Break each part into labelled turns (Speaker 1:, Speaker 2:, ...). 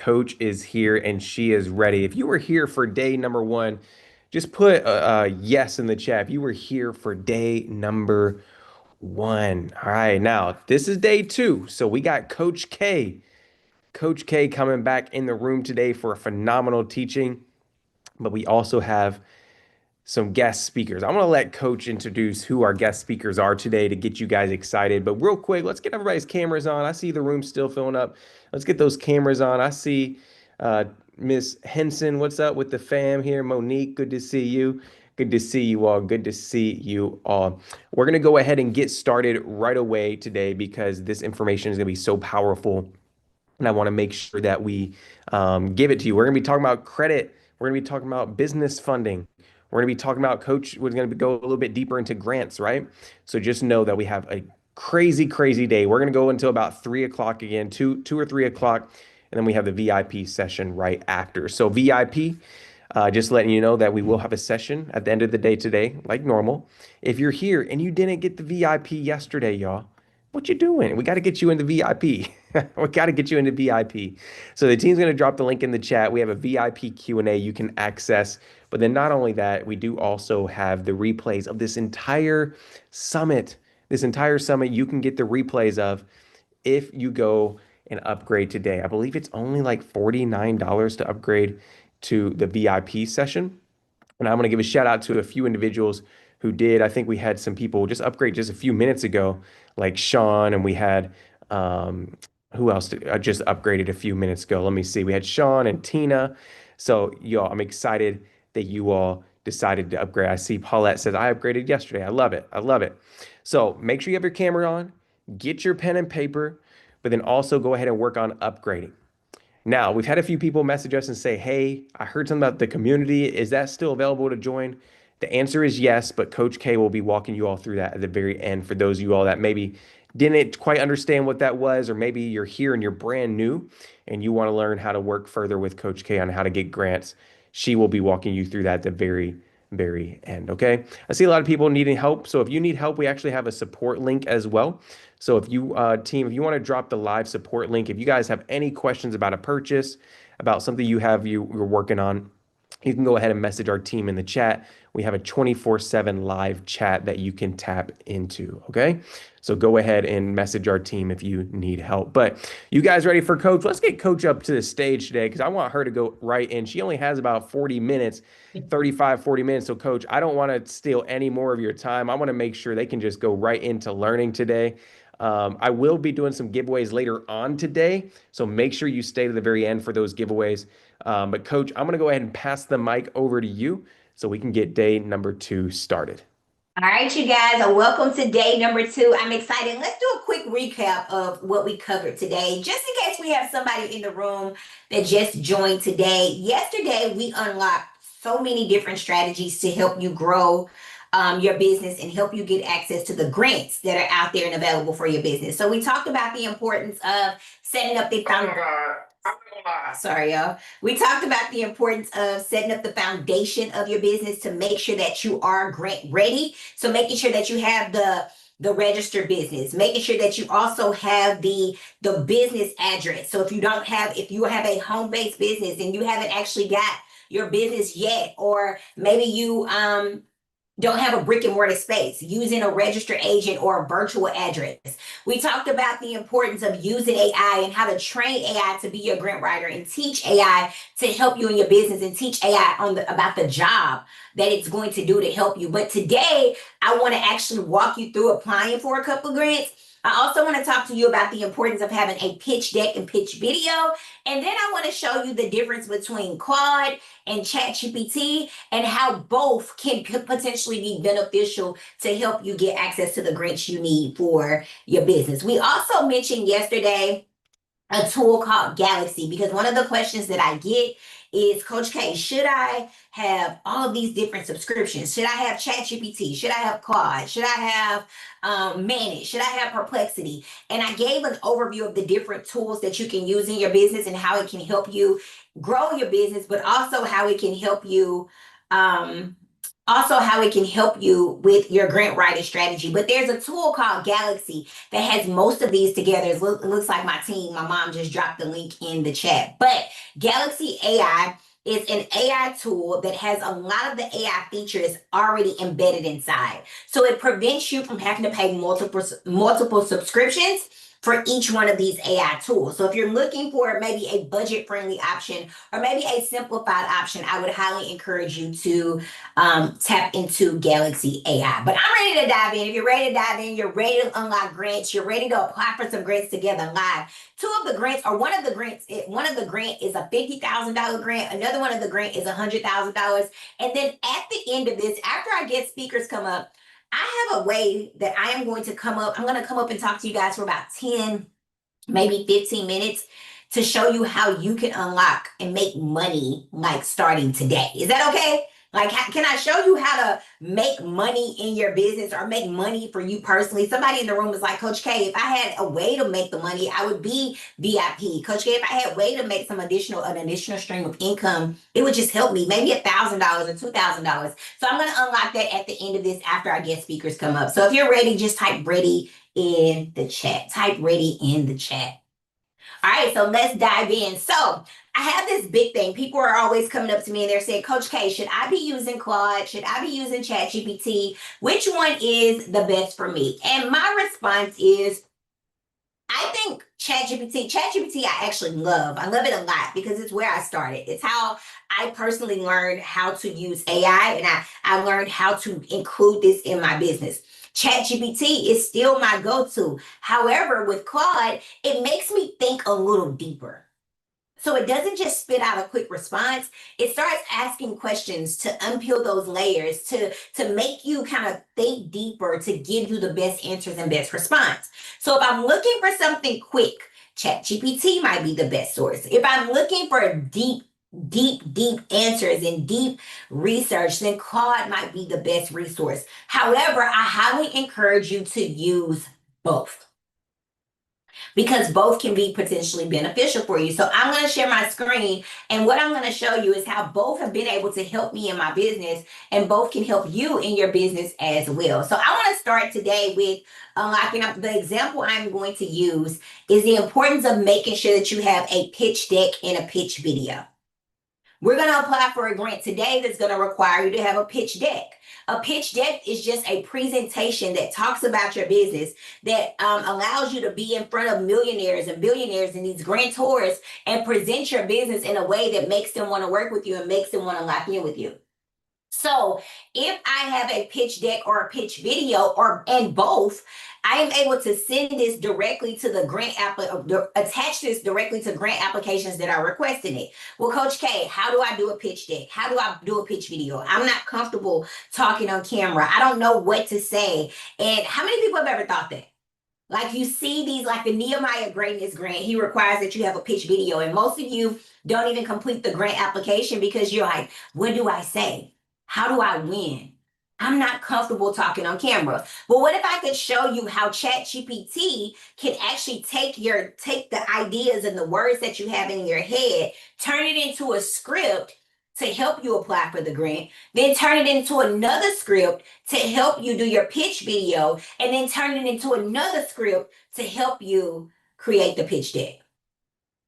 Speaker 1: Coach is here and she is ready. If you were here for day number one, just put a yes in the chat. If you were here for day number one. All right, now this is day two. So we got Coach K. Coach K coming back in the room today for a phenomenal teaching, but we also have some guest speakers. I'm going to let Coach introduce who our guest speakers are today to get you guys excited. But real quick, let's get everybody's cameras on. I see the room still filling up. Let's get those cameras on. I see uh, Miss Henson. What's up with the fam here? Monique, good to see you. Good to see you all. Good to see you all. We're going to go ahead and get started right away today because this information is going to be so powerful. And I want to make sure that we give it to you. We're going to be talking about credit. We're going to be talking about business funding. We're going to be talking about Coach. We're going to go a little bit deeper into grants, right? So just know that we have a crazy, crazy day. We're going to go until about 3 o'clock again, two or 3 o'clock, and then we have the VIP session right after. So VIP, just letting you know that we will have a session at the end of the day today, like normal. If you're here and you didn't get the VIP yesterday, y'all, what you doing? We got to get you into VIP. We got to get you into VIP. So the team's going to drop the link in the chat. We have a VIP Q&A you can access. But then not only that, we do also have the replays of this entire summit. This entire summit you can get the replays of if you go and upgrade today. I believe it's only like $49 to upgrade to the VIP session. And I'm going to give a shout out to a few individuals who did. I think we had some people just upgrade just a few minutes ago, like Sean, and we had who else just upgraded a few minutes ago? Let me see. We had Sean and Tina. So, y'all, I'm excited that you all decided to upgrade. I see Paulette says, I upgraded yesterday. I love it. I love it. So, make sure you have your camera on, get your pen and paper, but then also go ahead and work on upgrading. Now, we've had a few people message us and say, hey, I heard something about the community. Is that still available to join? The answer is yes, but Coach K will be walking you all through that at the very end for those of you all that maybe didn't quite understand what that was, or maybe you're here and you're brand new and you want to learn how to work further with Coach K on how to get grants. She will be walking you through that at the very end. Okay. I see a lot of people needing help. So if you need help, we actually have a support link as well. So if you team, if you want to drop the live support link, if you guys have any questions about a purchase, about something you're working on, you can go ahead and message our team in the chat. We have a 24/7 live chat that you can tap into. Okay. So go ahead and message our team if you need help. But you guys ready for Coach? Let's get Coach up to the stage today because I want her to go right in. She only has about 40 minutes, 35, 40 minutes. So, Coach, I don't want to steal any more of your time. I want to make sure they can just go right into learning today. I will be doing some giveaways later on today. So make sure you stay to the very end for those giveaways. But Coach, I'm going to go ahead and pass the mic over to you so we can get day number two started.
Speaker 2: All right, you guys, welcome to day number two. I'm excited. Let's do a quick recap of what we covered today, just in case we have somebody in the room that just joined today. Yesterday, we unlocked so many different strategies to help you grow your business and help you get access to the grants that are out there and available for your business. So we talked about the importance of setting up the foundation. Sorry, y'all. We talked about the importance of setting up the foundation of your business to make sure that you are grant ready. So making sure that you have the registered business, making sure that you also have the business address. So if you have a home-based business and you haven't actually got your business yet, or maybe you don't have a brick and mortar space, using a registered agent or a virtual address. We talked about the importance of using AI and how to train AI to be your grant writer and teach AI to help you in your business and teach AI about the job that it's going to do to help you. But today, I want to actually walk you through applying for a couple of grants. I also want to talk to you about the importance of having a pitch deck and pitch video. And then I want to show you the difference between Claude and ChatGPT and how both can potentially be beneficial to help you get access to the grants you need for your business. We also mentioned yesterday a tool called Galaxy, because one of the questions that I get is, Coach K, should I have all of these different subscriptions? Should I have ChatGPT? Should I have Claude? Should I have Manage? Should I have Perplexity? And I gave an overview of the different tools that you can use in your business and how it can help you grow your business, but also how it can help you also how it can help you with your grant writing strategy. But there's a tool called Galaxy that has most of these together. It looks like my team, my mom just dropped the link in the chat. But Galaxy AI is an AI tool that has a lot of the AI features already embedded inside. So it prevents you from having to pay multiple subscriptions for each one of these AI tools. So if you're looking for maybe a budget-friendly option or maybe a simplified option, I would highly encourage you to tap into Galaxy AI. But I'm ready to dive in. If you're ready to dive in, you're ready to unlock grants, you're ready to apply for some grants together live. Two of the grants, or one of the grants is a $50,000 grant. Another one of the grant is $100,000. And then at the end of this, after our guest speakers come up, I have a way that I am going to come up. I'm going to come up and talk to you guys for about 10, maybe 15 minutes to show you how you can unlock and make money like starting today. Is that okay? Like, can I show you how to make money in your business or make money for you personally? Somebody in the room is like, Coach K, if I had a way to make the money, I would be VIP. Coach K, if I had a way to make an additional stream of income, it would just help me, maybe $1,000 or $2,000. So I'm going to unlock that at the end of this after our guest speakers come up. So if you're ready, just type ready in the chat. Type ready in the chat. All right, so let's dive in. So I have this big thing. People are always coming up to me and they're saying, Coach K, should I be using Claude? Should I be using ChatGPT? Which one is the best for me? And my response is, I think ChatGPT I actually love. I love it a lot because it's where I started. It's how I personally learned how to use AI, and I learned how to include this in my business. ChatGPT is still my go-to. However, with Claude, it makes me think a little deeper. So it doesn't just spit out a quick response. It starts asking questions to unpeel those layers, to make you kind of think deeper, to give you the best answers and best response. So if I'm looking for something quick, ChatGPT might be the best source. If I'm looking for deep answers and deep research, then Claude might be the best resource. However, I highly encourage you to use both, because both can be potentially beneficial for you. So I'm going to share my screen, and what I'm going to show you is how both have been able to help me in my business, and both can help you in your business as well. So I want to start today with unlocking up. The example I'm going to use is the importance of making sure that you have a pitch deck and a pitch video. We're going to apply for a grant today that's going to require you to have a pitch deck. A pitch deck is just a presentation that talks about your business, that allows you to be in front of millionaires and billionaires and these grantors and present your business in a way that makes them want to work with you and makes them want to lock in with you. So if I have a pitch deck or a pitch video and both, I am able to send this directly to the grant attach this directly to grant applications that are requesting it. Well, Coach K, how do I do a pitch deck? How do I do a pitch video? I'm not comfortable talking on camera. I don't know what to say. And how many people have ever thought that? Like, you see these, like the Nehemiah Greatness Grant, he requires that you have a pitch video. And most of you don't even complete the grant application because you're like, what do I say? How do I win? I'm not comfortable talking on camera. But what if I could show you how ChatGPT can actually take the ideas and the words that you have in your head, turn it into a script to help you apply for the grant, then turn it into another script to help you do your pitch video, and then turn it into another script to help you create the pitch deck?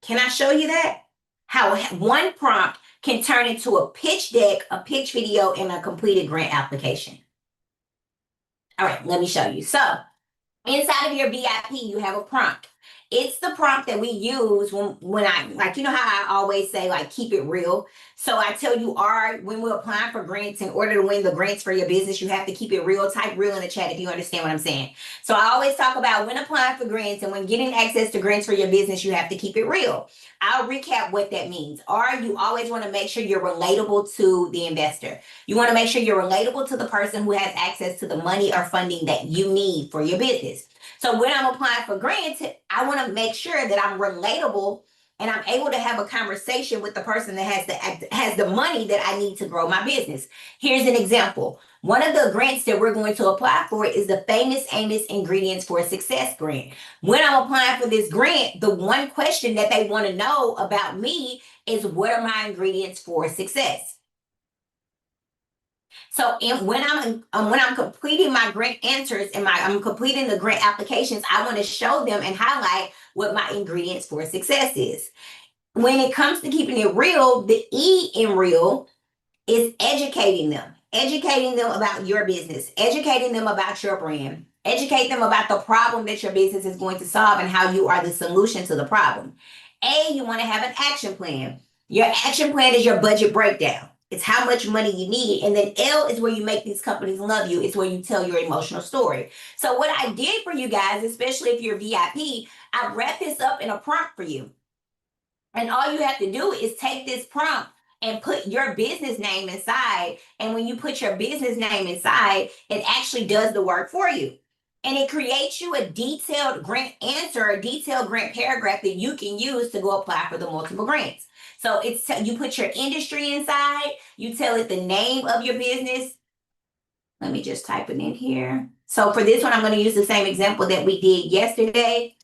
Speaker 2: Can I show you that? How one prompt can turn into a pitch deck, a pitch video, and a completed grant application. All right, let me show you. So inside of your VIP, you have a prompt. It's the prompt that we use when I, like, you know how I always say, like, keep it real. So I tell you, when we're applying for grants, in order to win the grants for your business, you have to keep it real. Type real in the chat if you understand what I'm saying. So I always talk about when applying for grants and when getting access to grants for your business, you have to keep it real. I'll recap what that means. You always want to make sure you're relatable to the investor. You want to make sure you're relatable to the person who has access to the money or funding that you need for your business. So when I'm applying for grants, I want to make sure that I'm relatable and I'm able to have a conversation with the person that has the money that I need to grow my business. Here's an example. One of the grants that we're going to apply for is the Famous Amos Ingredients for Success grant. When I'm applying for this grant, the one question that they want to know about me is, what are my ingredients for success? So when I'm completing my grant answers and I'm completing the grant applications, I want to show them and highlight what my ingredients for success is. When it comes to keeping it real, the E in real is educating them about your business, educating them about your brand, educate them about the problem that your business is going to solve and how you are the solution to the problem. A, you want to have an action plan. Your action plan is your budget breakdown. It's how much money you need. And then L is where you make these companies love you. It's where you tell your emotional story. So what I did for you guys, especially if you're VIP, I wrapped this up in a prompt for you. And all you have to do is take this prompt and put your business name inside. And when you put your business name inside, it actually does the work for you. And it creates you a detailed grant answer, a detailed grant paragraph that you can use to go apply for the multiple grants. So you put your industry inside, you tell it the name of your business. Let me just type it in here. So for this one, I'm going to use the same example that we did yesterday.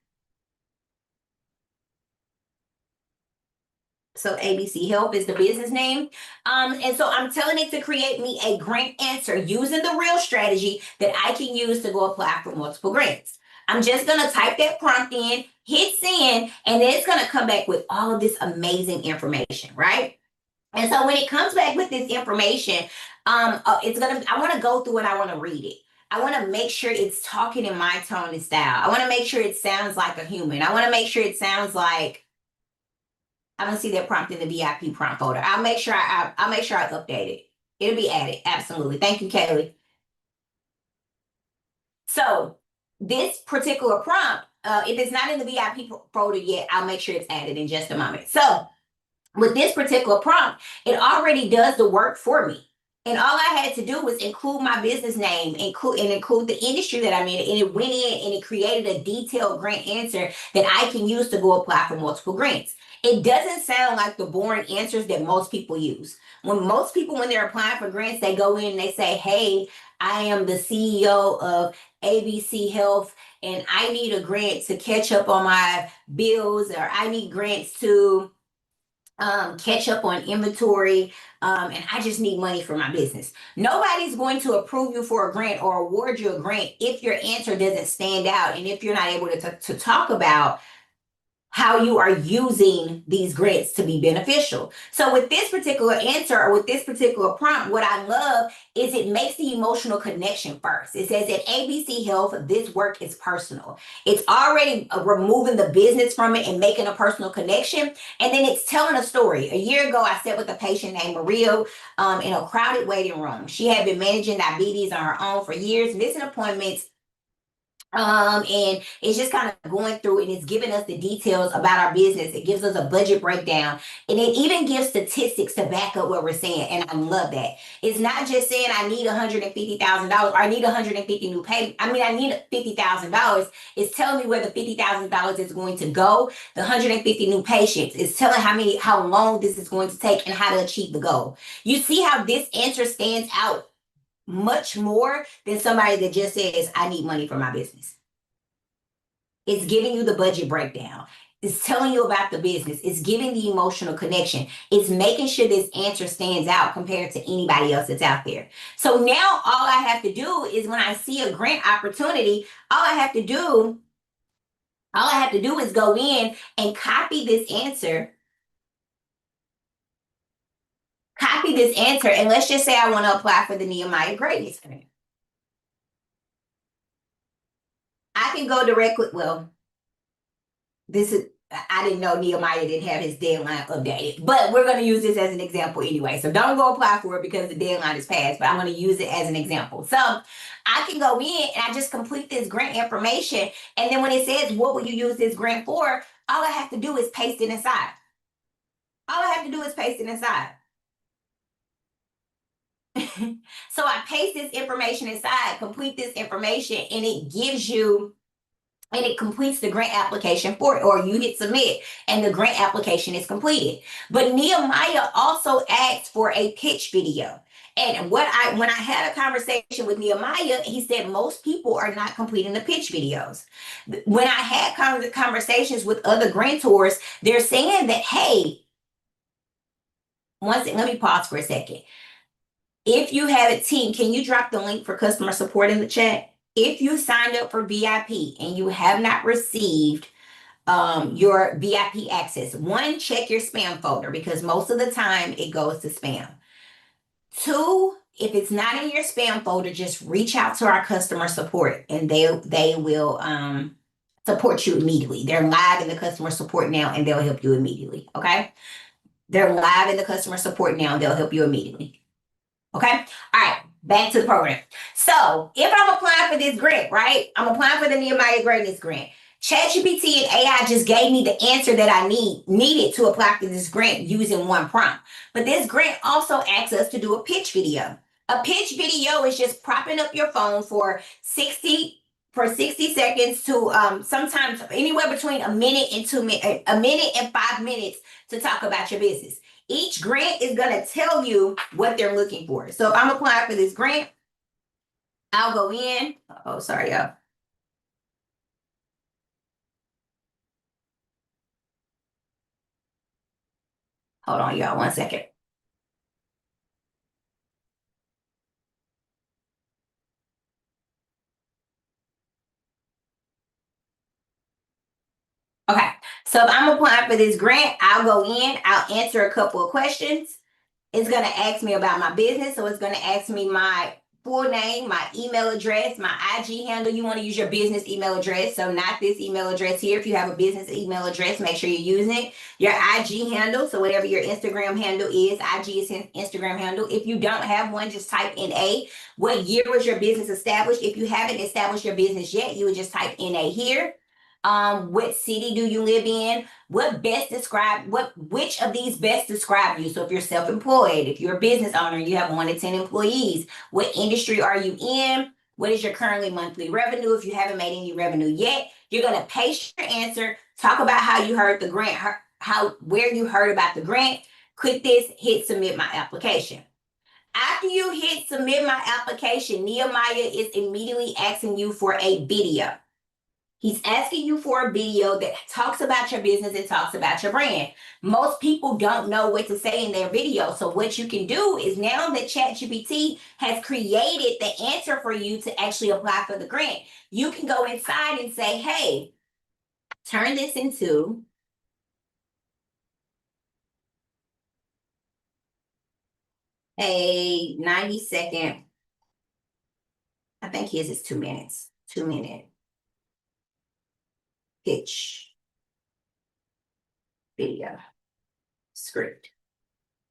Speaker 2: So ABC Help is the business name. And so I'm telling it to create me a grant answer using the real strategy that I can use to go apply for multiple grants. I'm just going to type that prompt in, hit send, and then it's going to come back with all of this amazing information, right? And so when it comes back with this information, I want to go through and I want to read it. I want to make sure it's talking in my tone and style. I want to make sure it sounds like a human. I want to make sure it sounds like I don't see that prompt in the VIP prompt folder. I'll make sure I'll make sure I update it. It'll be added. Absolutely. Thank you, Kaylee. So this particular prompt, if it's not in the VIP folder yet, I'll make sure it's added in just a moment. So with this particular prompt, it already does the work for me. And all I had to do was include my business name, include the industry that I'm in, and it went in and it created a detailed grant answer that I can use to go apply for multiple grants. It doesn't sound like the boring answers that most people use. When they're applying for grants, they go in and they say, "Hey, I am the CEO of ABC Health, and I need a grant to catch up on my bills, or I need grants to catch up on inventory, and I just need money for my business." Nobody's going to approve you for a grant or award you a grant if your answer doesn't stand out and if you're not able to talk about how you are using these grants to be beneficial. So with this particular answer or with this particular prompt, what I love is it makes the emotional connection first. It says at ABC Health, this work is personal. It's already removing the business from it and making a personal connection. And then it's telling a story. A year ago, I sat with a patient named Maria in a crowded waiting room. She had been managing diabetes on her own for years, missing appointments, and it's just kind of going through and it's giving us the details about our business. It gives us a budget breakdown and it even gives statistics to back up what we're saying. And I love that. It's not just saying I need $150,000 or I need 150 new pay. I mean, I need $50,000. It's telling me where the $50,000 is going to go. The 150 new patients is telling how long this is going to take and how to achieve the goal. You see how this answer stands out much more than somebody that just says, "I need money for my business." It's giving you the budget breakdown. It's telling you about the business. It's giving the emotional connection. It's making sure this answer stands out compared to anybody else that's out there. So now all I have to do is when I see a grant opportunity, all I have to do is go in and copy this answer. And let's just say I want to apply for the Nehemiah Greatness Grant. I can go directly, well, I didn't know Nehemiah didn't have his deadline updated, but we're going to use this as an example anyway. So don't go apply for it because the deadline is passed, but I'm going to use it as an example. So I can go in and I just complete this grant information. And then when it says, what will you use this grant for? All I have to do is paste it inside. So I paste this information inside, complete this information, and it completes the grant application for it, or you hit submit and the grant application is completed. But Nehemiah also asked for a pitch video. And when I had a conversation with Nehemiah, he said most people are not completing the pitch videos. When I had conversations with other grantors, they're saying that, hey, let me pause for a second. If you have a team, can you drop the link for customer support in the chat? If you signed up for VIP and you have not received your VIP access, one, check your spam folder because most of the time it goes to spam. Two, if it's not in your spam folder, just reach out to our customer support and they will support you immediately. They're live in the customer support now and they'll help you immediately. Okay. They're live in the customer support now and they'll help you immediately. Okay. All right. Back to the program. So if I'm applying for this grant, right? I'm applying for the Nehemiah Greatness Grant. ChatGPT and AI just gave me the answer that I needed to apply for this grant using one prompt. But this grant also asks us to do a pitch video. A pitch video is just propping up your phone for 60 seconds to sometimes anywhere between a minute and 5 minutes to talk about your business. Each grant is going to tell you what they're looking for. So if I'm applying for this grant, I'll go in. Oh, sorry, y'all. Hold on, y'all, 1 second. Okay, so if I'm applying for this grant, I'll go in, I'll answer a couple of questions. It's going to ask me about my business. So it's going to ask me my full name, my email address, my IG handle. You want to use your business email address. So not this email address here. If you have a business email address, make sure you're using it. Your IG handle. So whatever your Instagram handle is, IG is Instagram handle. If you don't have one, just type NA. What year was your business established? If you haven't established your business yet, you would just type NA here. What city do you live in? Which of these best describe you? So if you're self-employed, if you're a business owner, you have 1 to 10 employees, what industry are you in? What is your currently monthly revenue? If you haven't made any revenue yet, you're going to paste your answer, talk about how you heard the grant, where you heard about the grant, click this, hit submit my application. After you hit submit my application, Nehemiah is immediately asking you for a video. He's asking you for a video that talks about your business and talks about your brand. Most people don't know what to say in their video. So what you can do is now that ChatGPT has created the answer for you to actually apply for the grant, you can go inside and say, hey, turn this into a 90-second, I think his is 2 minutes, 2-minute pitch video script.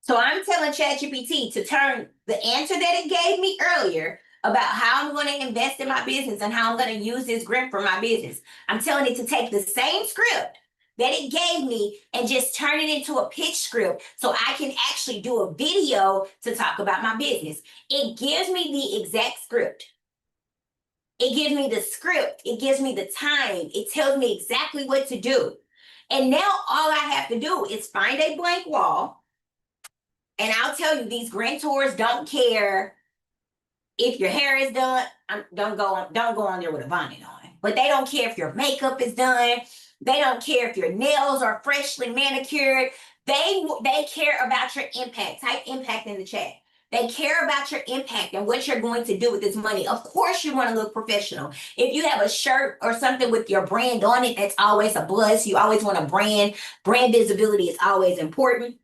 Speaker 2: So I'm telling ChatGPT to turn the answer that it gave me earlier about how I'm going to invest in my business and how I'm going to use this grant for my business. I'm telling it to take the same script that it gave me and just turn it into a pitch script so I can actually do a video to talk about my business. It gives me the exact script. It gives me the script. It gives me the time. It tells me exactly what to do. And now all I have to do is find a blank wall. And I'll tell you, these grantors don't care if your hair is done. Don't go on there with a bonnet on. But they don't care if your makeup is done. They don't care if your nails are freshly manicured. They care about your impact. Type impact in the chat. They care about your impact and what you're going to do with this money. Of course, you want to look professional. If you have a shirt or something with your brand on it, that's always a plus. You always want a brand. Brand visibility is always important.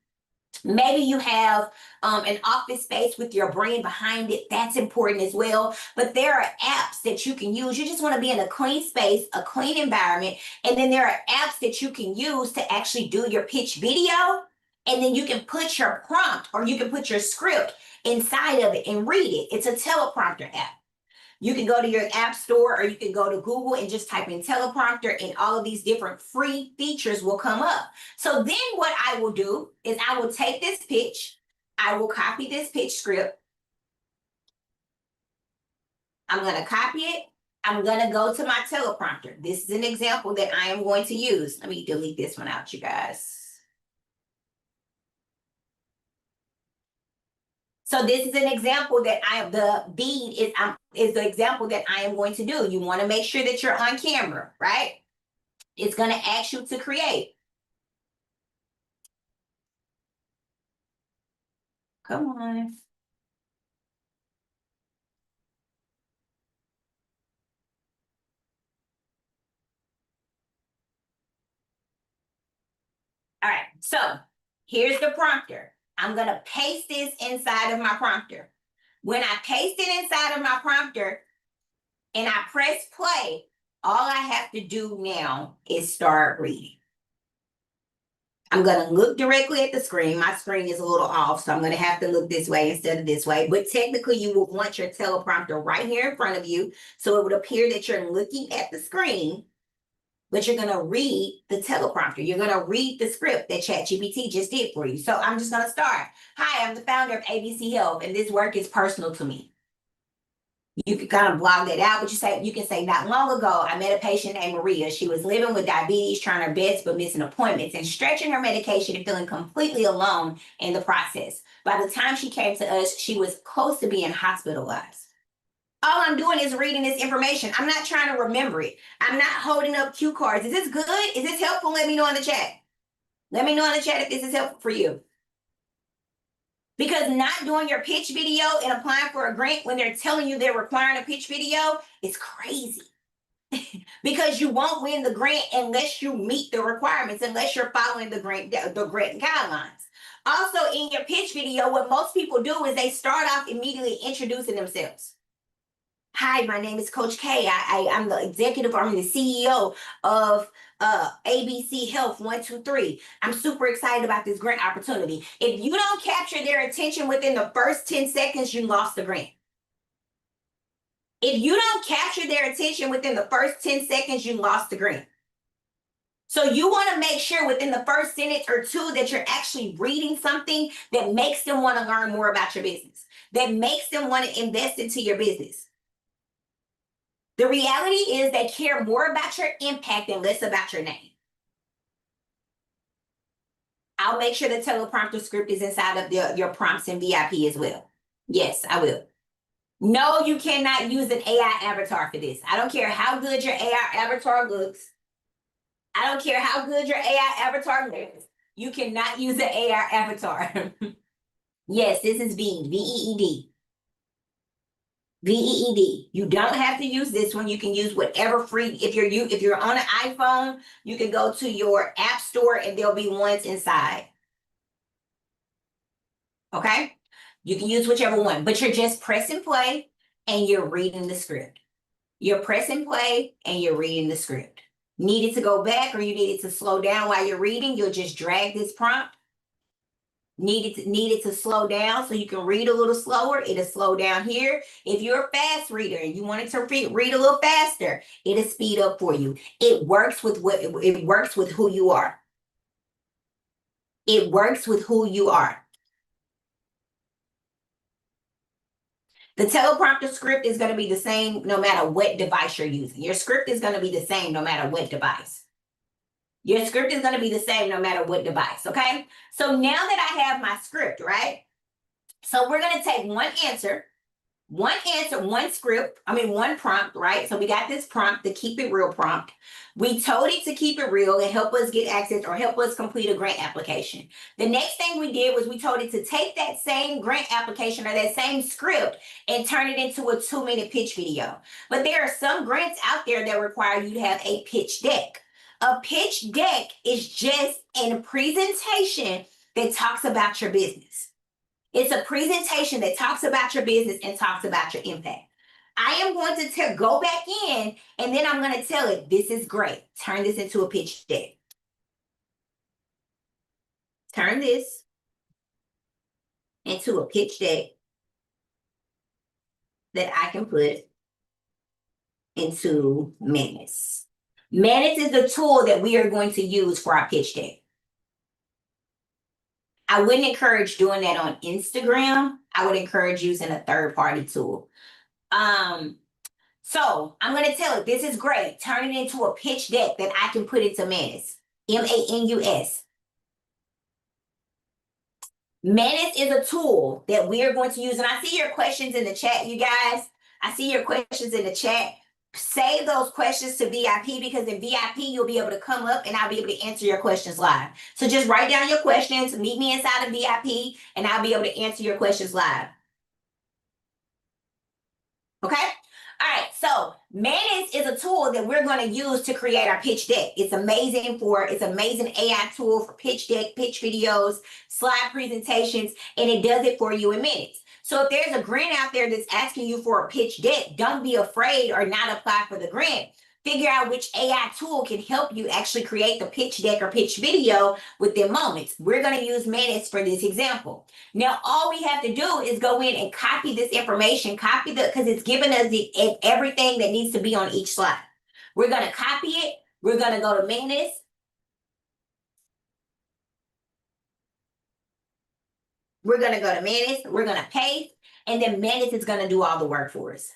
Speaker 2: Maybe you have an office space with your brand behind it. That's important as well. But there are apps that you can use. You just want to be in a clean space, a clean environment. And then there are apps that you can use to actually do your pitch video. And then you can put your prompt or you can put your script inside of it and read it. It's a teleprompter app. You can go to your app store or you can go to Google and just type in teleprompter and all of these different free features will come up. So then what I will do is I will take this pitch, I will copy this pitch script. I'm going to copy it. I'm going to go to my teleprompter. This is an example that I am going to use. Let me delete this one out, you guys. So this is an example that the bead is the example that I am going to do. You want to make sure that you're on camera, right? It's going to ask you to create. Come on. So here's the prompter. I'm going to paste this inside of my prompter. When I paste it inside of my prompter and I press play, all I have to do now is start reading. I'm going to look directly at the screen. My screen is a little off, so I'm going to have to look this way instead of this way. But technically, you would want your teleprompter right here in front of you, so it would appear that you're looking at the screen, but you're going to read the teleprompter. You're going to read the script that ChatGPT just did for you. So I'm just going to start. Hi, I'm the founder of ABC Health, and this work is personal to me. You can kind of blog that out, but you can say, not long ago, I met a patient named Maria. She was living with diabetes, trying her best, but missing appointments and stretching her medication and feeling completely alone in the process. By the time she came to us, she was close to being hospitalized. All I'm doing is reading this information. I'm not trying to remember it. I'm not holding up cue cards. Is this good? Is this helpful? Let me know in the chat. Let me know in the chat if this is helpful for you. Because not doing your pitch video and applying for a grant when they're telling you they're requiring a pitch video is crazy. Because you won't win the grant unless you meet the requirements, unless you're following the grant guidelines. Also, in your pitch video, what most people do is they start off immediately introducing themselves. Hi, my name is Coach K. I'm the I'm the CEO of ABC Health 123. I'm super excited about this grant opportunity. If you don't capture their attention within the first 10 seconds, you lost the grant. If you don't capture their attention within the first 10 seconds, you lost the grant. So you want to make sure within the first sentence or two that you're actually reading something that makes them want to learn more about your business, that makes them want to invest into your business. The reality is they care more about your impact and less about your name. I'll make sure the teleprompter script is inside of your prompts in VIP as well. Yes, I will. No, you cannot use an AI avatar for this. I don't care how good your AI avatar looks. I don't care how good your AI avatar looks. You cannot use an AI avatar. Yes, this is Veed, V-E-E-D. VEED. You don't have to use this one. You can use whatever free. If you're on an iPhone, you can go to your app store and there'll be ones inside. Okay? You can use whichever one, but you're just pressing play and you're reading the script. You're pressing play and you're reading the script. Needed to go back or you needed to slow down while you're reading, you'll just drag this prompt. Needed to slow down so you can read a little slower, it'll slow down here. If you're a fast reader and you wanted to read a little faster, it'll speed up for you. It works with who you are. It works with who you are. The teleprompter script is going to be the same no matter what device you're using. Your script is going to be the same no matter what device. Your script is going to be the same no matter what device, okay? So now that I have my script, right? So we're going to take one prompt, right? So we got this prompt, the keep it real prompt. We told it to keep it real and help us get access or help us complete a grant application. The next thing we did was we told it to take that same grant application or that same script and turn it into a 2-minute pitch video. But there are some grants out there that require you to have a pitch deck. A pitch deck is just a presentation that talks about your business. It's a presentation that talks about your business and talks about your impact. I am going to go back in and then I'm going to tell it, this is great. Turn this into a pitch deck. Turn this into a pitch deck that I can put into Manus. Manus is the tool that we are going to use for our pitch deck. I wouldn't encourage doing that on Instagram. I would encourage using a third-party tool. So I'm going to tell it, this is great. Turn it into a pitch deck that I can put into Manus. M-A-N-U-S. Manus is a tool that we are going to use. And I see your questions in the chat, you guys. I see your questions in the chat. Save those questions to VIP because in VIP, you'll be able to come up and I'll be able to answer your questions live. So just write down your questions, meet me inside of VIP, and I'll be able to answer your questions live. Okay? All right, so Manus is a tool that we're going to use to create our pitch deck. It's amazing AI tool for pitch deck, pitch videos, slide presentations, and it does it for you in minutes. So if there's a grant out there that's asking you for a pitch deck, don't be afraid or not apply for the grant. Figure out which AI tool can help you actually create the pitch deck or pitch video within moments. We're going to use Manus for this example. Now, all we have to do is go in and copy this information, because it's giving us everything that needs to be on each slide. We're going to copy it. We're going to go to Manus. We're going to go to Manus. We're going to paste, and then Manus is going to do all the work for us.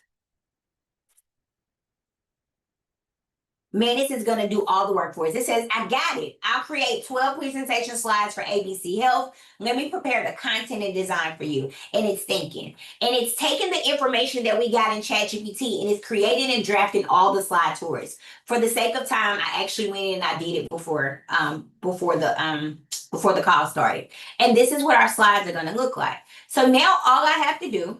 Speaker 2: Manus is going to do all the work for us. It says, I got it. I'll create 12 presentation slides for ABC Health. Let me prepare the content and design for you. And it's thinking. And it's taking the information that we got in ChatGPT and it's creating and drafting all the slides for us. For the sake of time, I actually went in and I did it before the call started. And this is what our slides are going to look like. So now all I have to do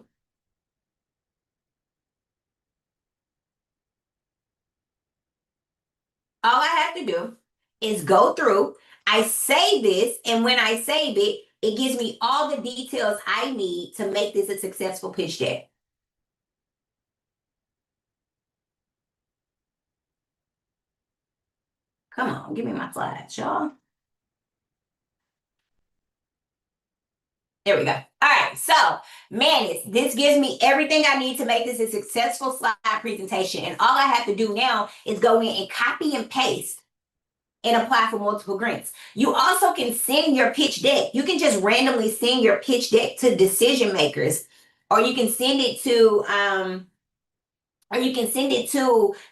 Speaker 2: is go through, I save this, and when I save it, it gives me all the details I need to make this a successful pitch deck. Come on, give me my slides, y'all. There we go. All right, so Manus, this gives me everything I need to make this a successful slide presentation. And all I have to do now is go in and copy and paste and apply for multiple grants. You also can send your pitch deck. You can just randomly send your pitch deck to decision makers, or you can send it to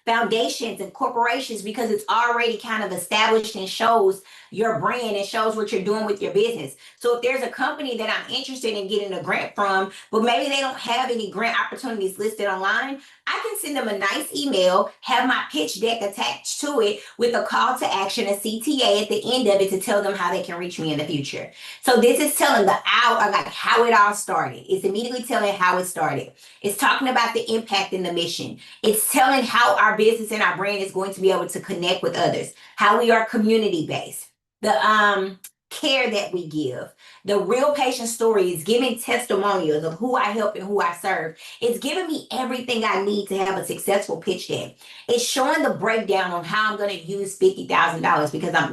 Speaker 2: foundations and corporations because it's already kind of established and shows your brand and shows what you're doing with your business. So if there's a company that I'm interested in getting a grant from, but maybe they don't have any grant opportunities listed online, I can send them a nice email, have my pitch deck attached to it with a call to action, a CTA at the end of it to tell them how they can reach me in the future. So this is telling how it all started. It's immediately telling how it started. It's talking about the impact and the mission. It's telling how our business and our brand is going to be able to connect with others, how we are community-based, the care that we give, the real patient stories, giving testimonials of who I help and who I serve. It's giving me everything I need to have a successful pitch deck. It's showing the breakdown on how I'm going to use $50,000 because I'm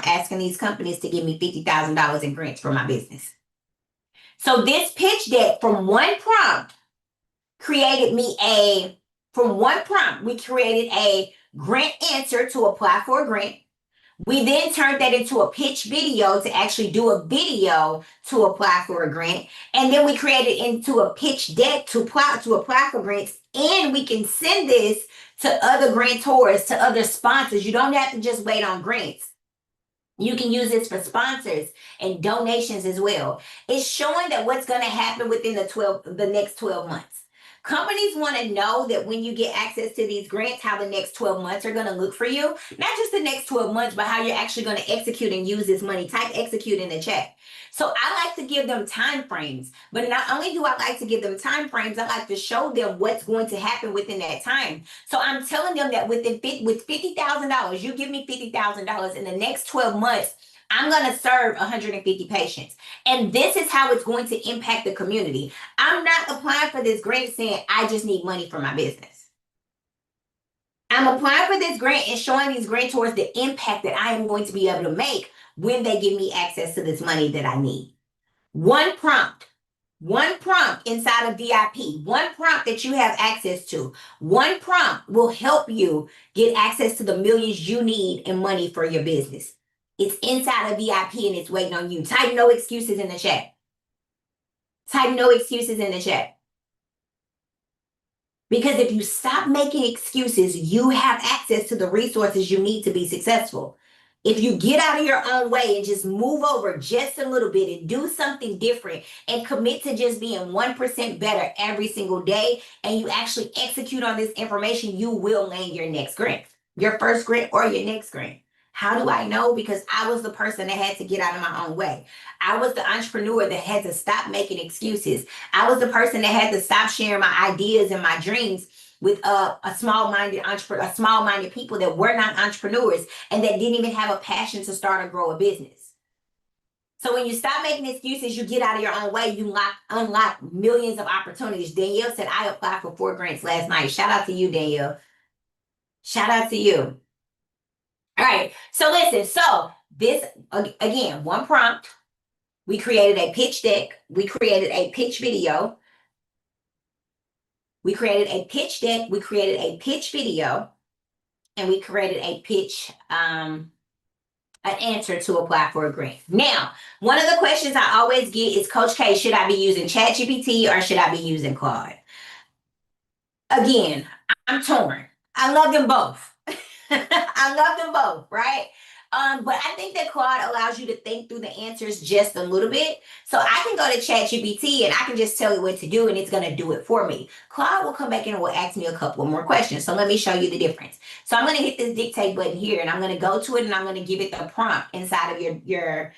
Speaker 2: asking these companies to give me $50,000 in grants for my business. So this pitch deck from one prompt we created a grant answer to apply for a grant. We then turned that into a pitch video to actually do a video to apply for a grant. And then we created into a pitch deck to apply for grants. And we can send this to other grantors, to other sponsors. You don't have to just wait on grants. You can use this for sponsors and donations as well. It's showing that what's going to happen within the next 12 months. Companies want to know that when you get access to these grants, how the next 12 months are going to look for you. Not just the next 12 months, but how you're actually going to execute and use this money. Type execute in the chat. So I like to give them time frames. But not only do I like to give them time frames, I like to show them what's going to happen within that time. So I'm telling them that with $50,000, you give me $50,000 in the next 12 months, I'm going to serve 150 patients. And this is how it's going to impact the community. I'm not applying for this grant saying I just need money for my business. I'm applying for this grant and showing these grantors the impact that I am going to be able to make when they give me access to this money that I need. One prompt inside of VIP, one prompt that you have access to, one prompt will help you get access to the millions you need in money for your business. It's inside of VIP and it's waiting on you. Type no excuses in the chat. Type no excuses in the chat. Because if you stop making excuses, you have access to the resources you need to be successful. If you get out of your own way and just move over just a little bit and do something different and commit to just being 1% better every single day, and you actually execute on this information, you will land your next grant, your first grant or your next grant. How do I know? Because I was the person that had to get out of my own way. I was the entrepreneur that had to stop making excuses. I was the person that had to stop sharing my ideas and my dreams with a small-minded entrepreneur, a small-minded people that were not entrepreneurs and that didn't even have a passion to start or grow a business. So when you stop making excuses, you get out of your own way, you unlock millions of opportunities. Danielle said, I applied for 4 grants last night. Shout out to you, Danielle. Shout out to you. All right. So listen, so this, again, one prompt. We created a pitch deck. We created a pitch video. We created a pitch deck. We created a pitch video. And we created a pitch, an answer to apply for a grant. Now, one of the questions I always get is, Coach K, should I be using ChatGPT or should I be using Claude? Again, I'm torn. I love them both. I love them both, right? But I think that Claude allows you to think through the answers just a little bit. So I can go to ChatGPT and I can just tell it what to do and it's going to do it for me. Claude will come back in and will ask me a couple more questions. So let me show you the difference. So I'm going to hit this dictate button here and I'm going to go to it and I'm going to give it the prompt inside of your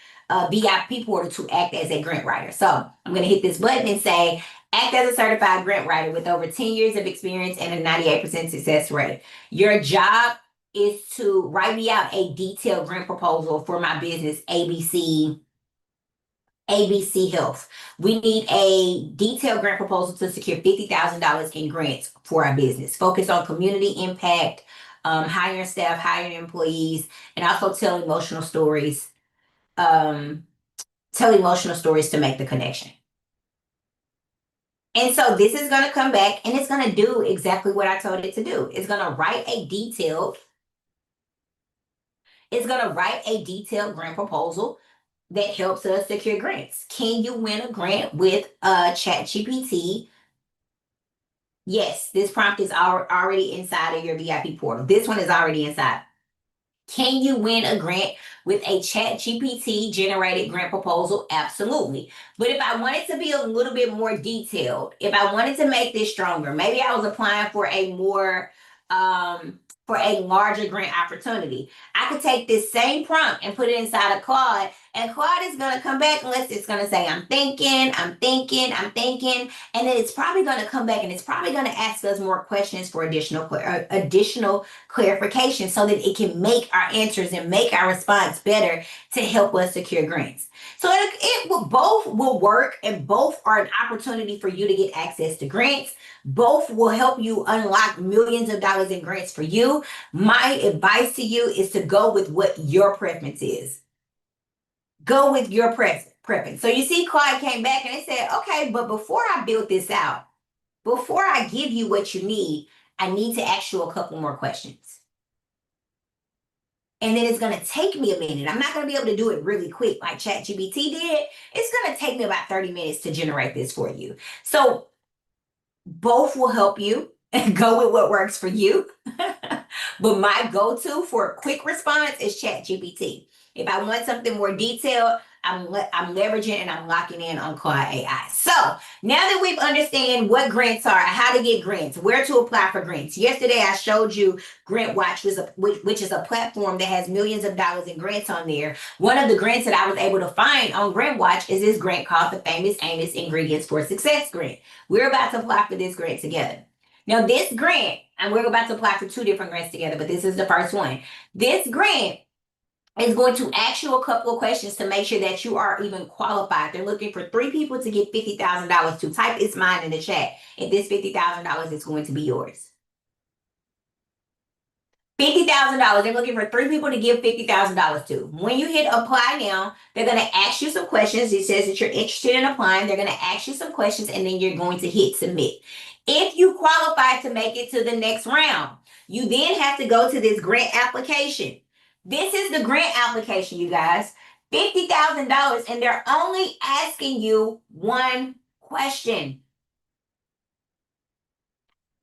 Speaker 2: VIP portal to act as a grant writer. So I'm going to hit this button and say, act as a certified grant writer with over 10 years of experience and a 98% success rate. Your job is to write me out a detailed grant proposal for my business, ABC Health. We need a detailed grant proposal to secure $50,000 in grants for our business. Focus on community impact, hiring staff, hiring employees, and also tell emotional stories. Tell emotional stories to make the connection. And so this is going to come back and it's going to do exactly what I told it to do. It's going to write a detailed grant proposal that helps us secure grants. Can you win a grant with ChatGPT? Yes, this prompt is already inside of your VIP portal. This one is already inside. Can you win a grant with a ChatGPT generated grant proposal? Absolutely. But if I wanted to be a little bit more detailed, if I wanted to make this stronger, maybe I was applying for a more for a larger grant opportunity. I could take this same prompt and put it inside of Claude, and Claude is going to come back and it's going to say, I'm thinking, and then it's probably going to come back and it's probably going to ask us more questions for additional clarification so that it can make our answers and make our response better to help us secure grants. So both will work and both are an opportunity for you to get access to grants. Both will help you unlock millions of dollars in grants for you. My advice to you is to go with what your preference is. Go with your preference. So you see, Claude came back and they said, okay, but before I build this out, before I give you what you need, I need to ask you a couple more questions. And then it's going to take me a minute. I'm not going to be able to do it really quick like ChatGPT did. It's going to take me about 30 minutes to generate this for you. So both will help you and go with what works for you. But my go-to for a quick response is ChatGPT. If I want something more detailed, I'm leveraging and I'm locking in on Claude AI. So now that we've understand what grants are, how to get grants, where to apply for grants. Yesterday, I showed you GrantWatch, which is a platform that has millions of dollars in grants on there. One of the grants that I was able to find on GrantWatch is this grant called the Famous Amos Ingredients for Success grant. We're about to apply for this grant together. Now, this grant, and we're about to apply for 2 different grants together, but this is the first one. This grant is going to ask you a couple of questions to make sure that you are even qualified. They're looking for 3 people to get $50,000 to. Type it's mine in the chat if this $50,000 is going to be yours. $50,000. They're looking for 3 people to give $50,000 to. When you hit apply now, they're going to ask you some questions. It says that you're interested in applying. They're going to ask you some questions and then you're going to hit submit. If you qualify to make it to the next round, you then have to go to this grant application. This is the grant application, you guys. $50,000 and they're only asking you one question.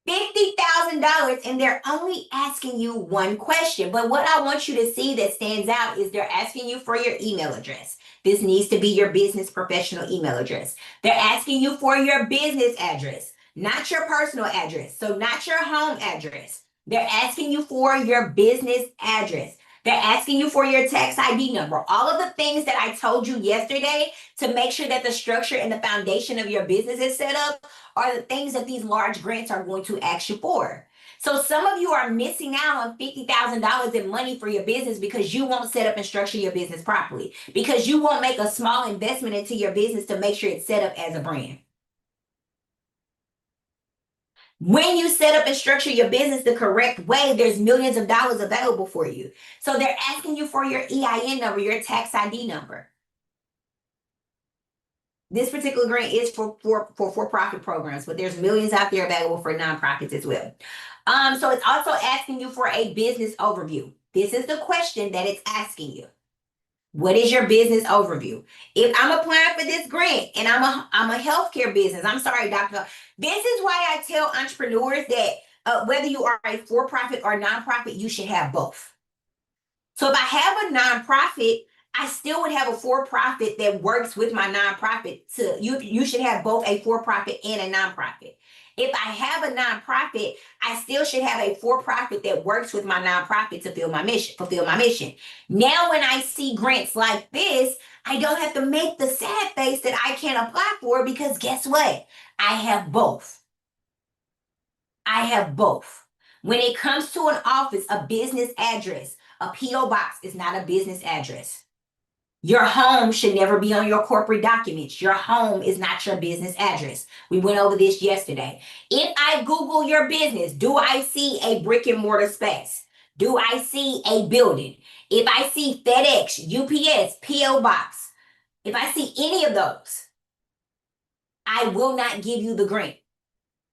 Speaker 2: $50,000 and they're only asking you one question. But what I want you to see that stands out is they're asking you for your email address. This needs to be your business professional email address. They're asking you for your business address, not your personal address. So not your home address. They're asking you for your business address. They're asking you for your tax ID number. All of the things that I told you yesterday to make sure that the structure and the foundation of your business is set up are the things that these large grants are going to ask you for. So some of you are missing out on $50,000 in money for your business because you won't set up and structure your business properly, because you won't make a small investment into your business to make sure it's set up as a brand. When you set up and structure your business the correct way, there's millions of dollars available for you. So they're asking you for your EIN number, your tax ID number. This particular grant is for for-profit programs, but there's millions out there available for nonprofits as well. So it's also asking you for a business overview. This is the question that it's asking you. What is your business overview? If I'm applying for this grant and I'm a healthcare business, I'm sorry, doctor. This is why I tell entrepreneurs that whether you are a for-profit or nonprofit, you should have both. So if I have a nonprofit, I still would have a for-profit that works with my nonprofit. So you should have both a for-profit and a nonprofit. If I have a nonprofit, I still should have a for-profit that works with my nonprofit to fulfill my mission. Now, when I see grants like this, I don't have to make the sad face that I can't apply for, because guess what? I have both. I have both. When it comes to an office, a business address, a P.O. box is not a business address. Your home should never be on your corporate documents. Your home is not your business address. We went over this yesterday. If I Google your business, do I see a brick and mortar space? Do I see a building? If I see FedEx, UPS, P.O. box, if I see any of those, I will not give you the grant.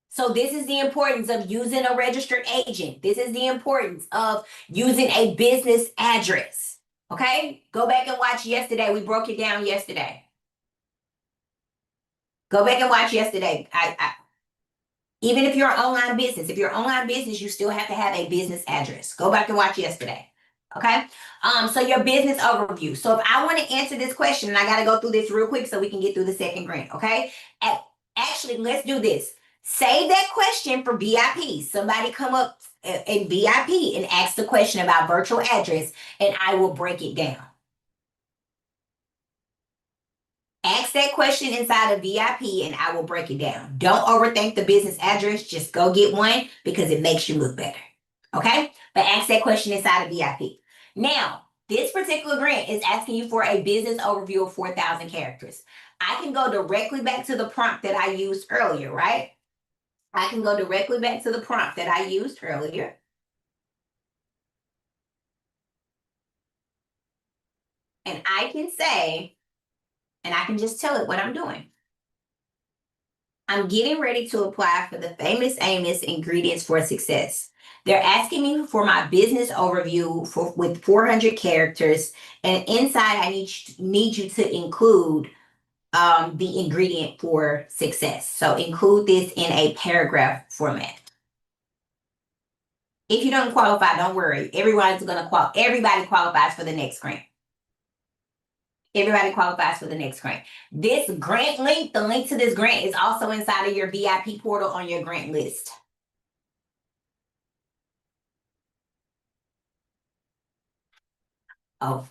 Speaker 2: So this is the importance of using a registered agent. This is the importance of using a business address. Okay, go back and watch yesterday. We broke it down yesterday. Go back and watch yesterday. Even if you're an online business, you still have to have a business address. Go back and watch yesterday. Okay, so your business overview. So if I want to answer this question, and I got to go through this real quick so we can get through the second grant. Okay, actually, let's do this. Save that question for VIP. Somebody come up in VIP and ask the question about virtual address, and I will break it down. Ask that question inside of VIP and I will break it down. Don't overthink the business address. Just go get one because it makes you look better. Okay? But ask that question inside of VIP. Now, this particular grant is asking you for a business overview of 4,000 characters. I can go directly back to the prompt that I used earlier, right? I can go directly back to the prompt that I used earlier. And I can say, and I can just tell it what I'm doing. I'm getting ready to apply for the Famous Amos Ingredients for Success. They're asking me for my business overview with 400 characters. And inside, I need you to include the ingredient for success. So include this in a paragraph format. If you don't qualify, don't worry. Everybody qualifies for the next grant. Everybody qualifies for the next grant. This grant link, the link to this grant is also inside of your VIP portal on your grant list. Oh,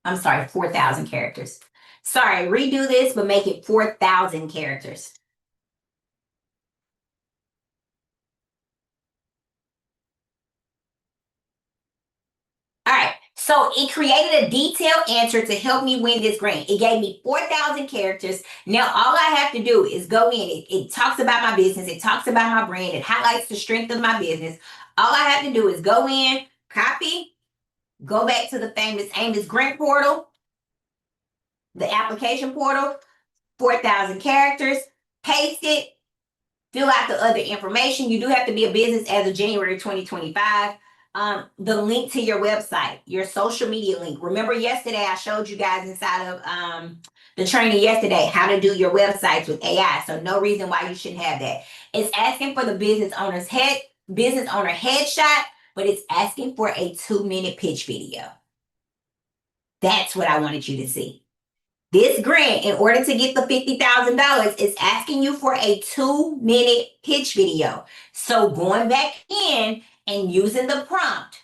Speaker 2: I'm sorry, 4,000 characters. Sorry, redo this, but make it 4,000 characters. All right, so it created a detailed answer to help me win this grant. It gave me 4,000 characters. Now, all I have to do is go in. It talks about my business. It talks about my brand. It highlights the strength of my business. All I have to do is go in, copy, go back to the Famous Amos grant portal, the application portal, 4,000 characters, paste it, fill out the other information. You do have to be a business as of January 2025. The link to your website, your social media link. Remember yesterday I showed you guys inside of the training yesterday how to do your websites with AI. So no reason why you shouldn't have that. It's asking for the business owner headshot, but it's asking for a 2-minute pitch video. That's what I wanted you to see. This grant, in order to get the $50,000, is asking you for a 2-minute pitch video. So going back in and using the prompt,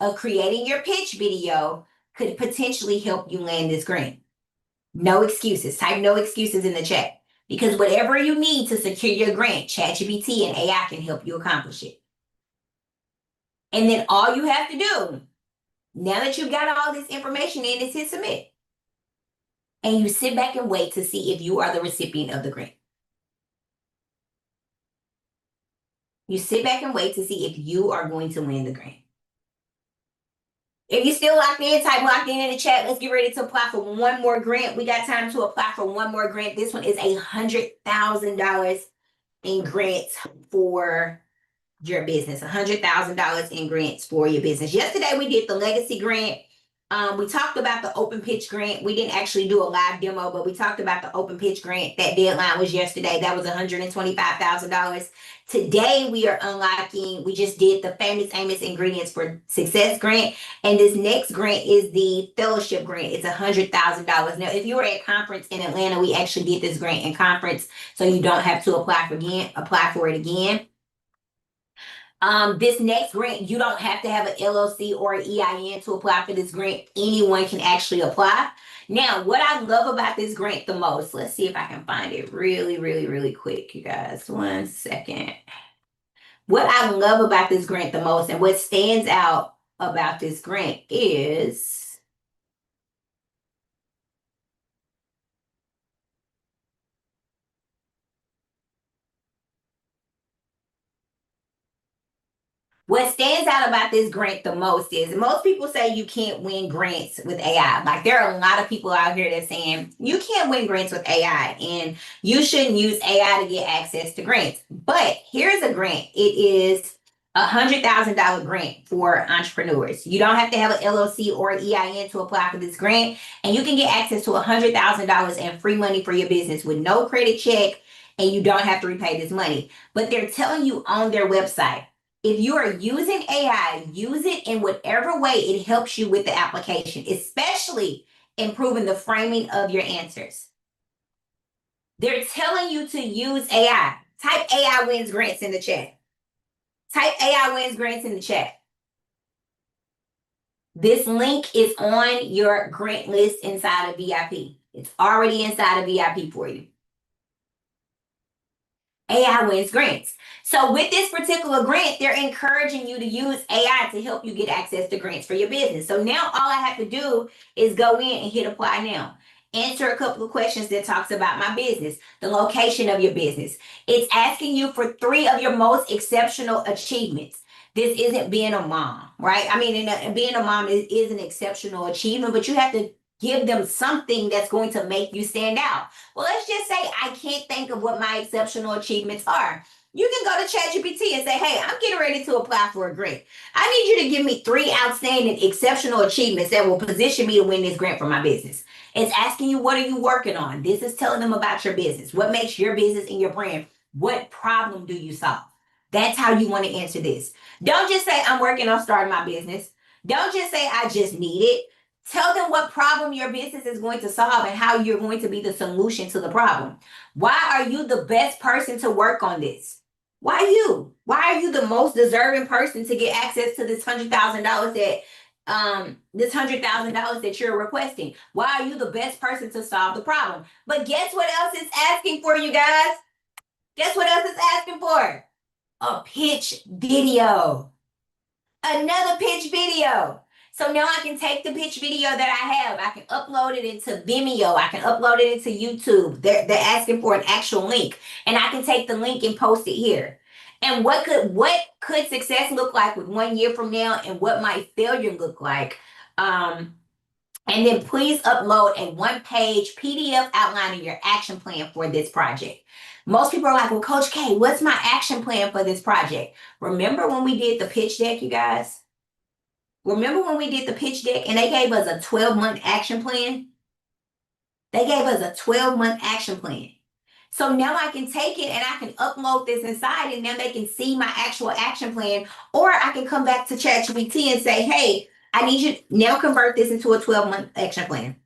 Speaker 2: of creating your pitch video could potentially help you land this grant. No excuses. Type no excuses in the chat. Because whatever you need to secure your grant, ChatGPT and AI can help you accomplish it. And then all you have to do, now that you've got all this information in, is hit submit. And you sit back and wait to see if you are the recipient of the grant. You sit back and wait to see if you are going to win the grant. If you're still locked in, type locked in the chat. Let's get ready to apply for one more grant. We got time to apply for one more grant. This one is $100,000 in grants for your business. $100,000 in grants for your business. Yesterday we did the legacy grant. We talked about the open pitch grant. We didn't actually do a live demo, but we talked about the open pitch grant. That deadline was yesterday. That was $125,000. Today we are unlocking, we just did the Famous Amos Ingredients for Success grant. And this next grant is the fellowship grant. It's $100,000. Now, if you were at conference in Atlanta, we actually did this grant in conference, so you don't have to apply for it again. This next grant, you don't have to have an LLC or an EIN to apply for this grant. Anyone can actually apply. Now, what I love about this grant the most, let's see if I can find it really quick, you guys. 1 second. What I love about this grant the most and what stands out about this grant is what stands out about this grant the most is most people say you can't win grants with AI. Like, there are a lot of people out here that saying you can't win grants with AI and you shouldn't use AI to get access to grants. But here's a grant. It is $100,000 grant for entrepreneurs. You don't have to have an LLC or an EIN to apply for this grant, and you can get access to $100,000 in free money for your business with no credit check, and you don't have to repay this money. But they're telling you on their website, if you are using AI, use it in whatever way it helps you with the application, especially improving the framing of your answers. They're telling you to use AI. Type AI wins grants in the chat. Type AI wins grants in the chat. This link is on your grant list inside of VIP. It's already inside of VIP for you. AI wins grants. So with this particular grant, they're encouraging you to use AI to help you get access to grants for your business. So now all I have to do is go in and hit apply now. Answer a couple of questions that talks about my business, the location of your business. It's asking you for 3 of your most exceptional achievements. This isn't being a mom, right? I mean, being a mom is an exceptional achievement, but you have to give them something that's going to make you stand out. Well, let's just say I can't think of what my exceptional achievements are. You can go to ChatGPT and say, hey, I'm getting ready to apply for a grant. I need you to give me 3 outstanding exceptional achievements that will position me to win this grant for my business. It's asking you, what are you working on? This is telling them about your business. What makes your business and your brand? What problem do you solve? That's how you want to answer this. Don't just say, I'm working on starting my business. Don't just say, I just need it. Tell them what problem your business is going to solve and how you're going to be the solution to the problem. Why are you the best person to work on this? Why you? Why are you the most deserving person to get access to this $100,000 that you're requesting? Why are you the best person to solve the problem? But guess what else it's asking for, you guys? Guess what else it's asking for? A pitch video. Another pitch video. So now I can take the pitch video that I have, I can upload it into Vimeo, I can upload it into YouTube. They're asking for an actual link, and I can take the link and post it here. And what could success look like with 1 year from now, and what might failure look like? And then please upload a 1-page PDF outlining your action plan for this project. Most people are like, well, Coach K, what's my action plan for this project? Remember when we did the pitch deck, you guys? Remember when we did the pitch deck and they gave us a 12-month action plan? They gave us a 12-month action plan. So now I can take it and I can upload this inside, and now they can see my actual action plan. Or I can come back to ChatGPT and say, hey, I need you to now convert this into a 12-month action plan.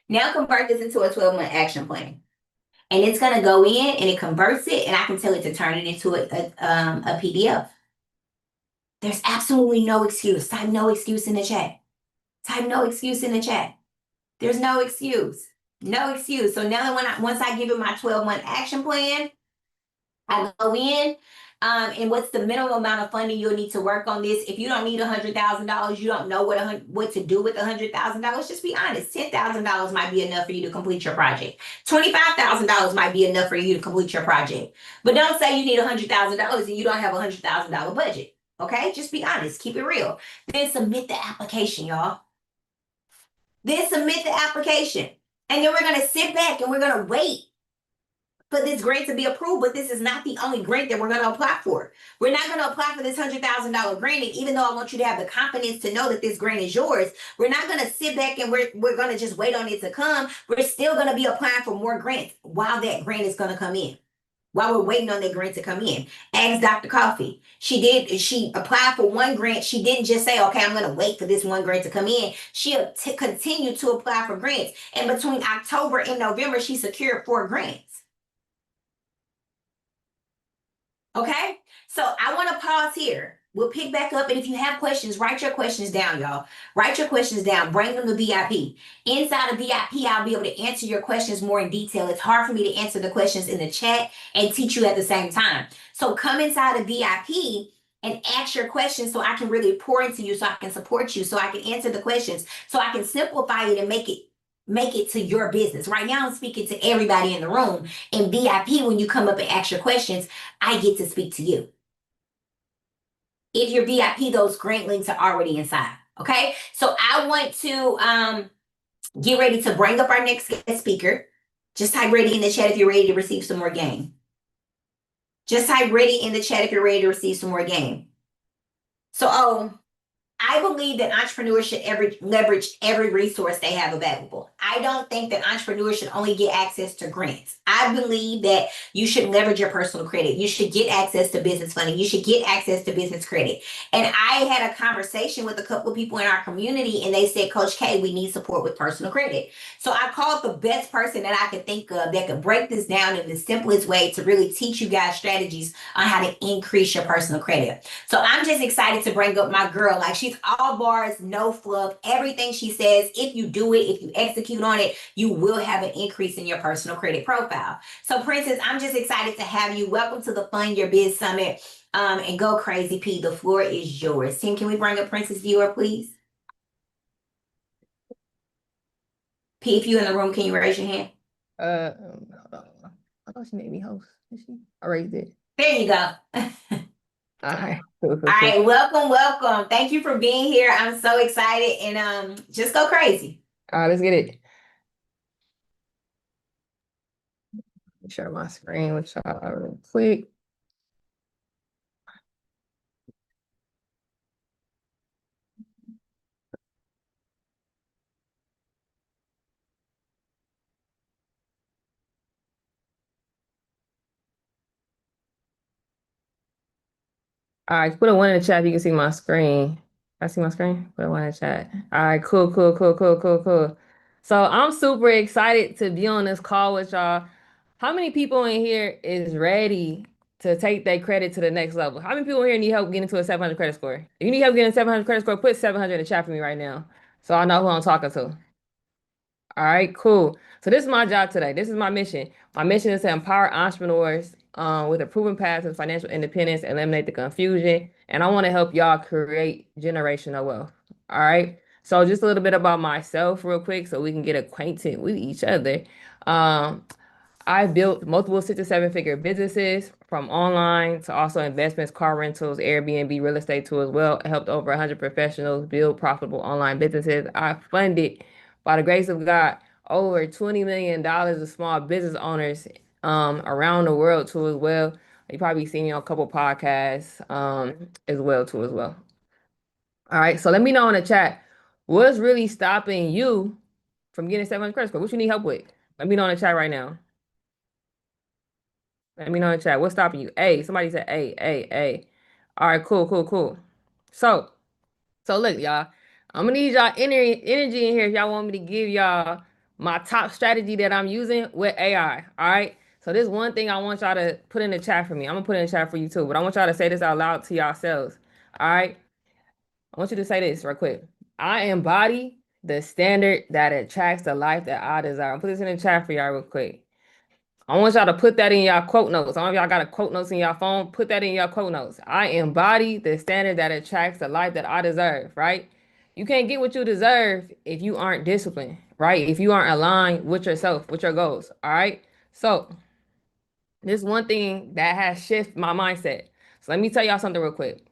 Speaker 2: Now convert this into a 12-month action plan. and it's gonna go in and it converts it, and I can tell it to turn it into a PDF. There's absolutely no excuse. Type no excuse in the chat. Type no excuse in the chat. There's no excuse. No excuse. So now that once I give it my 12-month action plan, I go in, and what's the minimum amount of funding you'll need to work on this? If you don't need $100,000, you don't know what to do with $100,000. Just be honest. $10,000 might be enough for you to complete your project. $25,000 might be enough for you to complete your project. But don't say you need $100,000 and you don't have $100,000 budget. Okay, just be honest. Keep it real. Then submit the application, y'all. Then submit the application, and then we're gonna sit back and we're gonna wait for this grant to be approved, but this is not the only grant that we're going to apply for. We're not going to apply for this $100,000 grant, and even though I want you to have the confidence to know that this grant is yours, we're not going to sit back and we're going to just wait on it to come. We're still going to be applying for more grants while that grant is going to come in. While we're waiting on that grant to come in. Ask Dr. Coffee. She applied for one grant. She didn't just say, okay, I'm going to wait for this one grant to come in. She continued to apply for grants. And between October and November, she secured 4 grants. Okay, so I want to pause here. We'll pick back up, and if you have questions, write your questions down, y'all. Write your questions down. Bring them to VIP. Inside of VIP, I'll be able to answer your questions more in detail. It's hard for me to answer the questions in the chat and teach you at the same time. So come inside of VIP and ask your questions so I can really pour into you, so I can support you, so I can answer the questions, so I can simplify it and make it to your business. Right now, I'm speaking to everybody in the room. In VIP, when you come up and ask your questions, I get to speak to you. If you're VIP, those grant links are already inside. Okay, so I want to get ready to bring up our next guest speaker. Just type ready in the chat if you're ready to receive some more game. Just type ready in the chat if you're ready to receive some more game. So, I believe that entrepreneurs should leverage every resource they have available. I don't think that entrepreneurs should only get access to grants. I believe that you should leverage your personal credit. You should get access to business funding. You should get access to business credit. And I had a conversation with a couple of people in our community, and they said, Coach K, we need support with personal credit. So I called the best person that I could think of that could break this down in the simplest way to really teach you guys strategies on how to increase your personal credit. So I'm just excited to bring up my girl. Like, she's all bars, no fluff. Everything she says, if you do it, if you execute on it, you will have an increase in your personal credit profile. So, Princess, I'm just excited to have you. Welcome to the Fund Your Biz Summit. And go crazy, P. The floor is yours. Tim, can we bring up Princess Viewer, please? P, if you in the room, can you raise your hand?
Speaker 3: Hold on. I thought she made me host. Did she? I raised it.
Speaker 2: There you go.
Speaker 3: All right.
Speaker 2: All right, welcome. Thank you for being here. I'm so excited, and just go crazy.
Speaker 3: All right, let's get it. Share my screen with y'all real quick. All right, put a 1 in the chat if you can see my screen. I see my screen? Put a 1 in the chat. All right, cool. So I'm super excited to be on this call with y'all. How many people in here is ready to take their credit to the next level? How many people in here need help getting to a 700 credit score? If you need help getting a 700 credit score, put 700 in the chat for me right now, so I know who I'm talking to. All right, cool. So this is my job today. This is my mission. My mission is to empower entrepreneurs with a proven path to financial independence, eliminate the confusion, and I want to help y'all create generational wealth. All right. So just a little bit about myself real quick so we can get acquainted with each other. I built multiple 6 to 7 figure businesses, from online to also investments, car rentals, Airbnb, real estate too as well. I helped over 100 professionals build profitable online businesses. I funded, by the grace of God, over $20 million of small business owners around the world too as well. You probably seen me on a couple podcasts as well. All right, so let me know in the chat, what's really stopping you from getting 700 credit score? What you need help with? Let me know in the chat right now. Let me know in the chat. What's stopping you? A. Somebody said A. All right, cool. So look, y'all. I'm gonna need y'all energy in here if y'all want me to give y'all my top strategy that I'm using with AI. All right. So this one thing I want y'all to put in the chat for me. I'm gonna put it in the chat for you too, but I want y'all to say this out loud to yourselves. All right. I want you to say this real quick. I embody the standard that attracts the life that I desire. I'll put this in the chat for y'all real quick. I want y'all to put that in y'all quote notes. Some of y'all got a quote notes in y'all phone. Put that in your quote notes. I embody the standard that attracts the life that I deserve, right? You can't get what you deserve if you aren't disciplined, right? If you aren't aligned with yourself, with your goals, all right? So this one thing that has shifted my mindset. So let me tell y'all something real quick.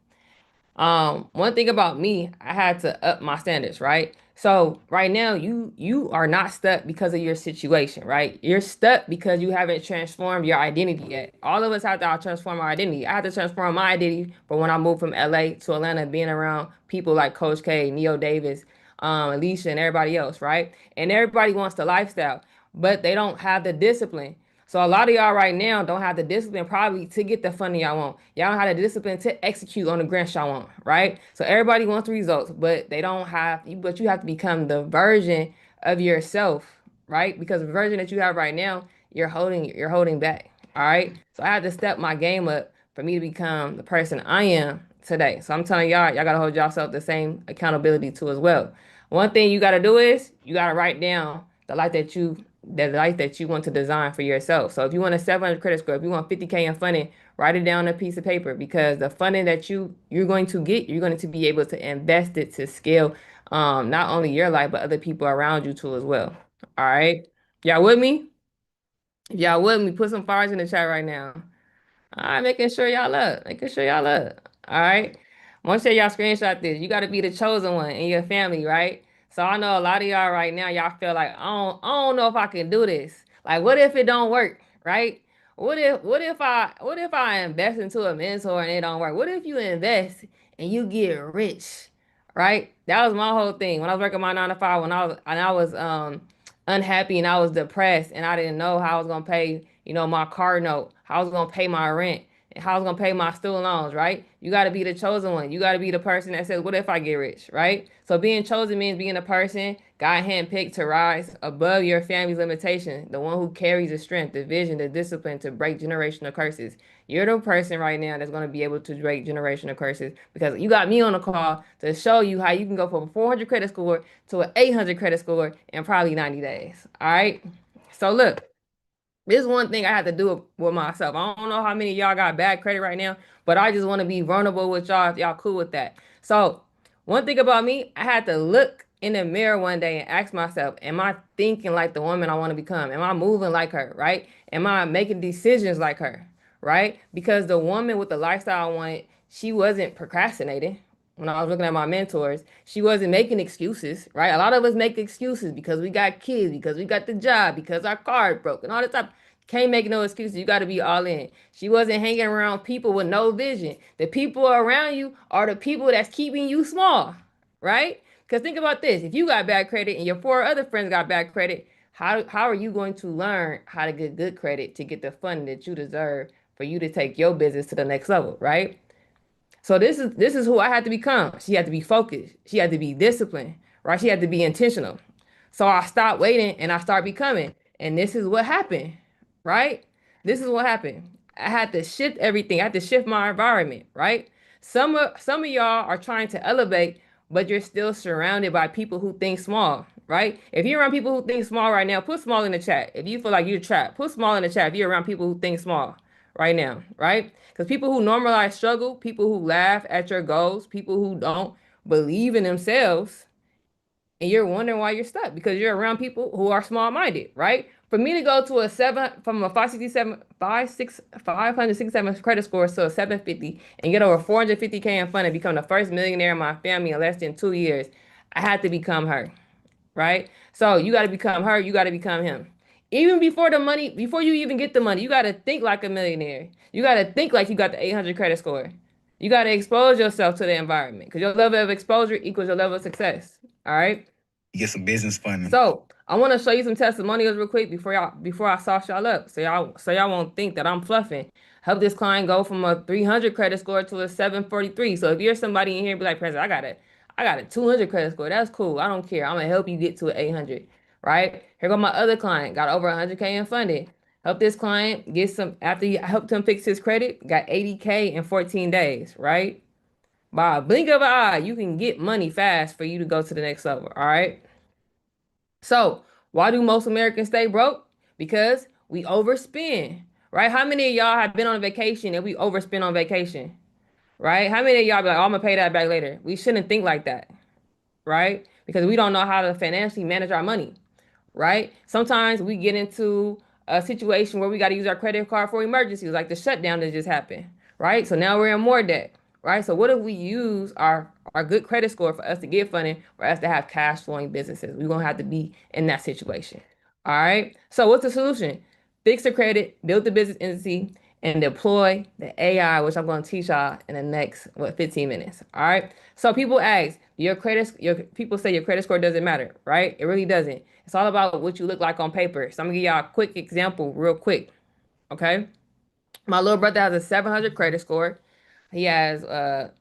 Speaker 3: One thing about me, I had to up my standards, right? So right now, you are not stuck because of your situation, right? You're stuck because you haven't transformed your identity yet. All of us have to transform our identity. I had to transform my identity from when I moved from LA to Atlanta, being around people like Coach K, Neo Davis, Alicia, and everybody else, right? And everybody wants the lifestyle, but they don't have the discipline. So a lot of y'all right now don't have the discipline probably to get the funding y'all want. Y'all don't have the discipline to execute on the grants y'all want, right? So everybody wants the results, but they don't have, but you have to become the version of yourself, right? Because the version that you have right now, you're holding back. All right. So I had to step my game up for me to become the person I am today. So I'm telling y'all gotta hold yourself the same accountability too as well. One thing you gotta do is you gotta write down the life that you want to design for yourself. So if you want a 700 credit score, if you want 50K in funding, write it down on a piece of paper because the funding that you're going to get, you're going to be able to invest it to scale not only your life but other people around you too as well. All right. Y'all with me? If y'all with me, put some fires in the chat right now. All right, making sure y'all up. Making sure y'all up. All right. I want to show y'all screenshot this. You got to be the chosen one in your family, right? So I know a lot of y'all right now, y'all feel like I don't know if I can do this. Like, what if it don't work, right? What if I invest into a mentor and it don't work? What if you invest and you get rich, right? That was my whole thing when I was working my 9 to 5. When I was unhappy and I was depressed and I didn't know how I was gonna pay, my car note, how I was gonna pay my rent, and how I was gonna pay my student loans, right? You gotta be the chosen one. You gotta be the person that says, what if I get rich, right? So being chosen means being a person God handpicked to rise above your family's limitation, the one who carries the strength, the vision, the discipline to break generational curses. You're the person right now that's going to be able to break generational curses because you got me on the call to show you how you can go from a 400 credit score to an 800 credit score in probably 90 days. All right. So look, this is one thing I had to do with myself. I don't know how many of y'all got bad credit right now, but I just want to be vulnerable with y'all if y'all cool with that. So one thing about me, I had to look in the mirror one day and ask myself, am I thinking like the woman I want to become? Am I moving like her, right? Am I making decisions like her, right? Because the woman with the lifestyle I wanted, she wasn't procrastinating. When I was looking at my mentors, she wasn't making excuses, right? A lot of us make excuses because we got kids, because we got the job, because our car broke, and all this stuff. Can't make no excuses. You got to be all in. She wasn't hanging around people with no vision. The people around you are the people that's keeping you small, right? Because think about this. If you got bad credit and your four other friends got bad credit, how are you going to learn how to get good credit to get the funding that you deserve for you to take your business to the next level, right? So this is who I had to become. She had to be focused. She had to be disciplined, right? She had to be intentional. So I stopped waiting and I started becoming. And this is what happened, right? This is what happened. I had to shift everything. I had to shift my environment, right? Some of y'all are trying to elevate, but you're still surrounded by people who think small, right? If you're around people who think small right now, put small in the chat. If you feel like you're trapped, put small in the chat if you're around people who think small right now, right? Because people who normalize struggle, people who laugh at your goals, people who don't believe in themselves, and you're wondering why you're stuck because you're around people who are small-minded, right? For me to go to a seven from a 567, 567 credit score to a 750 and get over 450K in fund and become the first millionaire in my family in less than 2 years, I had to become her, right? So you got to become her, you got to become him. Even before the money, before you even get the money, you got to think like a millionaire. You got to think like you got the 800 credit score. You got to expose yourself to the environment because your level of exposure equals your level of success. All right.
Speaker 4: Get some business funding.
Speaker 3: So I want to show you some testimonials real quick before I sauce y'all up. So y'all won't think that I'm fluffing. Help this client go from a 300 credit score to a 743. So if you're somebody in here be like, President, I got a 200 credit score. That's cool. I don't care. I'm gonna help you get to an 800. Right? Here go my other client, got over 100K in funding. Help this client get some, after you helped him fix his credit, got 80K in 14 days, right? By a blink of an eye, you can get money fast for you to go to the next level, all right? So, why do most Americans stay broke? Because we overspend, right? How many of y'all have been on vacation and we overspend on vacation, right? How many of y'all be like, oh, I'm gonna pay that back later? We shouldn't think like that, right? Because we don't know how to financially manage our money, right? Sometimes we get into a situation where we got to use our credit card for emergencies, like the shutdown that just happened, right? So now we're in more debt, right? So what if we use our good credit score for us to get funding, for us to have cash flowing businesses? We're gonna have to be in that situation. All right. So what's the solution? Fix the credit, build the business entity, and deploy the AI, which I'm going to teach y'all in the next 15 minutes. All right. So people ask, your people say your credit score doesn't matter, right? It really doesn't. It's all about what you look like on paper. So I'm gonna give y'all a quick example, real quick. Okay. My little brother has a 700 credit score. He has a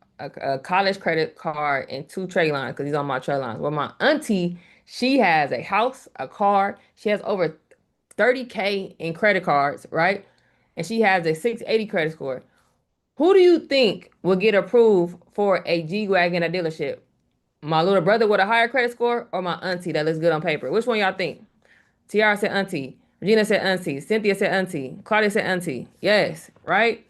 Speaker 3: college credit card and two trade lines because he's on my trade lines. Well, my auntie, she has a house, a car. She has over 30K in credit cards, right? And she has a 680 credit score. Who do you think will get approved for a G-Wagon at a dealership? My little brother with a higher credit score or my auntie that looks good on paper? Which one y'all think? Tiara said auntie. Regina said auntie. Cynthia said auntie. Claudia said auntie. Yes, right?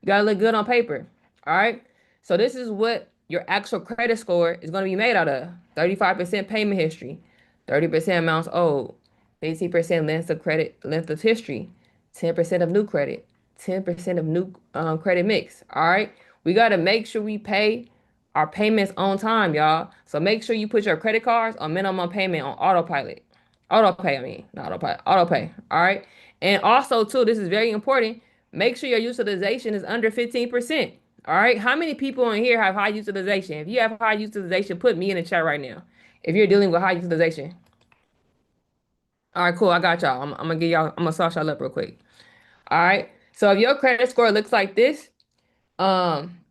Speaker 3: You gotta look good on paper. All right. So this is what your actual credit score is gonna be made out of. 35% payment history, 30% amounts owed, 15% length of history, 10% of new credit, 10% of new credit mix. All right. We gotta make sure we pay our payments on time, y'all. So make sure you put your credit cards on minimum payment on autopilot. Auto pay, I mean, not auto pay, auto pay. All right. And also, too, this is very important. Make sure your utilization is under 15%. All right. How many people in here have high utilization? If you have high utilization, put me in the chat right now. If you're dealing with high utilization. All right, cool. I got y'all. I'm gonna give y'all, I'm gonna sauce y'all up real quick. All right. So if your credit score looks like this,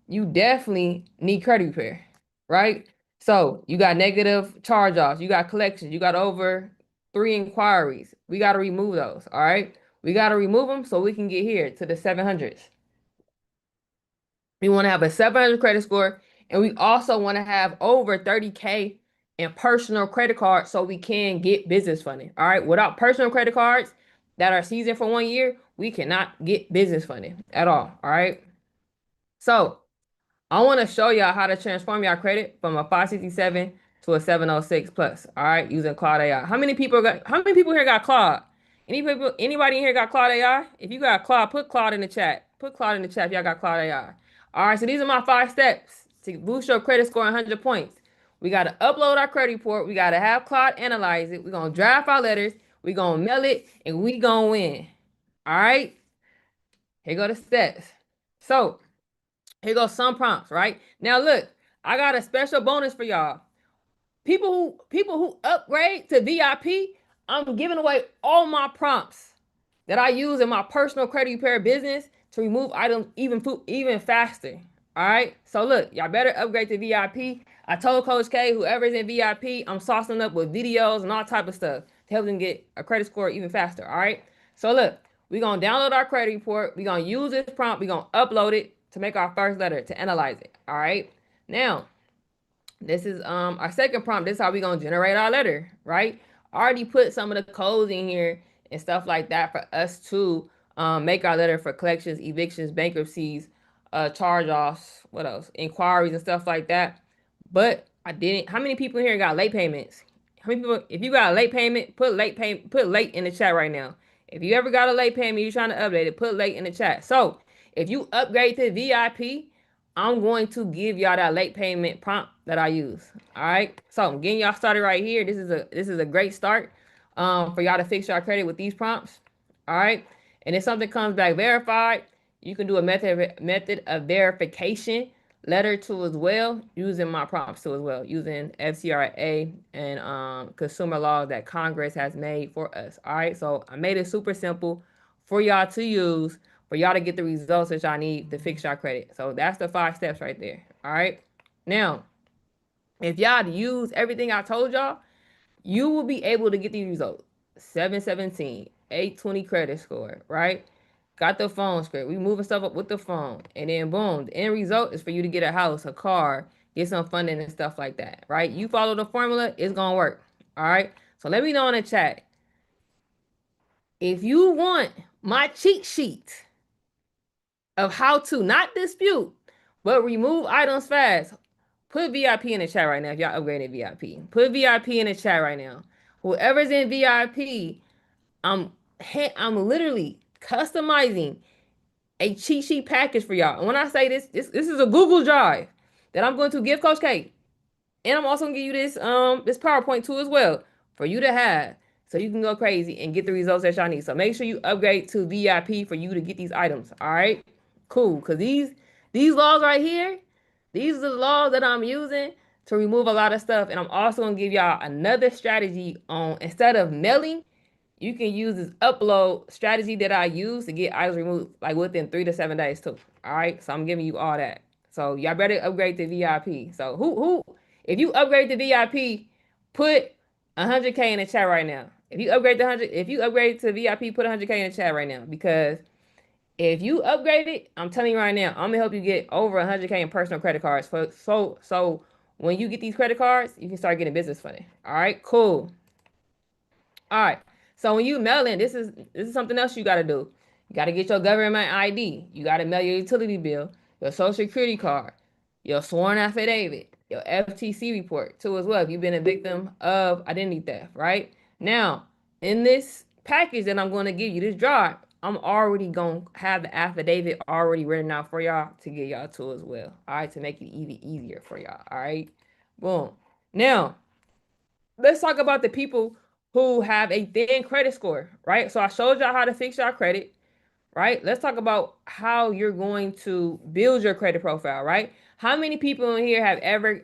Speaker 3: you definitely need credit repair, right? So you got negative charge-offs, you got collections, you got over 3 inquiries. We got to remove those, all right? We got to remove them so we can get here to the 700s. We want to have a 700 credit score, and we also want to have over 30K in personal credit cards so we can get business funding, all right? Without personal credit cards that are seasoned for 1 year, we cannot get business funding at all right? So I want to show y'all how to transform your credit from a 567 to a 706 plus. All right, using Claude AI. How many people here got Claude? Anybody in here got Claude AI? If you got Claude, put Claude in the chat. Put Claude in the chat if y'all got Claude AI. All right, so these are my 5 steps to boost your credit score 100 points. We got to upload our credit report. We got to have Claude analyze it. We're going to draft our letters. We're going to mail it, and we going to win. All right, here go the steps. So here goes some prompts, right? Now look, I got a special bonus for y'all. People who upgrade to VIP, I'm giving away all my prompts that I use in my personal credit repair business to remove items even faster. All right. So look, y'all better upgrade to VIP. I told Coach K, whoever's in VIP, I'm saucing up with videos and all type of stuff to help them get a credit score even faster. All right. So look, we're gonna download our credit report. We're gonna use this prompt. We're gonna upload it to make our first letter to analyze it. All right. Now, this is our second prompt. This is how we're gonna generate our letter, right? I already put some of the codes in here and stuff like that for us to make our letter for collections, evictions, bankruptcies, charge-offs, what else? Inquiries and stuff like that. But I didn't. How many people here got late payments? How many people, if you got a late payment, put late in the chat right now. If you ever got a late payment, you're trying to update it, put late in the chat. So if you upgrade to VIP, I'm going to give y'all that late payment prompt that I use. All right. So I'm getting y'all started right here. This is a great start for y'all to fix your credit with these prompts. All right. And if something comes back verified, you can do a method of verification letter too as well, using my prompts too as well, using FCRA and consumer laws that Congress has made for us. All right. So I made it super simple for y'all to use, for y'all to get the results that y'all need to fix your credit. So that's the 5 steps right there. All right. Now, if y'all use everything I told y'all, you will be able to get these results. 717, 820 credit score, right? Got the phone script. We moving stuff up with the phone. And then boom, the end result is for you to get a house, a car, get some funding and stuff like that, right? You follow the formula, it's gonna work. All right. So let me know in the chat. If you want my cheat sheet of how to not dispute, but remove items fast, put VIP in the chat right now if y'all upgraded VIP. Put VIP in the chat right now. Whoever's in VIP, I'm literally customizing a cheat sheet package for y'all. And when I say this is a Google Drive that I'm going to give Coach K. And I'm also gonna give you this PowerPoint too as well for you to have so you can go crazy and get the results that y'all need. So make sure you upgrade to VIP for you to get these items. All right, cool. Cause these laws right here, these are the laws that I'm using to remove a lot of stuff. And I'm also gonna give y'all another strategy on instead of mailing, you can use this upload strategy that I use to get items removed like within 3 to 7 days too. All right, so I'm giving you all that. So y'all better upgrade to VIP. So who if you upgrade to VIP, put 100K in the chat right now. If you upgrade to VIP, put 100K in the chat right now because if you upgrade it, I'm telling you right now, I'm gonna help you get over 100K in personal credit cards. So when you get these credit cards, you can start getting business funding. All right, cool. All right. So when you mail in, this is something else you got to do. You got to get your government ID. You got to mail your utility bill, your social security card, your sworn affidavit, your FTC report too as well. If you've been a victim of identity theft, right? Now, in this package that I'm going to give you, this drive, I'm already going to have the affidavit already written out for y'all to get y'all to as well. All right, to make it even easier for y'all. All right, boom. Now, let's talk about the people who have a thin credit score, right? So I showed y'all how to fix your credit, right? Let's talk about how you're going to build your credit profile, right? How many people in here have ever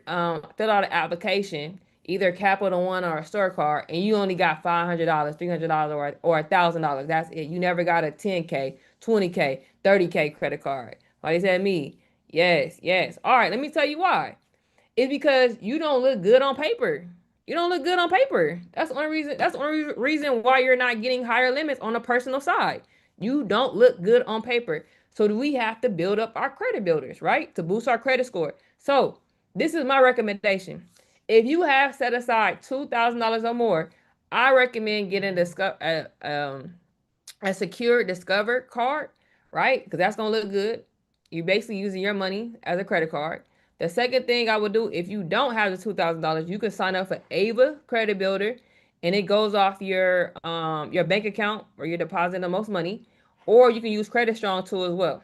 Speaker 3: filled out an application, either Capital One or a store card, and you only got $500, $300, or $1,000? That's it. You never got a 10K, 20K, 30K credit card. Like they said, me. Yes, yes. All right, let me tell you why. It's because you don't look good on paper. You don't look good on paper. That's the only reason. That's the only reason why you're not getting higher limits on the personal side. You don't look good on paper. So do we have to build up our credit builders, right? To boost our credit score. So this is my recommendation. If you have set aside $2,000 or more, I recommend getting a secure Discover card, right? Because that's gonna look good. You're basically using your money as a credit card. The second thing I would do if you don't have the $2,000, you can sign up for Ava Credit Builder, and it goes off your bank account where you're depositing the most money, or you can use Credit Strong too as well.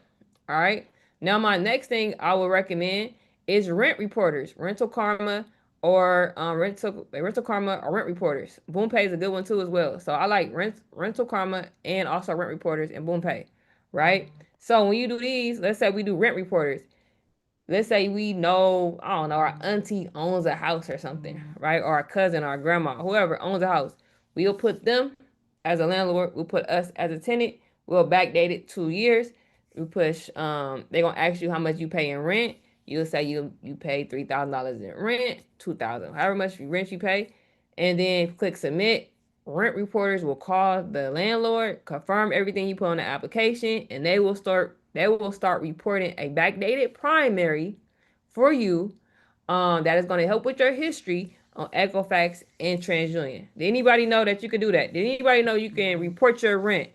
Speaker 3: All right. Now my next thing I would recommend is rent reporters, Rental Karma, or rental karma or rent reporters. BoomPay is a good one too as well. So I like rental karma and also rent reporters and BoomPay, right? So when you do these, let's say we do rent reporters. Let's say we know, I don't know, our auntie owns a house or something, right? Or our cousin or our grandma, whoever owns a house. We'll put them as a landlord. We'll put us as a tenant. We'll backdate it 2 years. We push, they're gonna ask you how much you pay in rent. You'll say you pay $3,000 in rent, 2,000, however much rent you pay, and then click submit. Rent reporters will call the landlord, confirm everything you put on the application, and they will start reporting a backdated primary for you, that is going to help with your history on Equifax and TransUnion. Did anybody know that you can do that? Did anybody know you can report your rent?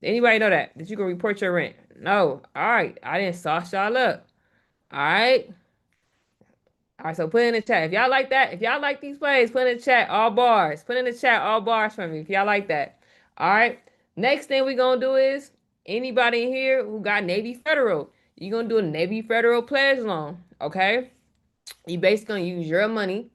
Speaker 3: Did anybody know that you can report your rent? No. All right, I didn't sauce y'all up. All right. All right, so put in the chat. If y'all like that, if y'all like these plays, put in the chat all bars. Put in the chat all bars for me if y'all like that. All right. Next thing we're going to do is anybody in here who got Navy Federal, you're going to do a Navy Federal pledge loan. Okay. You basically going to use your money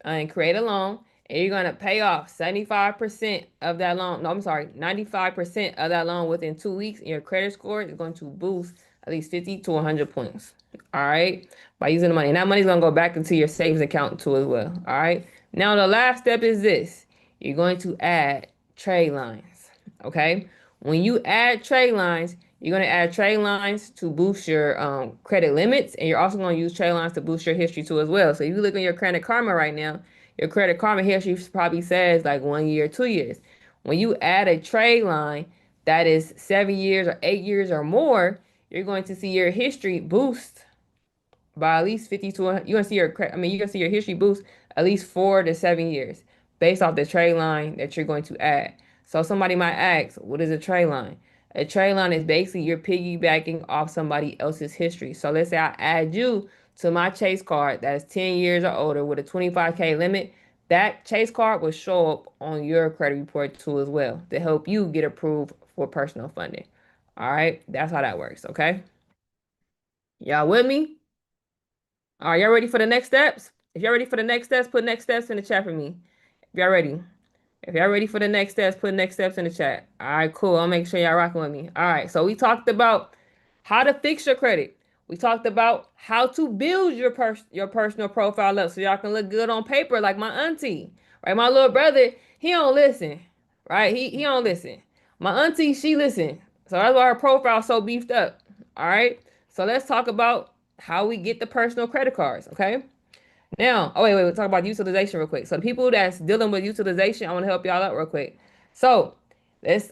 Speaker 3: and create a loan, and you're going to pay off 75% of that loan. No, I'm sorry, 95% of that loan within 2 weeks, and your credit score is going to boost at least 50 to 100 points. All right, by using the money. And that money is going to go back into your savings account too as well. All right. Now, the last step is this. You're going to add trade lines. Okay. When you add trade lines, you're going to add trade lines to boost your credit limits, and you're also going to use trade lines to boost your history too as well. So if you look at your Credit Karma right now, your Credit Karma history probably says like 1 year, 2 years. when you add a trade line that is 7 years or 8 years or more, you're going to see your history boost by at least 50 to 100. You're gonna see you're gonna see your history boost at least 4 to 7 years based off the trade line that you're going to add. So somebody might ask, what is a trade line? A trade line is basically you're piggybacking off somebody else's history. So let's say I add you to my Chase card that is 10 years or older with a 25K limit. That Chase card will show up on your credit report too as well to help you get approved for personal funding. All right, that's how that works. Okay, y'all with me? Are y'all ready for the next steps? If y'all ready for the next steps, put next steps in the chat for me. If y'all ready. If y'all ready for the next steps, put next steps in the chat. All right, cool. I'll make sure y'all rocking with me. All right, so we talked about how to fix your credit. We talked about how to build your personal profile up so y'all can look good on paper like my auntie. Right? My little brother, he don't listen. Right? He don't listen. My auntie, she listen. So that's why her profile's so beefed up. All right. So let's talk about how we get the personal credit cards. Okay. Now, oh wait, we'll talk about utilization real quick. So the people that's dealing with utilization, I want to help y'all out real quick. So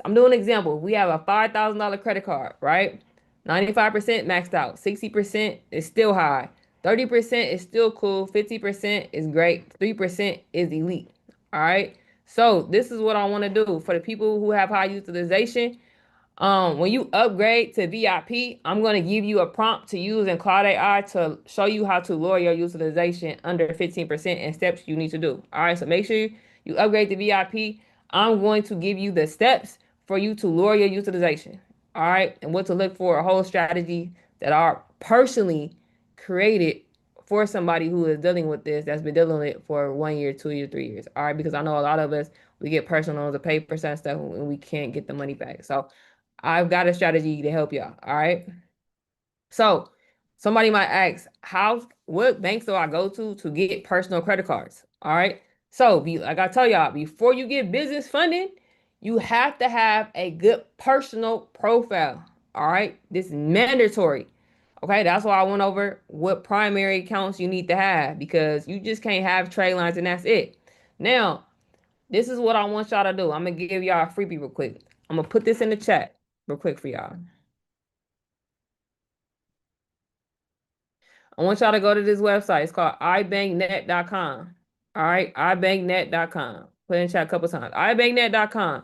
Speaker 3: I'm doing an example. We have a $5,000 credit card, right? 95% maxed out. 60% is still high. 30% is still cool. 50% is great. 3% is elite. All right. So this is what I want to do for the people who have high utilization. When you upgrade to VIP, I'm going to give you a prompt to use in Cloud AI to show you how to lower your utilization under 15% and steps you need to do. All right, so make sure you upgrade to VIP. I'm going to give you the steps for you to lower your utilization. All right, and what to look for, a whole strategy that are personally created for somebody who is dealing with this, that's been dealing with it for 1 year, 2 years, 3 years. All right, because I know a lot of us, we get personal loans to pay for some stuff and we can't get the money back. So I've got a strategy to help y'all. All right. So somebody might ask, what banks do I go to get personal credit cards? All right. So like I tell y'all, before you get business funding, you have to have a good personal profile. All right. This is mandatory. Okay. That's why I went over what primary accounts you need to have because you just can't have trade lines and that's it. Now, this is what I want y'all to do. I'm going to give y'all a freebie real quick. I'm going to put this in the chat real quick for y'all. I want y'all to go to this website. It's called ibanknet.com. All right, ibanknet.com. Put in chat a couple times. ibanknet.com.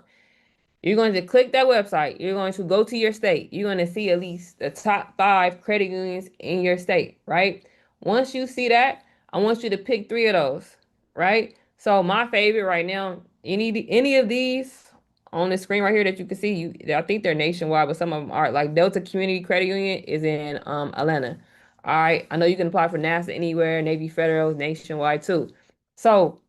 Speaker 3: You're going to click that website. You're going to go to your state. You're going to see at least the top 5 credit unions in your state, right? Once you see that, I want you to pick 3 of those, right? So my favorite right now, any of these on the screen right here that you can see, I think they're nationwide, but some of them are like Delta Community Credit Union is in Atlanta. All right, I know you can apply for NASA anywhere, Navy Federal, nationwide too. So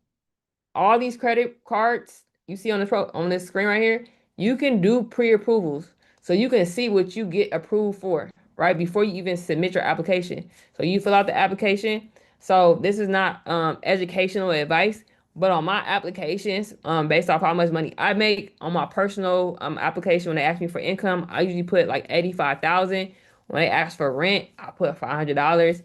Speaker 3: all these credit cards you see on this screen right here, you can do pre-approvals. So you can see what you get approved for, right? Before you even submit your application. So you fill out the application. So this is not educational advice, but on my applications, based off how much money I make on my personal application, when they ask me for income, I usually put like 85,000. When they ask for rent, I put $500.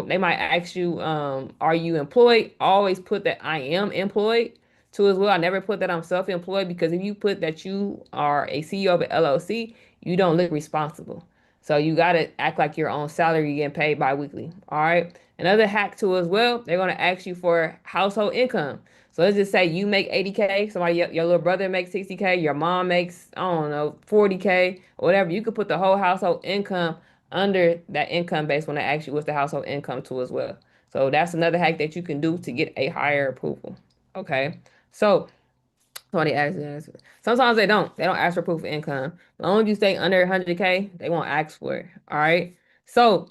Speaker 3: They might ask you, are you employed? I always put that I am employed too as well. I never put that I'm self-employed because if you put that you are a CEO of an LLC, you don't look responsible. So you got to act like your own salary, you're getting paid bi-weekly. All right. Another hack too as well, they're going to ask you for household income. So let's just say you make 80K, your little brother makes 60K, your mom makes, I don't know, 40K, or whatever. You could put the whole household income under that income base when they ask you what's the household income too as well. So that's another hack that you can do to get a higher approval. Okay. So somebody asks, sometimes they don't. They don't ask for proof of income. As long as you stay under 100K, they won't ask for it. All right. So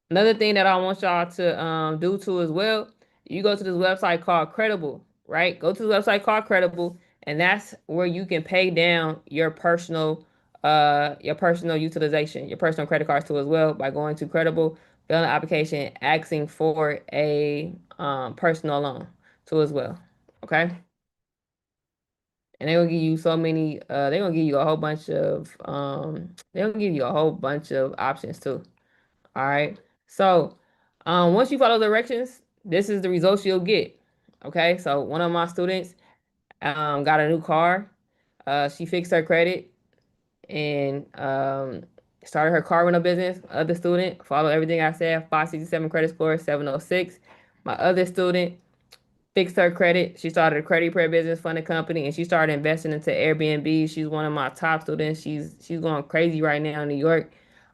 Speaker 3: another thing that I want y'all to do too as well, you go to this website called Credible, right? Go to the website called Credible, and that's where you can pay down your personal utilization, your personal credit cards too as well by going to Credible, filling an application, asking for a personal loan too as well. Okay. And they're gonna give you so many, they're gonna give you a whole bunch of they're gonna give you a whole bunch of options too. All right. So once you follow the directions, this is the results you'll get. Okay. So one of my students, got a new car. She fixed her credit and started her car rental business. Other student, follow everything I said, 567 credit score, 706. My other student fixed her credit. She started a credit repair business, funded company, and she started investing into Airbnb. She's one of my top students. She's going crazy right now in New York,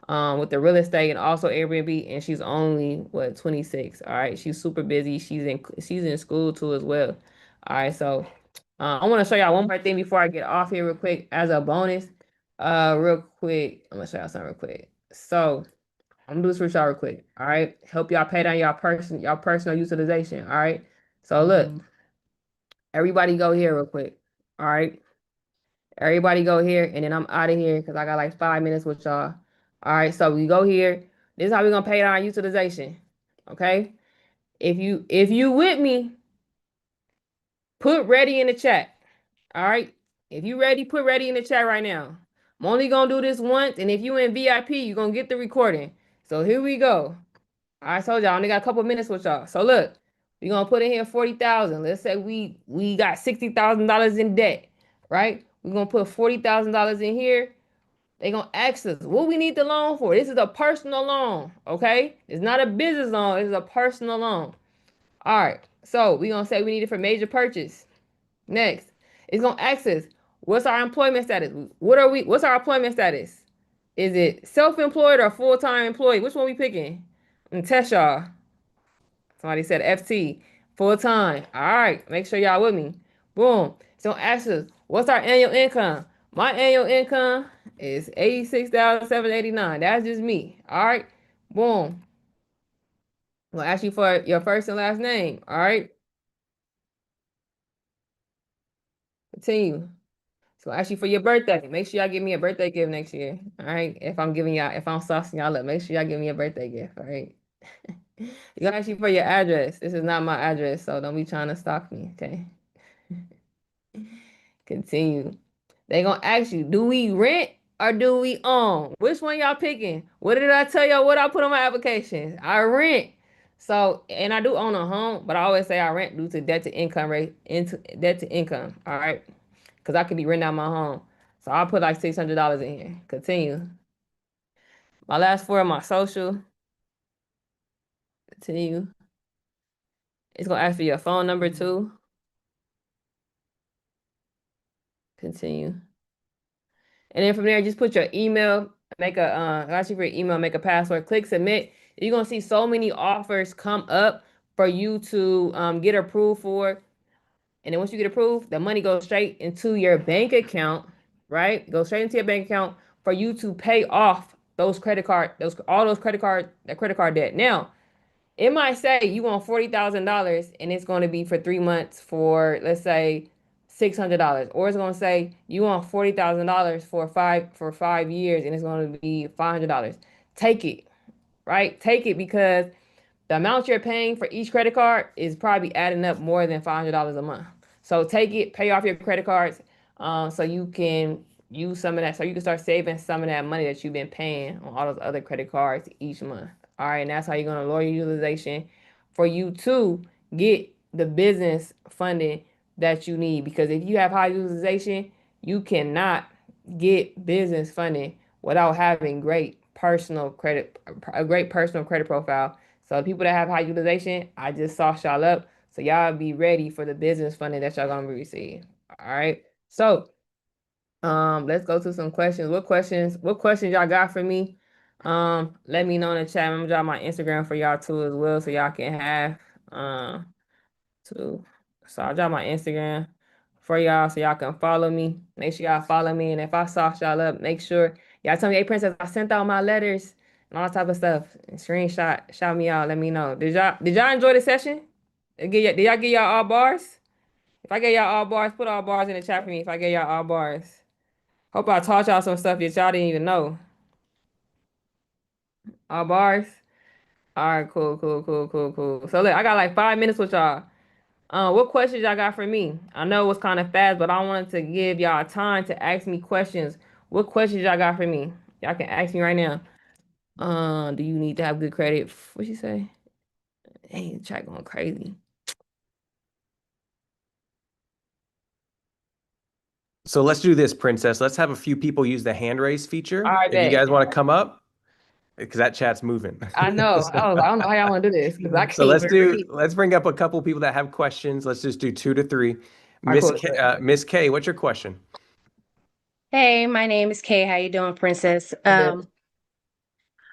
Speaker 3: with the real estate and also Airbnb. And she's only what 26. All right, she's super busy. She's in school too as well. All right, so I want to show y'all one more thing before I get off here real quick as a bonus. Real quick, I'm gonna show y'all something real quick. So I'm gonna do this for y'all real quick. All right, help y'all pay down y'all personal utilization. All right. So look, everybody go here real quick. All right. Everybody go here, and then I'm out of here because I got like 5 minutes with y'all. All right. So we go here. This is how we gonna pay down our utilization. Okay. If you with me, put ready in the chat. All right. If you ready, put ready in the chat right now. I'm only gonna do this once, and if you in VIP, you're gonna get the recording. So here we go. I told y'all I only got a couple minutes with y'all. So look, we gonna put in here 40,000. Let's say we got $60,000 in debt, right? We're gonna put $40,000 in here. They gonna ask us what we need the loan for. This is a personal loan, okay? It's not a business loan, it's a personal loan. All right, so we gonna say we need it for major purchase. Next, it's gonna ask us what's our employment status? What's our employment status? Is it self-employed or full-time employee? Which one we picking? And test y'all. Somebody said FT, full time. All right, make sure y'all with me. Boom. So ask us, what's our annual income? My annual income is 86,789. That's just me. All right. Boom. We'll ask you for your first and last name. All right. Continue. So I'll ask you for your birthday. Make sure y'all give me a birthday gift next year. All right. If I'm saucing y'all up, make sure y'all give me a birthday gift. All right. You're gonna ask you for your address. This is not my address, so don't be trying to stalk me, okay? Continue. They gonna ask you, do we rent or do we own? Which one y'all picking? What did I tell y'all what I put on my application? I rent. So, and I do own a home, but I always say I rent due to debt to income rate, into debt to income, all right? Because I could be renting out my home. So I'll put like $600 in here. Continue. My last four of my social. Continue. It's gonna ask for your phone number too. Continue. And then from there, just put your email, make a, ask you for your email, make a password, click submit. You're gonna see so many offers come up for you to get approved for. And then once you get approved, the money goes straight into your bank account, right? Goes straight into your bank account for you to pay off those that credit card debt. Now, it might say you want $40,000 and it's going to be for 3 months for, let's say, $600, or it's going to say you want $40,000 for 5 years and it's going to be $500. Take it, right? Take it, because the amount you're paying for each credit card is probably adding up more than $500 a month. So take it, pay off your credit cards, so you can use some of that, so you can start saving some of that money that you've been paying on all those other credit cards each month. All right, and that's how you're gonna lower your utilization for you to get the business funding that you need. Because if you have high utilization, you cannot get business funding without having a great personal credit profile. So the people that have high utilization, I just sauce y'all up. So y'all be ready for the business funding that y'all gonna receive. All right. So let's go to some questions. What questions y'all got for me? Let me know in the chat. I'm gonna drop my Instagram for y'all too as well, so y'all can have too. So I'll drop my Instagram for y'all so y'all can follow me. Make sure y'all follow me. And if I sauce y'all up, make sure y'all tell me, hey Princess, I sent out my letters and all that type of stuff. And screenshot, shout me out, let me know. Did y'all enjoy the session? Did y'all get y'all all bars? If I get y'all all bars, put all bars in the chat for me if I get y'all all bars. Hope I taught y'all some stuff that y'all didn't even know. All bars? All right, cool, cool, cool, cool, cool. So look, I got like 5 minutes with y'all. What questions y'all got for me? I know it was kind of fast, but I wanted to give y'all time to ask me questions. What questions y'all got for me? Y'all can ask me right now. Do you need to have good credit? What'd you say? Hey, the chat going crazy.
Speaker 1: So let's do this, Princess. Let's have a few people use the hand raise
Speaker 3: All
Speaker 1: feature.
Speaker 3: right,
Speaker 1: If you
Speaker 3: bet.
Speaker 1: guys want to come up, because that chat's moving.
Speaker 3: I know. I don't know how y'all want to do this because I
Speaker 1: So
Speaker 3: can't even read.
Speaker 1: let's bring up a couple people that have questions. Let's just do 2 to 3.
Speaker 3: All right, cool.
Speaker 1: Miss K, what's your question?
Speaker 4: Hey, my name is Kay. How you doing, Princess?
Speaker 3: Good.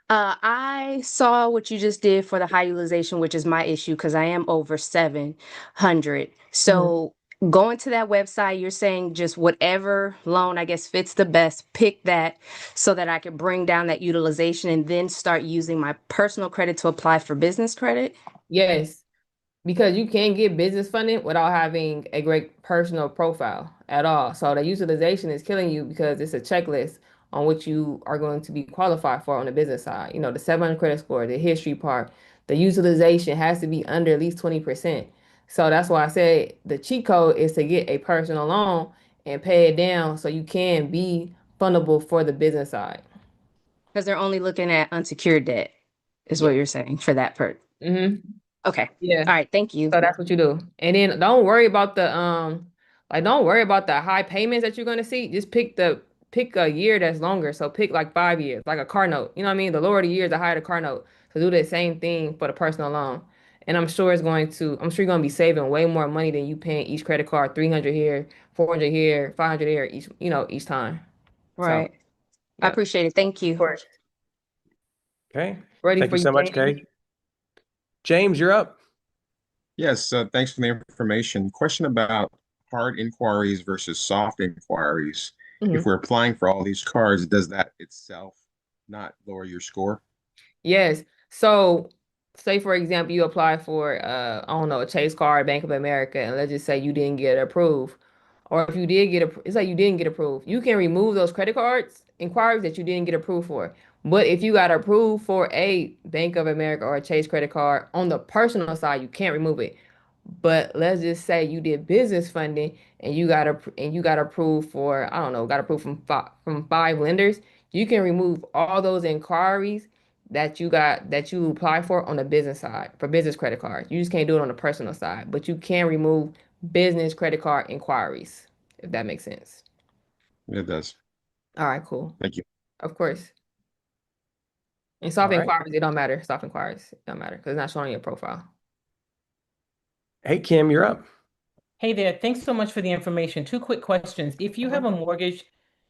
Speaker 4: I saw what you just did for the high utilization, which is my issue because I am over 700. So going to that website, you're saying just whatever loan I guess fits the best, pick that so that I can bring down that utilization and then start using my personal credit to apply for business credit.
Speaker 3: Yes, because you can't get business funding without having a great personal profile at all. So the utilization is killing you because it's a checklist on what you are going to be qualified for on the business side. You know, the 700 credit score, the history part, the utilization has to be under at least 20%. So that's why I said the cheat code is to get a personal loan and pay it down so you can be fundable for the business side.
Speaker 4: Because they're only looking at unsecured debt, is
Speaker 3: Yeah.
Speaker 4: what you're saying for that part.
Speaker 3: Mm-hmm.
Speaker 4: Okay.
Speaker 3: Yeah.
Speaker 4: All right. Thank you.
Speaker 3: So that's what you do. And then don't worry about the don't worry about the high payments that you're gonna see. Just pick a year that's longer. So pick like 5 years, like a car note. You know what I mean? The lower the years, the higher the car note. So do the same thing for the personal loan. And I'm sure you're gonna be saving way more money than you paying each credit card, 300 here, 400 here, 500 here, each time.
Speaker 4: Right. I
Speaker 3: yeah.
Speaker 4: appreciate it. Thank you.
Speaker 3: Of course.
Speaker 1: Okay.
Speaker 3: Ready
Speaker 1: Thank
Speaker 3: for
Speaker 1: you so much,
Speaker 3: James?
Speaker 1: Kay. James, you're up.
Speaker 5: Yes, thanks for the information. Question about hard inquiries versus soft inquiries.
Speaker 3: Mhm.
Speaker 5: If we're applying for all these cards, does that itself not lower your score?
Speaker 3: Yes. So say for example, you apply for I don't know, a Chase card, Bank of America, and let's just say you didn't get approved. Or if you did it's like you didn't get approved. You can remove those credit cards inquiries that you didn't get approved for. But if you got approved for a Bank of America or a Chase credit card on the personal side, you can't remove it. But let's just say you did business funding and you got approved for, I don't know, got approved from 5 lenders. You can remove all those inquiries that you apply for on the business side for business credit cards. You just can't do it on the personal side, but you can remove business credit card inquiries, if that makes sense.
Speaker 5: It does.
Speaker 3: All right, cool.
Speaker 5: Thank you.
Speaker 3: Of course. And soft
Speaker 1: All right.
Speaker 3: inquiries, it don't matter. Soft inquiries, it don't matter because it's not showing your profile.
Speaker 1: Hey, Kim, you're up.
Speaker 6: Hey there, thanks so much for the information. 2 quick questions. If you have a mortgage,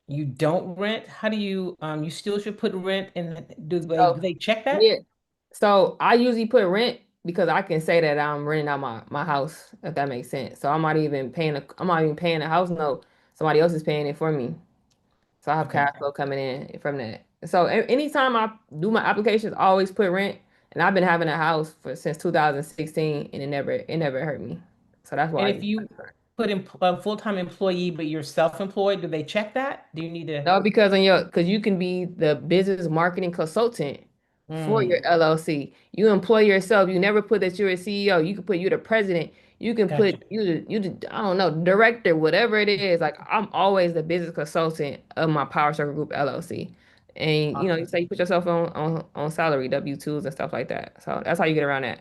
Speaker 6: you don't rent, how do you you still should put rent in, do they check that?
Speaker 3: Yeah. So I usually put rent because I can say that I'm renting out my house, if that makes sense. So I'm not even paying a house note. Somebody else is paying it for me. So I have
Speaker 6: Okay.
Speaker 3: cash flow coming in from that. So anytime I do my applications, I always put rent. And I've been having a house since 2016 and it never hurt me. So that's why
Speaker 6: And if you put in a full-time employee, but you're self-employed, do they check that? Do you need to?
Speaker 3: No, because you can be the business marketing consultant for your LLC. You employ yourself. You never put that you're a CEO. You can put you're the president. You can
Speaker 6: Gotcha.
Speaker 3: put I don't know, director, whatever it is. Like I'm always the business consultant of my Power Circle Group LLC. And you
Speaker 6: Awesome.
Speaker 3: say you put yourself on salary, W-2s and stuff like that. So that's how you get around that.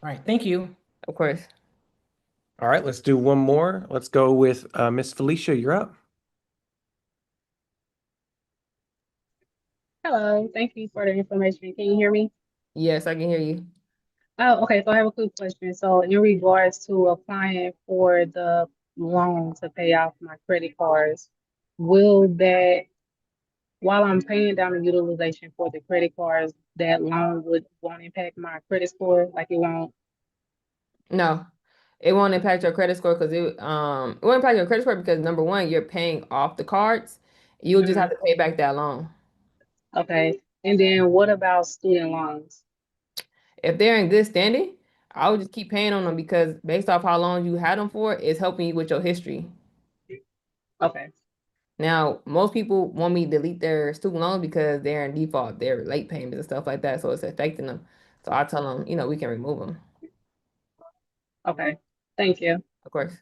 Speaker 6: All right, thank you.
Speaker 3: Of course.
Speaker 1: All right, let's do one more. Let's go with Miss Felicia. You're up.
Speaker 7: Hello, thank you for the information. Can you hear me?
Speaker 3: Yes, I can hear you.
Speaker 7: Oh, okay. So I have a quick question. So in regards to applying for the loan to pay off my credit cards, will that, while I'm paying down the utilization for the credit cards, that loan won't impact my credit score? Like it won't?
Speaker 3: No, it won't impact your credit score because it won't impact your credit score because number one, you're paying off the cards. You'll just have to pay back that loan.
Speaker 7: Okay. And then what about student loans?
Speaker 3: If they're in good standing, I would just keep paying on them because based off how long you had them for, it's helping you with your history.
Speaker 7: Okay.
Speaker 3: Now, most people want me to delete their student loans because they're in default, they're late payments and stuff like that, so it's affecting them. So I tell them, we can remove them,
Speaker 7: Okay. Thank you.
Speaker 3: of course.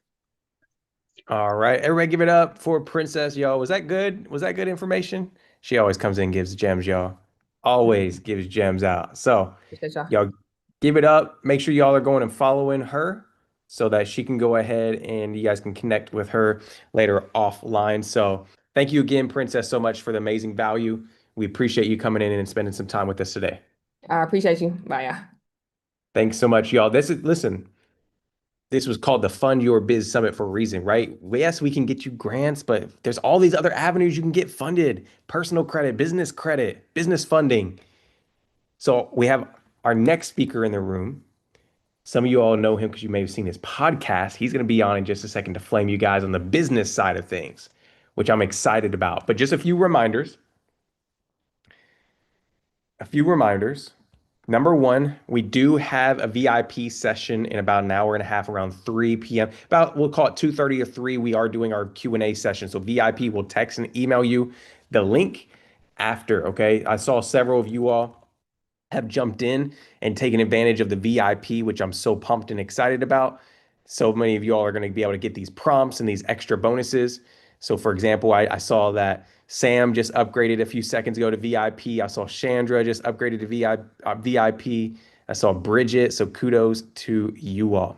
Speaker 1: All right, everybody give it up for Princess, y'all. Was that good? Was that good information? She always comes in and gives gems, y'all. Always gives gems out. So
Speaker 3: Appreciate y'all.
Speaker 1: y'all give it up. Make sure y'all are going and following her so that she can go ahead and you guys can connect with her later offline. So thank you again, Princess, so much for the amazing value. We appreciate you coming in and spending some time with us today.
Speaker 3: I appreciate you. Bye, y'all.
Speaker 1: Thanks so much, y'all. Listen, this was called the Fund Your Biz Summit for a reason, right? Yes, we can get you grants, but there's all these other avenues you can get funded: personal credit, business funding. So we have our next speaker in the room. Some of you all know him because you may have seen his podcast. He's going to be on in just a second to flame you guys on the business side of things, which I'm excited about. But just a few reminders. Number one, we do have a VIP session in about an hour and a half, around 3 p.m. We'll call it 2:30 or 3. We are doing our Q&A session. So VIP will text and email you the link after, okay? I saw several of you all have jumped in and taken advantage of the VIP, which I'm so pumped and excited about. So many of you all are going to be able to get these prompts and these extra bonuses. So for example, I saw that Sam just upgraded a few seconds ago to VIP. I saw Chandra just upgraded to VIP. I saw Bridget. So kudos to you all.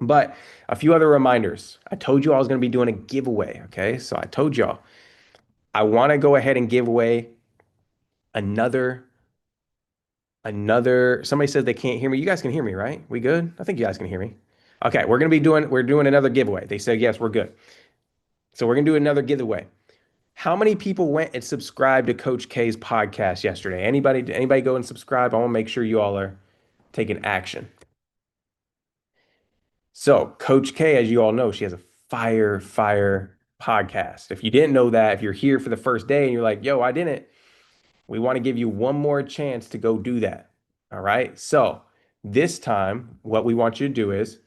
Speaker 1: But a few other reminders. I told you I was going to be doing a giveaway. Okay. So I told y'all I want to go ahead and give away another, somebody said they can't hear me. You guys can hear me, right? We good? I think you guys can hear me. Okay. We're doing another giveaway. They said, yes, we're good. So we're going to do another giveaway. How many people went and subscribed to Coach K's podcast yesterday? Anybody go and subscribe? I want to make sure you all are taking action. So Coach K, as you all know, she has a fire podcast. If you didn't know that, if you're here for the first day and you're like, yo, I didn't, we want to give you one more chance to go do that. All right. So this time, what we want you to do is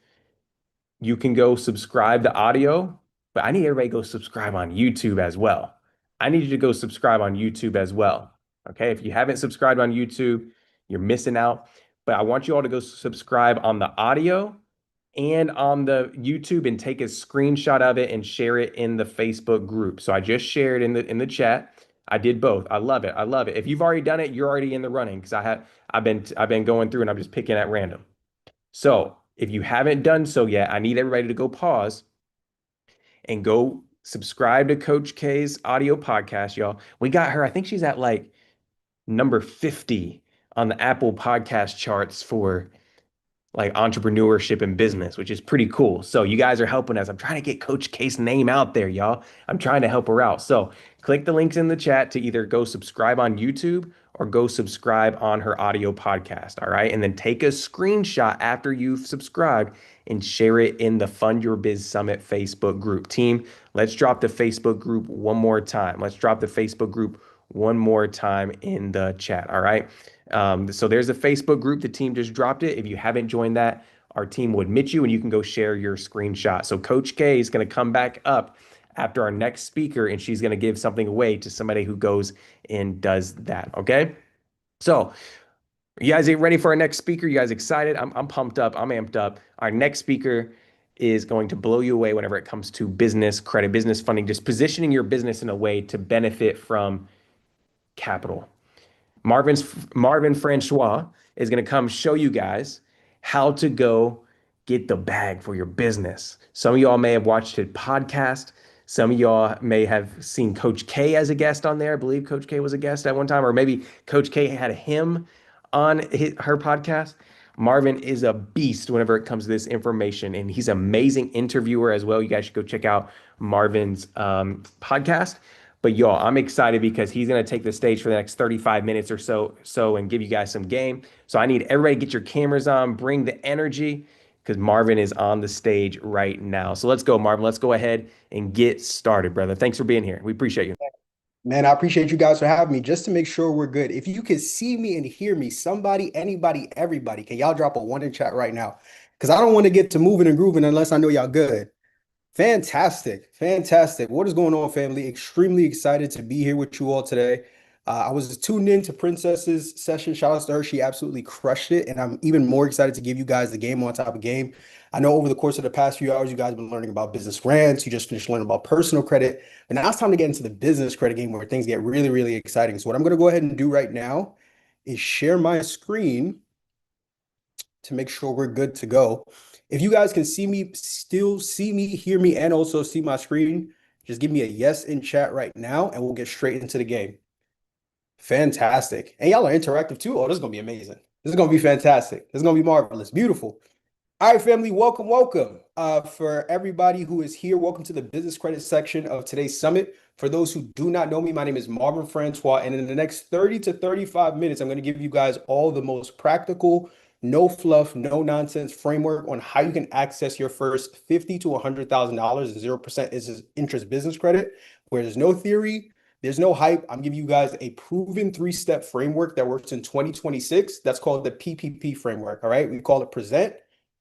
Speaker 1: you can go subscribe to audio, but I need everybody to go subscribe on YouTube as well. I need you to go subscribe on YouTube as well. Okay. If you haven't subscribed on YouTube, you're missing out. But I want you all to go subscribe on the audio and on the YouTube and take a screenshot of it and share it in the Facebook group. So I just shared in the chat. I did both. I love it. If you've already done it, you're already in the running because I've been going through and I'm just picking at random. So if you haven't done so yet, I need everybody to go pause and go subscribe to Coach K's audio podcast, y'all. We got her. I think she's at like number 50 on the Apple podcast charts for like entrepreneurship and business, which is pretty cool. So you guys are helping us. I'm trying to get Coach K's name out there, y'all. I'm trying to help her out. So click the links in the chat to either go subscribe on YouTube or go subscribe on her audio podcast. All right. And then take a screenshot after you've subscribed and share it in the Fund Your Biz Summit Facebook group. Team, let's drop the Facebook group one more time. In the chat. All right. So there's a Facebook group. The team just dropped it. If you haven't joined that, our team will admit you and you can go share your screenshot. So Coach K is going to come back up after our next speaker and she's going to give something away to somebody who goes and does that. Okay. So you guys get ready for our next speaker? You guys excited? I'm pumped up. I'm amped up. Our next speaker is going to blow you away whenever it comes to business credit, business funding, just positioning your business in a way to benefit from capital. Marvin Francois is going to come show you guys how to go get the bag for your business. Some of y'all may have watched his podcast. Some of y'all may have seen Coach K as a guest on there. I believe Coach K was a guest at one time, or maybe Coach K had him on her podcast. Marvin is a beast whenever it comes to this information, and he's an amazing interviewer as well. You guys should go check out Marvin's podcast. But y'all, I'm excited because he's going to take the stage for the next 35 minutes or so and give you guys some game. So I need everybody to get your cameras on, bring the energy because Marvin is on the stage right now. So let's go, Marvin. Let's go ahead and get started, brother. Thanks for being here. We appreciate you.
Speaker 8: Man, I appreciate you guys for having me. Just to make sure we're good, if you can see me and hear me, somebody, anybody, everybody, can y'all drop a 1 in chat right now? Because I don't want to get to moving and grooving unless I know y'all good. Fantastic. What is going on, family? Extremely excited to be here with you all today. I was tuned in to Princess's session. Shout out to her. She absolutely crushed it. And I'm even more excited to give you guys the game on top of game. I know over the course of the past few hours, you guys have been learning about business grants. You just finished learning about personal credit. But now it's time to get into the business credit game where things get really, really exciting. So what I'm going to go ahead and do right now is share my screen to make sure we're good to go. If you guys can still see me, hear me, and also see my screen, just give me a yes in chat right now, and we'll get straight into the game. Fantastic. And y'all are interactive too. Oh, this is going to be amazing. This is going to be fantastic. This is going to be marvelous. Beautiful. All right, family, welcome, welcome. For everybody who is here, welcome to the business credit section of today's summit. For those who do not know me, my name is Marvin Francois, and in the next 30 to 35 minutes, I'm going to give you guys all the most practical, no fluff, no nonsense framework on how you can access your first $50,000 to $100,000 in 0% interest business credit, where there's no theory, there's no hype. I'm giving you guys a proven 3-step framework that works in 2026. That's called the PPP framework. All right, we call it present,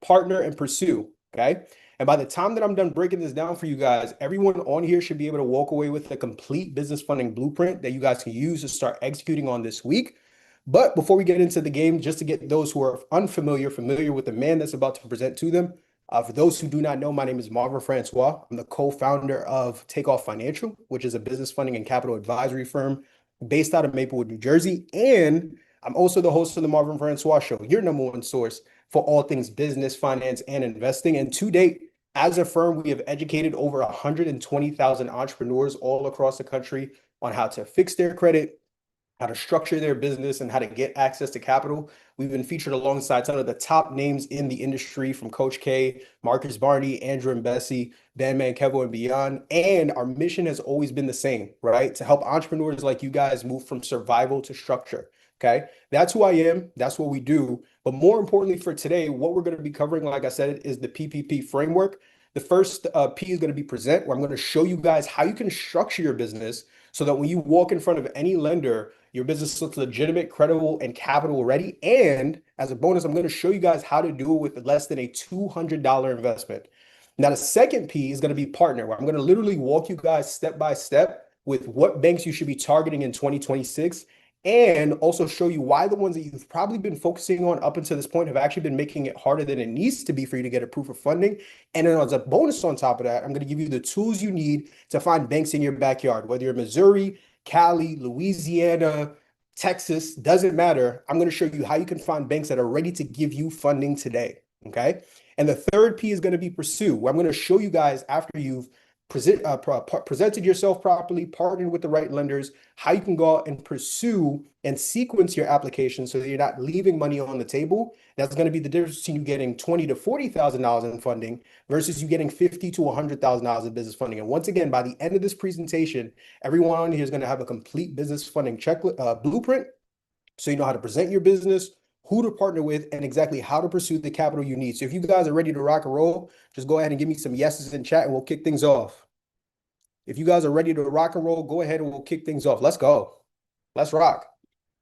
Speaker 8: partner, and pursue. Okay. And by the time that I'm done breaking this down for you guys, everyone on here should be able to walk away with a complete business funding blueprint that you guys can use to start executing on this week. But before we get into the game, just to get those who are unfamiliar, familiar with the man that's about to present to them, for those who do not know, my name is Marvin Francois. I'm the co-founder of Takeoff Financial, which is a business funding and capital advisory firm based out of Maplewood, New Jersey. And I'm also the host of the Marvin Francois Show, your number one source for all things business, finance, and investing. And to date, as a firm, we have educated over 120,000 entrepreneurs all across the country on how to fix their credit, how to structure their business, and how to get access to capital. We've been featured alongside some of the top names in the industry, from Coach K, Marcus Barney, Andrew and Bessie, Dan Mankevo, and beyond. And our mission has always been the same, right? To help entrepreneurs like you guys move from survival to structure. Okay, that's who I am. That's what we do. But more importantly for today, what we're going to be covering, like I said, is the PPP framework. The first P is going to be present, where I'm going to show you guys how you can structure your business so that when you walk in front of any lender, your business looks legitimate, credible, and capital ready. And as a bonus, I'm going to show you guys how to do it with less than a $200 investment. Now, the second P is going to be partner, where I'm going to literally walk you guys step by step with what banks you should be targeting in 2026, and also show you why the ones that you've probably been focusing on up until this point have actually been making it harder than it needs to be for you to get a proof of funding. And then as a bonus on top of that, I'm going to give you the tools you need to find banks in your backyard, whether you're Missouri, Cali, Louisiana, Texas, doesn't matter. I'm going to show you how you can find banks that are ready to give you funding today. Okay. And the third P is going to be pursue, where I'm going to show you guys, after you've presented yourself properly, partnered with the right lenders, how you can go out and pursue and sequence your application so that you're not leaving money on the table. That's going to be the difference between you getting $20,000 to $40,000 in funding versus you getting $50,000 to $100,000 in business funding. And once again, by the end of this presentation, everyone on here is going to have a complete business funding checklist, blueprint, so you know how to present your business, who to partner with, and exactly how to pursue the capital you need. So if you guys are ready to rock and roll, just go ahead and give me some yeses in chat and we'll kick things off. If you guys are ready to rock and roll, go ahead and we'll kick things off. Let's go. Let's rock.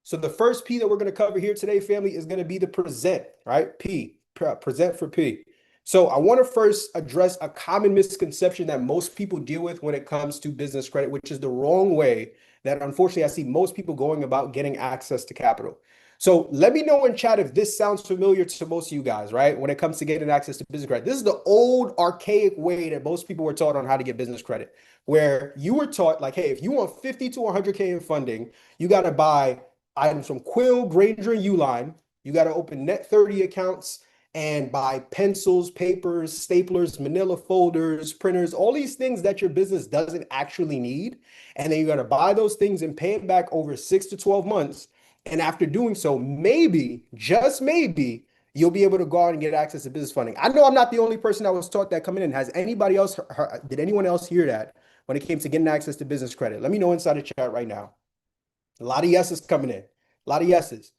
Speaker 8: So the first P that we're going to cover here today, family, is going to be the present, right? P, present for P. So I want to first address a common misconception that most people deal with when it comes to business credit, which is the wrong way that unfortunately I see most people going about getting access to capital. So let me know in chat if this sounds familiar to most of you guys, right? When it comes to getting access to business credit. This is the old archaic way that most people were taught on how to get business credit, where you were taught like, hey, if you want 50 to 100K in funding, you got to buy items from Quill, Granger, and Uline. You got to open Net 30 accounts and buy pencils, papers, staplers, manila folders, printers, all these things that your business doesn't actually need. And then you got to buy those things and pay it back over 6 to 12 months. And after doing so, maybe, just maybe, you'll be able to go out and get access to business funding. I know I'm not the only person that was taught that coming in. Has anybody else, did anyone else hear that when it came to getting access to business credit? Let me know inside the chat right now. A lot of yeses coming in. A lot of yeses.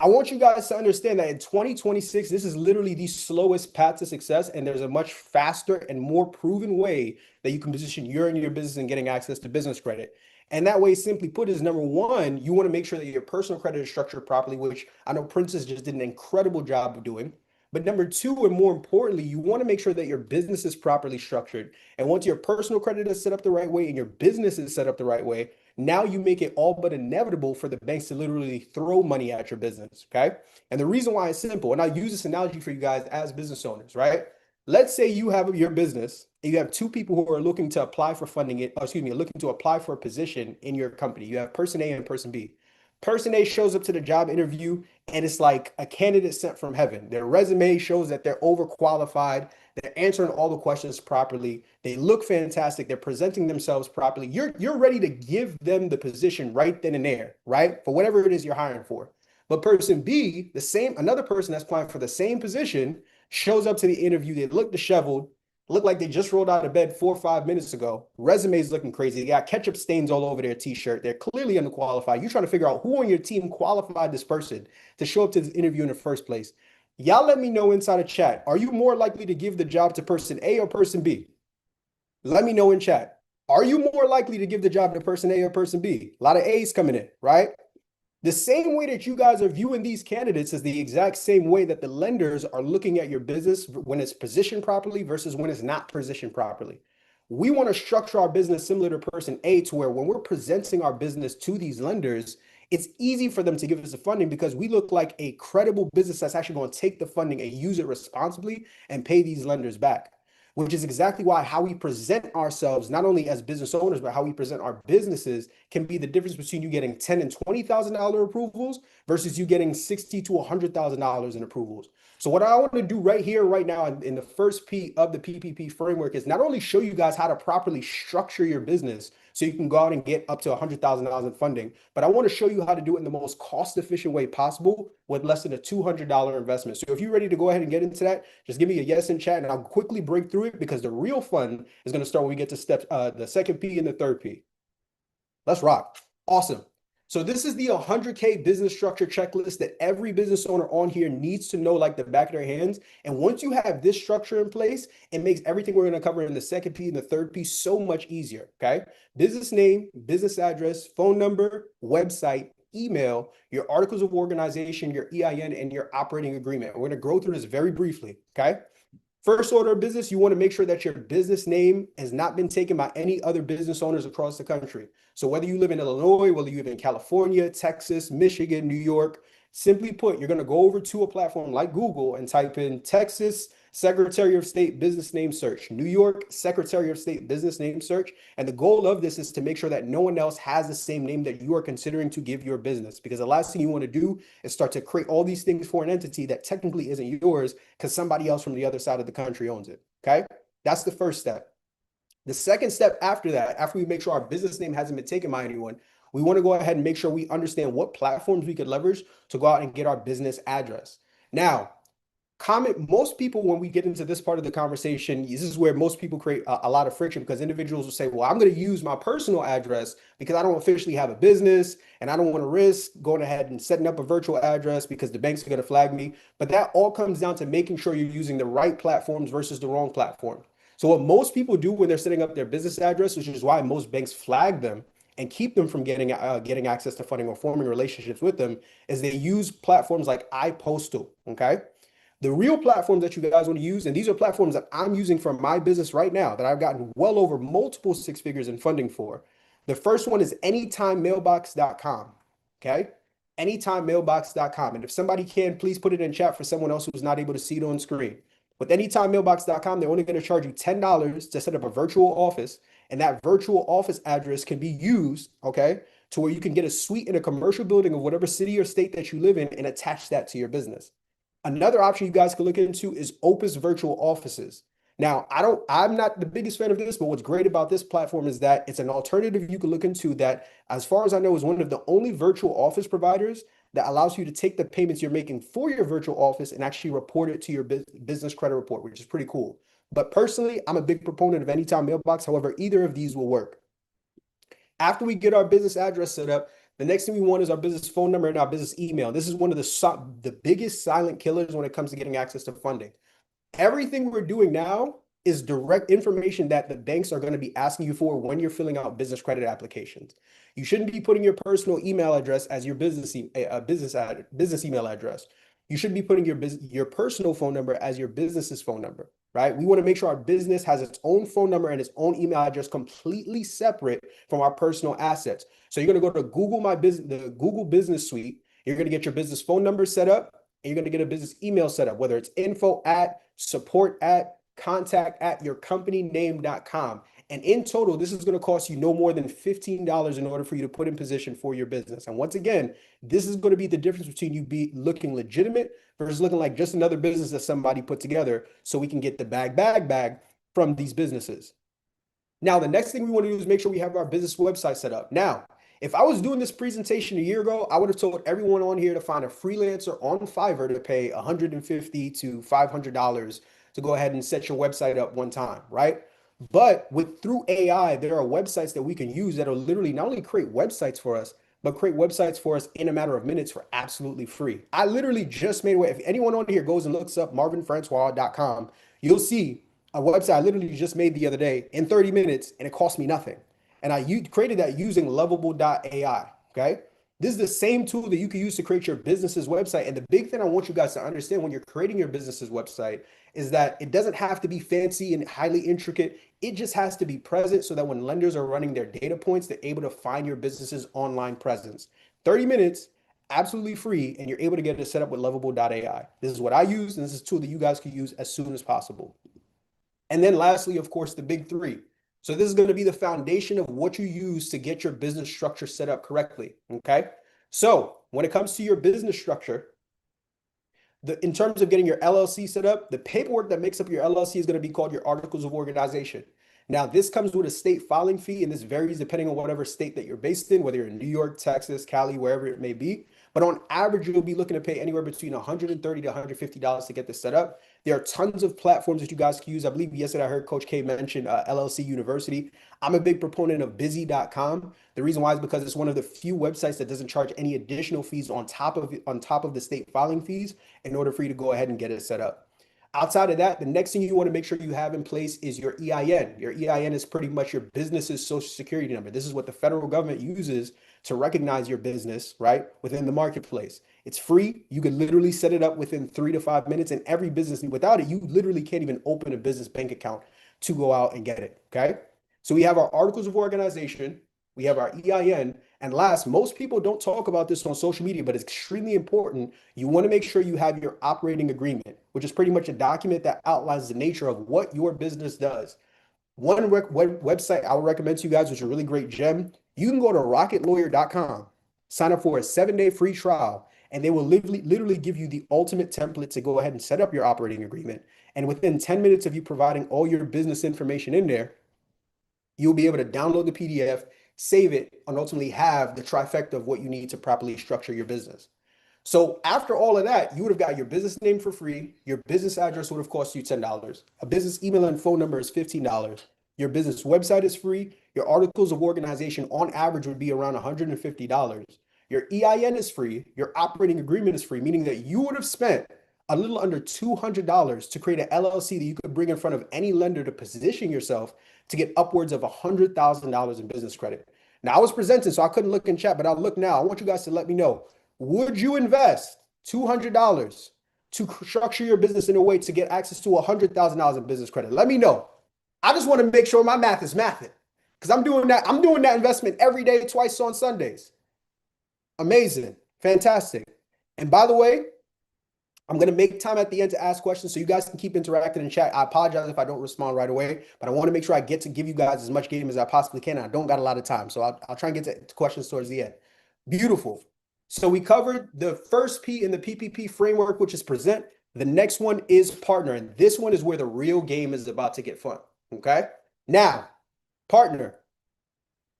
Speaker 8: I want you guys to understand that in 2026, this is literally the slowest path to success, and there's a much faster and more proven way that you can position your business in getting access to business credit. And that way, simply put, is number one, you want to make sure that your personal credit is structured properly, which I know Princess just did an incredible job of doing. But number two, and more importantly, you want to make sure that your business is properly structured. And once your personal credit is set up the right way and your business is set up the right way, now you make it all but inevitable for the banks to literally throw money at your business, okay? And the reason why it's simple, and I use this analogy for you guys as business owners, right? Let's say you have your business and you have two people who are looking to apply for funding, looking to apply for a position in your company. You have person A and person B. Person A shows up to the job interview and it's like a candidate sent from heaven. Their resume shows that they're overqualified. They're answering all the questions properly. They look fantastic. They're presenting themselves properly. You're ready to give them the position right then and there, right? For whatever it is you're hiring for. But person B, another person that's applying for the same position, shows up to the interview. They look disheveled, look like they just rolled out of bed 4 or 5 minutes ago. Resume's looking crazy. They got ketchup stains all over their t-shirt. They're clearly underqualified. You're trying to figure out who on your team qualified this person to show up to this interview in the first place. Y'all let me know inside of chat. Are you more likely to give the job to person A or person B? Let me know in chat. Are you more likely to give the job to person A or person B? A lot of A's coming in, right? The same way that you guys are viewing these candidates is the exact same way that the lenders are looking at your business when it's positioned properly versus when it's not positioned properly. We want to structure our business similar to person A, to where when we're presenting our business to these lenders, it's easy for them to give us the funding because we look like a credible business that's actually going to take the funding and use it responsibly and pay these lenders back. Which is exactly why how we present ourselves, not only as business owners, but how we present our businesses can be the difference between you getting $10,000 and $20,000 approvals versus you getting $60,000 to $100,000 in approvals. So what I want to do right here, right now, in the first P of the PPP framework is not only show you guys how to properly structure your business so you can go out and get up to $100,000 in funding, but I want to show you how to do it in the most cost-efficient way possible with less than a $200 investment. So if you're ready to go ahead and get into that, just give me a yes in chat and I'll quickly break through it because the real fun is going to start when we get to the second P and the third P. Let's rock. Awesome. So this is the 100K business structure checklist that every business owner on here needs to know like the back of their hands. And once you have this structure in place, it makes everything we're going to cover in the second P and the third P so much easier, okay? Business name, business address, phone number, website, email, your articles of organization, your EIN, and your operating agreement. We're going to go through this very briefly, okay? First order of business, you want to make sure that your business name has not been taken by any other business owners across the country. So whether you live in Illinois, whether you live in California, Texas, Michigan, New York, simply put, you're going to go over to a platform like Google and type in Texas Secretary of State business name search, New York Secretary of State business name search. And the goal of this is to make sure that no one else has the same name that you are considering to give your business. Because the last thing you want to do is start to create all these things for an entity that technically isn't yours because somebody else from the other side of the country owns it. Okay. That's the first step. The second step after that, after we make sure our business name hasn't been taken by anyone, we want to go ahead and make sure we understand what platforms we could leverage to go out and get our business address. Now, most people, when we get into this part of the conversation, this is where most people create a lot of friction because individuals will say, well, I'm going to use my personal address because I don't officially have a business and I don't want to risk going ahead and setting up a virtual address because the banks are going to flag me. But that all comes down to making sure you're using the right platforms versus the wrong platform. So what most people do when they're setting up their business address, which is why most banks flag them and keep them from getting access to funding or forming relationships with them, is they use platforms like iPostal, okay? The real platforms that you guys want to use, and these are platforms that I'm using for my business right now that I've gotten well over multiple six figures in funding for. The first one is anytimemailbox.com, okay? Anytimemailbox.com. And if somebody can, please put it in chat for someone else who's not able to see it on screen. With anytimemailbox.com, they're only going to charge you $10 to set up a virtual office, and that virtual office address can be used, okay, to where you can get a suite in a commercial building of whatever city or state that you live in and attach that to your business. Another option you guys can look into is Opus Virtual Offices. Now, I'm not the biggest fan of this, but what's great about this platform is that it's an alternative you can look into that, as far as I know, is one of the only virtual office providers that allows you to take the payments you're making for your virtual office and actually report it to your business credit report, which is pretty cool. But personally, I'm a big proponent of Anytime Mailbox. However, either of these will work. After we get our business address set up, the next thing we want is our business phone number and our business email. This is one of the biggest silent killers when it comes to getting access to funding. Everything we're doing now is direct information that the banks are going to be asking you for when you're filling out business credit applications. You shouldn't be putting your personal email address as your business email address. You should be putting your personal phone number as your business's phone number, right? We want to make sure our business has its own phone number and its own email address completely separate from our personal assets. So you're going to go to the Google Business Suite. You're going to get your business phone number set up, and you're going to get a business email set up, whether it's info@, support@, contact@yourcompanyname.com. And in total, this is going to cost you no more than $15 in order for you to put in position for your business. And once again, this is going to be the difference between you be looking legitimate versus looking like just another business that somebody put together so we can get the bag from these businesses. Now, the next thing we want to do is make sure we have our business website set up. Now, if I was doing this presentation a year ago, I would have told everyone on here to find a freelancer on Fiverr to pay $150 to $500 to go ahead and set your website up one time, right? But through AI, there are websites that we can use that will literally not only create websites for us, but create websites for us in a matter of minutes for absolutely free. I literally just made a way. If anyone on here goes and looks up marvinfrancois.com, you'll see a website I literally just made the other day in 30 minutes, and it cost me nothing. And I created that using Lovable.ai, okay? This is the same tool that you can use to create your business's website. And the big thing I want you guys to understand when you're creating your business's website is that it doesn't have to be fancy and highly intricate. It just has to be present so that when lenders are running their data points, they're able to find your business's online presence. 30 minutes, absolutely free, and you're able to get it set up with Lovable.ai. This is what I use, and this is a tool that you guys can use as soon as possible. And then lastly, of course, the big three. So this is going to be the foundation of what you use to get your business structure set up correctly, okay? So when it comes to your business structure, in terms of getting your LLC set up, the paperwork that makes up your LLC is going to be called your Articles of Organization. Now, this comes with a state filing fee, and this varies depending on whatever state that you're based in, whether you're in New York, Texas, Cali, wherever it may be. But on average, you'll be looking to pay anywhere between $130 to $150 to get this set up. There are tons of platforms that you guys can use. I believe yesterday I heard Coach K mention LLC University. I'm a big proponent of busy.com. The reason why is because it's one of the few websites that doesn't charge any additional fees on top of the state filing fees in order for you to go ahead and get it set up. Outside of that, the next thing you want to make sure you have in place is your EIN. Your EIN is pretty much your business's social security number. This is what the federal government uses to recognize your business, right, within the marketplace. It's free. You can literally set it up within 3 to 5 minutes, and every business, without it, you literally can't even open a business bank account to go out and get it, okay? So we have our Articles of Organization, we have our EIN, and last, most people don't talk about this on social media, but it's extremely important. You want to make sure you have your operating agreement, which is pretty much a document that outlines the nature of what your business does. One website I would recommend to you guys, which is a really great gem, you can go to rocketlawyer.com, sign up for a 7-day free trial, and they will literally give you the ultimate template to go ahead and set up your operating agreement. And within 10 minutes of you providing all your business information in there, you'll be able to download the PDF, save it, and ultimately have the trifecta of what you need to properly structure your business. So after all of that, you would have got your business name for free. Your business address would have cost you $10. A business email and phone number is $15. Your business website is free. Your Articles of Organization on average would be around $150. Your EIN is free. Your operating agreement is free, meaning that you would have spent a little under $200 to create an LLC that you could bring in front of any lender to position yourself to get upwards of $100,000 in business credit. Now, I was presenting, so I couldn't look in chat, but I'll look now. I want you guys to let me know. Would you invest $200 to structure your business in a way to get access to $100,000 in business credit? Let me know. I just want to make sure my math is mathing, because I'm doing that investment every day, twice on Sundays. Amazing. Fantastic. And by the way, I'm going to make time at the end to ask questions so you guys can keep interacting in chat. I apologize if I don't respond right away, but I want to make sure I get to give you guys as much game as I possibly can. I don't got a lot of time, so I'll try and get to questions towards the end. Beautiful. So we covered the first P in the PPP framework, which is present. The next one is partner, and this one is where the real game is about to get fun, okay? Now, partner.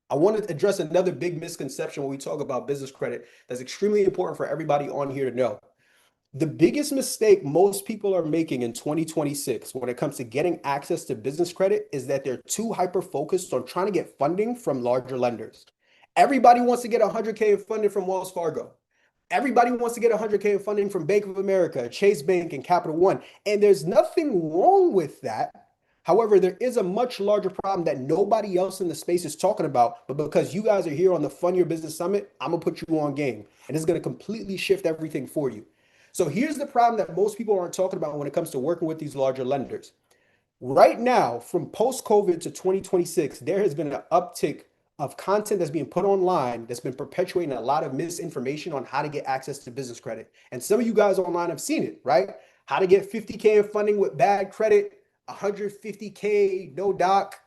Speaker 8: I want to address another big misconception when we talk about business credit that's extremely important for everybody on here to know. The biggest mistake most people are making in 2026 when it comes to getting access to business credit is that they're too hyper-focused on trying to get funding from larger lenders. Everybody wants to get $100K in funding from Wells Fargo. Everybody wants to get $100K in funding from Bank of America, Chase Bank, and Capital One. And there's nothing wrong with that. However, there is a much larger problem that nobody else in the space is talking about, but because you guys are here on the Fund Your Business Summit, I'm gonna put you on game, and it's gonna completely shift everything for you. So here's the problem that most people aren't talking about when it comes to working with these larger lenders. Right now, from post-COVID to 2026, there has been an uptick of content that's being put online that's been perpetuating a lot of misinformation on how to get access to business credit. And some of you guys online have seen it, right? How to get $50K in funding with bad credit, $150K, no doc,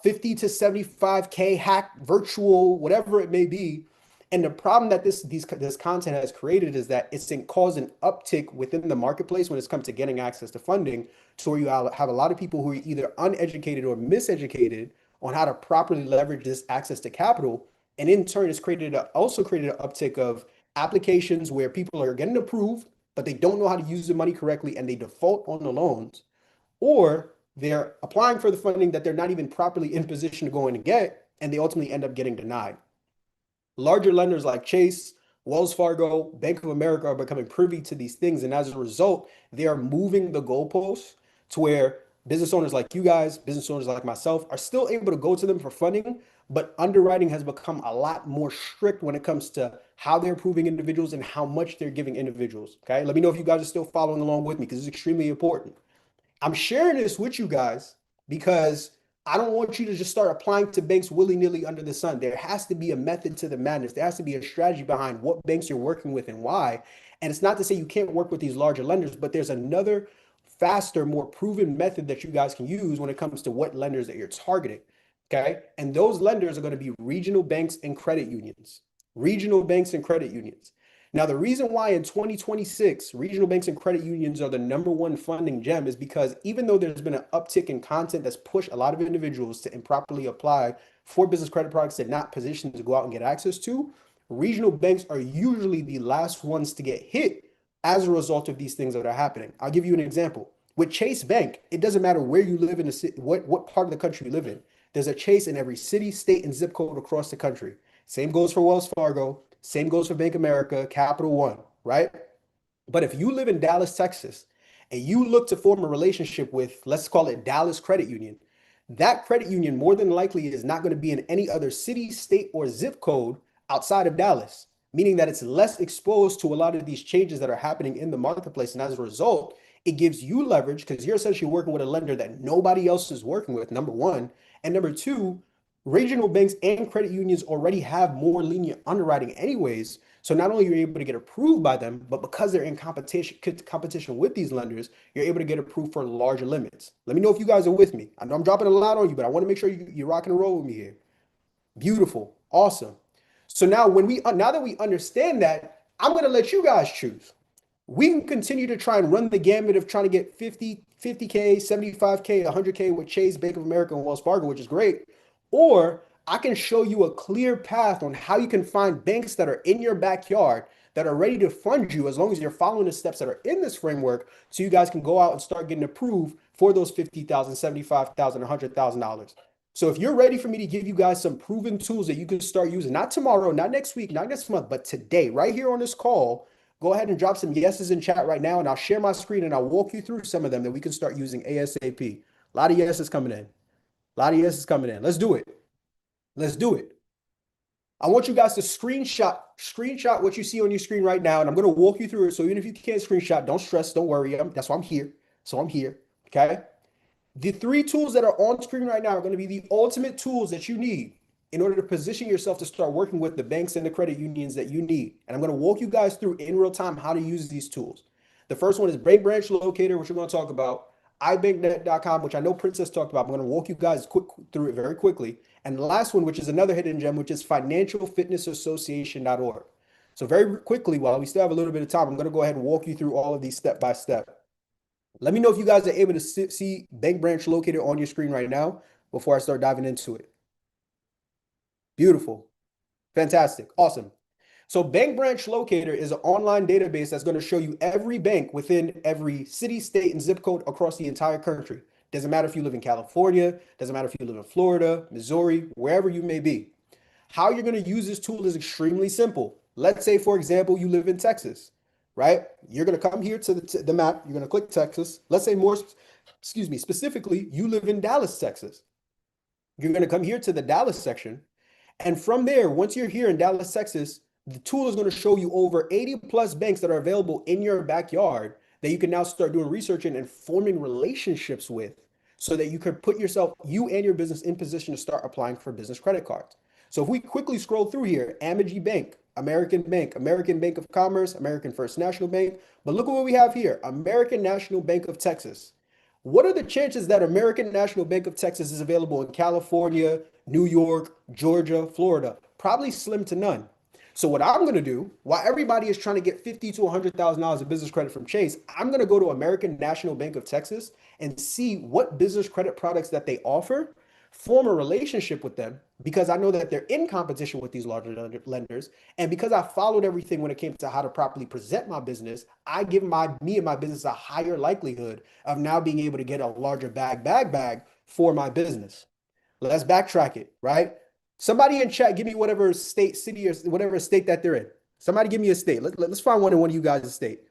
Speaker 8: 50 to 75K hack virtual, whatever it may be. And the problem that this content has created is that it's caused an uptick within the marketplace when it's come to getting access to funding, to where you have a lot of people who are either uneducated or miseducated on how to properly leverage this access to capital. And in turn, it's also created an uptick of applications where people are getting approved, but they don't know how to use the money correctly and they default on the loans, or they're applying for the funding that they're not even properly in position to go in and get, and they ultimately end up getting denied. Larger lenders like Chase, Wells Fargo, Bank of America are becoming privy to these things. And as a result, they are moving the goalposts to where business owners like you guys, business owners like myself, are still able to go to them for funding, but underwriting has become a lot more strict when it comes to how they're approving individuals and how much they're giving individuals. Okay, let me know if you guys are still following along with me, because it's extremely important. I'm sharing this with you guys because I don't want you to just start applying to banks willy-nilly under the sun. There has to be a method to the madness. There has to be a strategy behind what banks you're working with and why. And it's not to say you can't work with these larger lenders, but there's another faster, more proven method that you guys can use when it comes to what lenders that you're targeting. Okay. And those lenders are going to be regional banks and credit unions. Regional banks and credit unions. Now, the reason why in 2026, regional banks and credit unions are the #1 funding gem is because even though there's been an uptick in content that's pushed a lot of individuals to improperly apply for business credit products they're not positioned to go out and get access to, regional banks are usually the last ones to get hit as a result of these things that are happening. I'll give you an example. With Chase Bank, it doesn't matter where you live in the city, what part of the country you live in. There's a Chase in every city, state, and zip code across the country. Same goes for Wells Fargo. Same goes for Bank of America, Capital One, right? But if you live in Dallas, Texas, and you look to form a relationship with, let's call it Dallas Credit Union, that credit union more than likely is not going to be in any other city, state, or zip code outside of Dallas, meaning that it's less exposed to a lot of these changes that are happening in the marketplace. And as a result, it gives you leverage because you're essentially working with a lender that nobody else is working with, #1. And #2, regional banks and credit unions already have more lenient underwriting anyways. So not only are you able to get approved by them, but because they're in competition with these lenders, you're able to get approved for larger limits. Let me know if you guys are with me. I know I'm dropping a lot on you, but I want to make sure you're rocking and roll with me here. Beautiful. Awesome. So now now that we understand that, I'm going to let you guys choose. We can continue to try and run the gamut of trying to get 50K, 75K, 100K with Chase, Bank of America, and Wells Fargo, which is great. Or I can show you a clear path on how you can find banks that are in your backyard that are ready to fund you as long as you're following the steps that are in this framework, so you guys can go out and start getting approved for those $50,000, $75,000, $100,000. So if you're ready for me to give you guys some proven tools that you can start using, not tomorrow, not next week, not next month, but today, right here on this call, go ahead and drop some yeses in chat right now, and I'll share my screen and I'll walk you through some of them that we can start using ASAP. A lot of yeses coming in. A lot of yeses coming in. Let's do it. Let's do it. I want you guys to screenshot what you see on your screen right now, and I'm going to walk you through it. So even if you can't screenshot, don't stress, don't worry. That's why I'm here. So I'm here. Okay. The 3 tools that are on screen right now are going to be the ultimate tools that you need in order to position yourself to start working with the banks and the credit unions that you need. And I'm going to walk you guys through in real time how to use these tools. The first one is Bank Branch Locator, which we're going to talk about. ibanknet.com, which I know Princess talked about. I'm going to walk you guys through it very quickly. And the last one, which is another hidden gem, which is financialfitnessassociation.org. So very quickly, while we still have a little bit of time, I'm going to go ahead and walk you through all of these step by step. Let me know if you guys are able to see Bank Branch Locator on your screen right now before I start diving into it. Beautiful. Fantastic. Awesome. So Bank Branch Locator is an online database that's going to show you every bank within every city, state, and zip code across the entire country. Doesn't matter if you live in California, doesn't matter if you live in Florida, Missouri, wherever you may be. How you're going to use this tool is extremely simple. Let's say, for example, you live in Texas, right? You're going to come here to the map. You're going to click Texas. Let's say specifically, you live in Dallas, Texas. You're going to come here to the Dallas section. And from there, once you're here in Dallas, Texas, the tool is going to show you over 80 plus banks that are available in your backyard that you can now start doing research in and forming relationships with, so that you can put yourself, you and your business, in position to start applying for business credit cards. So if we quickly scroll through here, Amegy Bank, American Bank, American Bank of Commerce, American First National Bank. But look at what we have here, American National Bank of Texas. What are the chances that American National Bank of Texas is available in California, New York, Georgia, Florida? Probably slim to none. So what I'm going to do, while everybody is trying to get $50,000 to $100,000 of business credit from Chase, I'm going to go to American National Bank of Texas and see what business credit products that they offer, form a relationship with them, because I know that they're in competition with these larger lenders. And because I followed everything when it came to how to properly present my business, I give me and my business a higher likelihood of now being able to get a larger bag for my business. Let's backtrack it, right? Somebody in chat, give me whatever state, city, or whatever state that they're in. Somebody give me a state. Let's find one in one of you guys' state.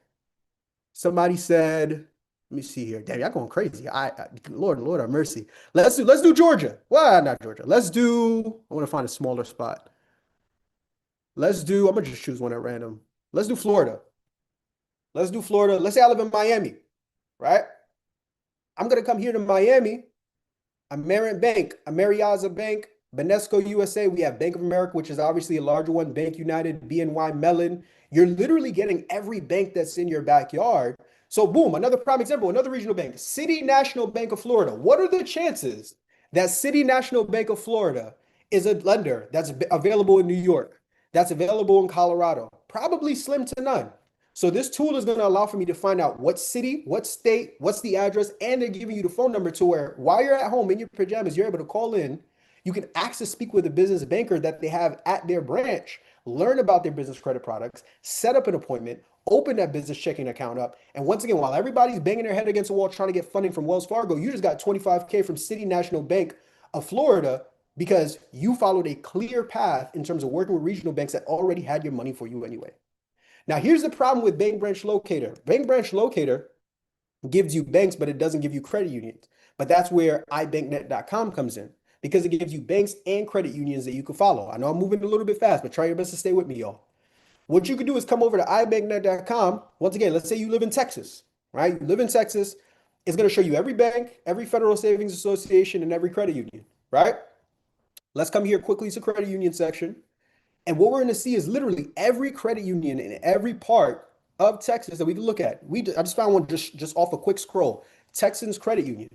Speaker 8: Somebody said, let me see here. Damn, y'all going crazy. Lord have mercy. Let's do Georgia. Well, not Georgia. I want to find a smaller spot. I'm gonna just choose one at random. Let's do Florida. Let's say I live in Miami, right? I'm gonna come here to Miami. Amerit Bank, Ameriaza Bank, Banesco USA. We have Bank of America, which is obviously a larger one. Bank United, BNY Mellon. You're literally getting every bank that's in your backyard. So boom, another prime example, another regional bank, City National Bank of Florida. What are the chances that City National Bank of Florida is a lender that's available in New York, that's available in Colorado? Probably slim to none. So this tool is going to allow for me to find out what city, what state, what's the address, and they're giving you the phone number to where while you're at home in your pajamas, you're able to call in. You can access, speak with a business banker that they have at their branch, learn about their business credit products, set up an appointment, open that business checking account up. And once again, while everybody's banging their head against the wall trying to get funding from Wells Fargo, you just got $25K from City National Bank of Florida because you followed a clear path in terms of working with regional banks that already had your money for you anyway. Now, here's the problem with Bank Branch Locator. Bank Branch Locator gives you banks, but it doesn't give you credit unions. But that's where ibanknet.com comes in, because it gives you banks and credit unions that you can follow. I know I'm moving a little bit fast, but try your best to stay with me, y'all. What you can do is come over to ibanknet.com. Once again, let's say you live in Texas, right? You live in Texas. It's going to show you every bank, every Federal Savings Association, and every credit union, right? Let's come here quickly to credit union section. And what we're going to see is literally every credit union in every part of Texas that we can look at. I just found one just off a quick scroll. Texans Credit Union.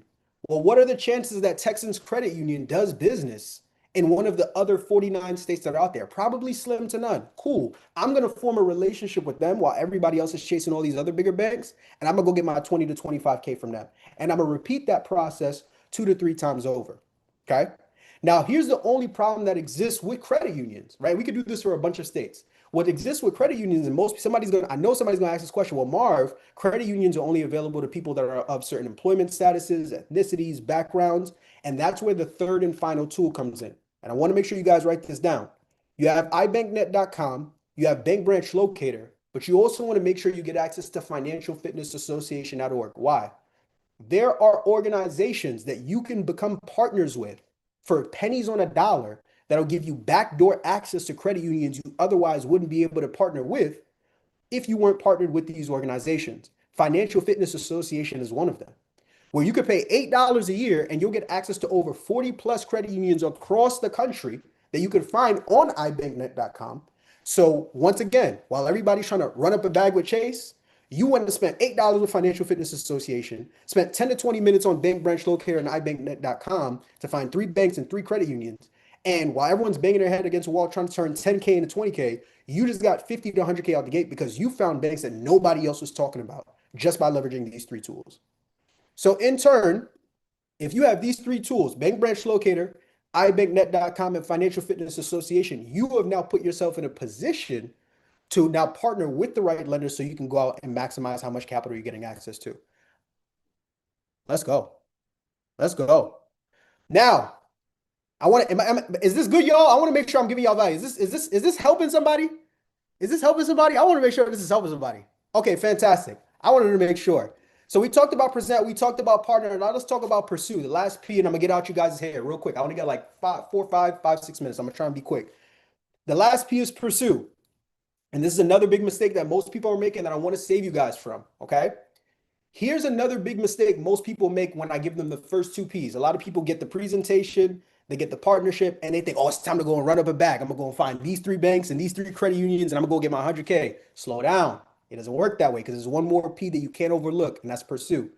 Speaker 8: Well, what are the chances that Texans Credit Union does business in one of the other 49 states that are out there? Probably slim to none. Cool. I'm going to form a relationship with them while everybody else is chasing all these other bigger banks. And I'm going to go get my 20 to 25K from them. And I'm going to repeat that process 2 to 3 times over. Okay. Now, here's the only problem that exists with credit unions, right? We could do this for a bunch of states. What exists with credit unions, and I know somebody's going to ask this question. Well, Marv, credit unions are only available to people that are of certain employment statuses, ethnicities, backgrounds, and that's where the third and final tool comes in. And I want to make sure you guys write this down. You have ibanknet.com, you have Bank Branch Locator, but you also want to make sure you get access to financialfitnessassociation.org. Why? There are organizations that you can become partners with for pennies on a dollar that'll give you backdoor access to credit unions you otherwise wouldn't be able to partner with if you weren't partnered with these organizations. Financial Fitness Association is one of them, where you could pay $8 a year and you'll get access to over 40 plus credit unions across the country that you could find on ibanknet.com. So once again, while everybody's trying to run up a bag with Chase, you went and spent $8 with Financial Fitness Association, spent 10 to 20 minutes on Bank Branch Locator and ibanknet.com to find 3 banks and 3 credit unions. And while everyone's banging their head against the wall trying to turn 10K into 20K, you just got 50 to 100K out the gate because you found banks that nobody else was talking about just by leveraging these 3 tools. So in turn, if you have these 3 tools, Bank Branch Locator, ibanknet.com, and Financial Fitness Association, you have now put yourself in a position to now partner with the right lenders so you can go out and maximize how much capital you're getting access to. Let's go. Let's go. Now, is this good, y'all? I want to make sure I'm giving y'all value. Is this helping somebody? Is this helping somebody? I want to make sure this is helping somebody. Okay, fantastic. I wanted to make sure. So we talked about present, we talked about partner. Now let's talk about pursue, the last P, and I'm gonna get out you guys' hair real quick. I want to get like 6 minutes. I'm gonna try and be quick. The last P is pursue. And this is another big mistake that most people are making that I want to save you guys from, okay? Here's another big mistake most people make when I give them the first 2 Ps. A lot of people get the presentation, they get the partnership, and they think, oh, it's time to go and run up a bag. I'm going to go and find these 3 banks and these 3 credit unions, and I'm going to go get my 100K. Slow down. It doesn't work that way because there's one more P that you can't overlook, and that's pursue.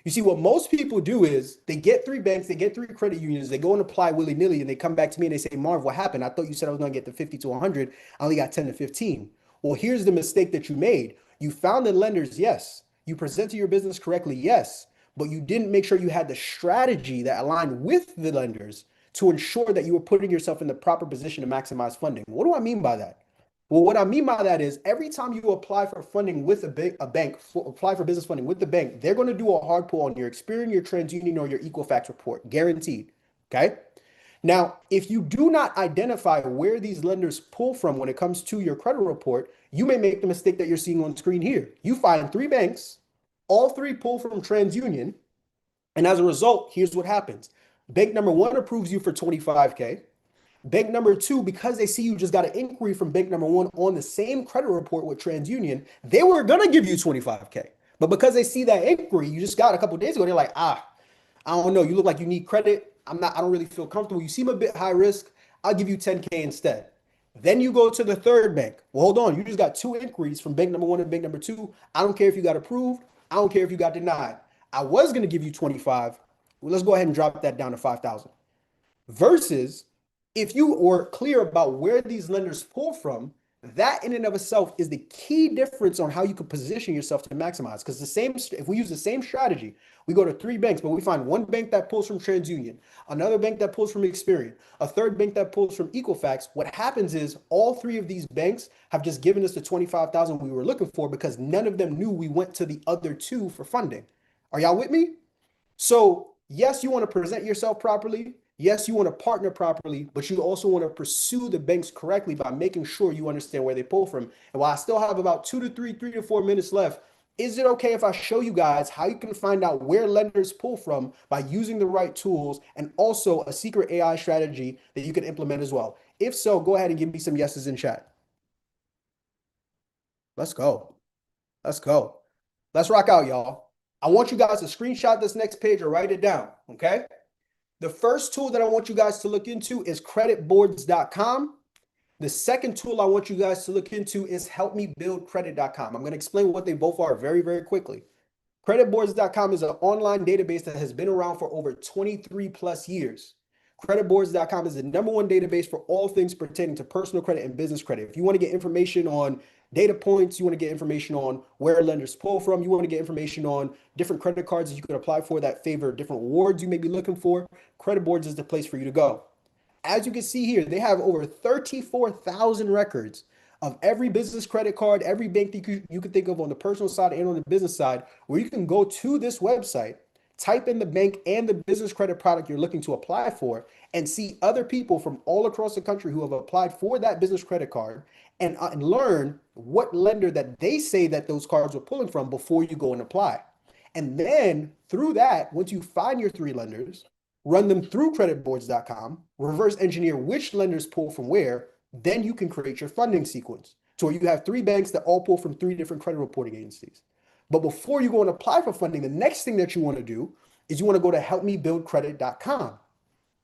Speaker 8: You see, what most people do is they get 3 banks, they get 3 credit unions, they go and apply willy-nilly, and they come back to me and they say, Marv, what happened? I thought you said I was going to get the 50 to 100. I only got 10 to 15. Well, here's the mistake that you made. You found the lenders, yes. You presented your business correctly, yes. But you didn't make sure you had the strategy that aligned with the lenders to ensure that you were putting yourself in the proper position to maximize funding. What do I mean by that? Well, what I mean by that is every time you apply for funding with a bank, apply for business funding with the bank, they're going to do a hard pull on your Experian, your TransUnion, or your Equifax report, guaranteed. Okay. Now, if you do not identify where these lenders pull from when it comes to your credit report, you may make the mistake that you're seeing on screen here. You find 3 banks, all 3 pull from TransUnion, and as a result, here's what happens. Bank number 1 approves you for 25K. Bank number 2, because they see you just got an inquiry from bank number 1 on the same credit report with TransUnion, they were gonna give you 25K. But because they see that inquiry you just got a couple days ago, they're like, I don't know, you look like you need credit. I don't really feel comfortable. You seem a bit high risk. I'll give you 10K instead. Then you go to the 3rd bank. Well, hold on, you just got 2 inquiries from bank number 1 and bank number 2. I don't care if you got approved. I don't care if you got denied. I was gonna give you 25. Well, let's go ahead and drop that down to 5,000. Versus if you were clear about where these lenders pull from, that in and of itself is the key difference on how you can position yourself to maximize. Because if we use the same strategy, we go to 3 banks, but we find 1 bank that pulls from TransUnion, another bank that pulls from Experian, a 3rd bank that pulls from Equifax. What happens is all 3 of these banks have just given us the 25,000 we were looking for because none of them knew we went to the other 2 for funding. Are y'all with me? So yes, you want to present yourself properly. Yes, you want to partner properly, but you also want to pursue the banks correctly by making sure you understand where they pull from. And while I still have about 3 to 4 minutes left, is it okay if I show you guys how you can find out where lenders pull from by using the right tools and also a secret AI strategy that you can implement as well? If so, go ahead and give me some yeses in chat. Let's go. Let's go. Let's rock out, y'all. I want you guys to screenshot this next page or write it down, okay? The first tool that I want you guys to look into is creditboards.com. The second tool I want you guys to look into is helpmebuildcredit.com. I'm going to explain what they both are very, very quickly. Creditboards.com is an online database that has been around for over 23 plus years. Creditboards.com is the #1 database for all things pertaining to personal credit and business credit. If you want to get information on data points, you want to get information on where lenders pull from, you want to get information on different credit cards that you could apply for that favor different rewards you may be looking for, Credit Boards is the place for you to go. As you can see here, they have over 34,000 records of every business credit card, every bank that you could think of on the personal side and on the business side, where you can go to this website, type in the bank and the business credit product you're looking to apply for, and see other people from all across the country who have applied for that business credit card and learn what lender that they say that those cards were pulling from before you go and apply. And then through that, once you find your 3 lenders, run them through creditboards.com, reverse engineer which lenders pull from where, then you can create your funding sequence. So you have 3 banks that all pull from 3 different credit reporting agencies. But before you go and apply for funding, the next thing that you want to do is you want to go to helpmebuildcredit.com.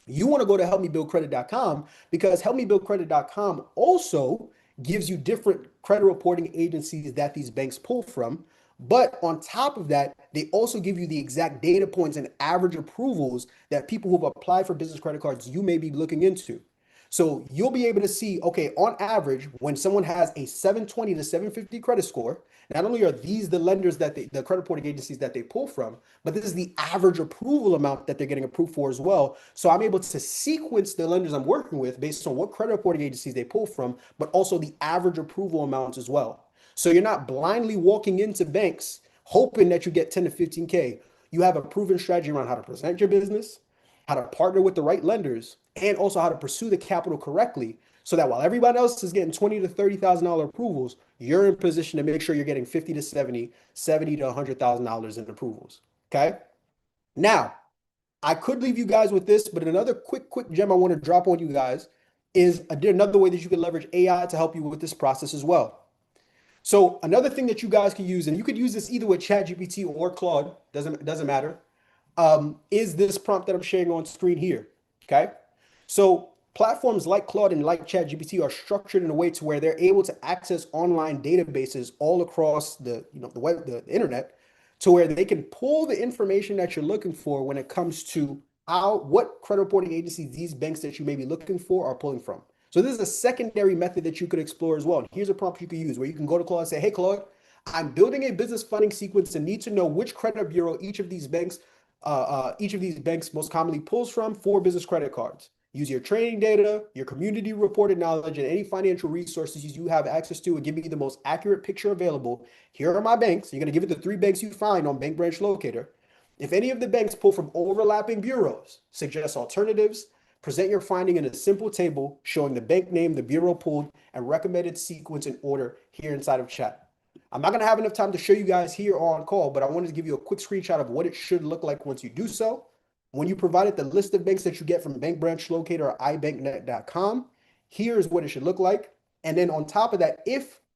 Speaker 8: You want to go to helpmebuildcredit.com because helpmebuildcredit.com also gives you different credit reporting agencies that these banks pull from. But on top of that, they also give you the exact data points and average approvals that people who have applied for business credit cards you may be looking into. So you'll be able to see, okay, on average, when someone has a 720 to 750 credit score, not only are these the lenders that the credit reporting agencies that they pull from, but this is the average approval amount that they're getting approved for as well. So I'm able to sequence the lenders I'm working with based on what credit reporting agencies they pull from, but also the average approval amounts as well. So you're not blindly walking into banks hoping that you get 10 to 15K. You have a proven strategy around how to present your business, how to partner with the right lenders, and also how to pursue the capital correctly so that while everybody else is getting $20,000 to $30,000 approvals, you're in position to make sure you're getting 50 to 70, $70,000 to $100,000 in approvals. Okay. Now, I could leave you guys with this, but another quick gem I want to drop on you guys is another way that you can leverage AI to help you with this process as well. So another thing that you guys can use, and you could use this either with ChatGPT or Claude, doesn't matter, is this prompt that I'm sharing on screen here. Okay. So platforms like Claude and like ChatGPT are structured in a way to where they're able to access online databases all across the web, the internet, to where they can pull the information that you're looking for when it comes to what credit reporting agencies these banks that you may be looking for are pulling from. So this is a secondary method that you could explore as well. And here's a prompt you can use where you can go to Claude and say, hey, Claude, I'm building a business funding sequence and need to know which credit bureau each of these banks most commonly pulls from for business credit cards. Use your training data, your community reported knowledge, and any financial resources you have access to, and give me the most accurate picture available. Here are my banks. You're going to give it the 3 banks you find on Bank Branch Locator. If any of the banks pull from overlapping bureaus, suggest alternatives. Present your finding in a simple table showing the bank name, the bureau pulled, and recommended sequence and order here inside of chat. I'm not going to have enough time to show you guys here on call, but I wanted to give you a quick screenshot of what it should look like once you do so. When you provided the list of banks that you get from Bank Branch Locator or ibanknet.com, here's what it should look like. And then on top of that,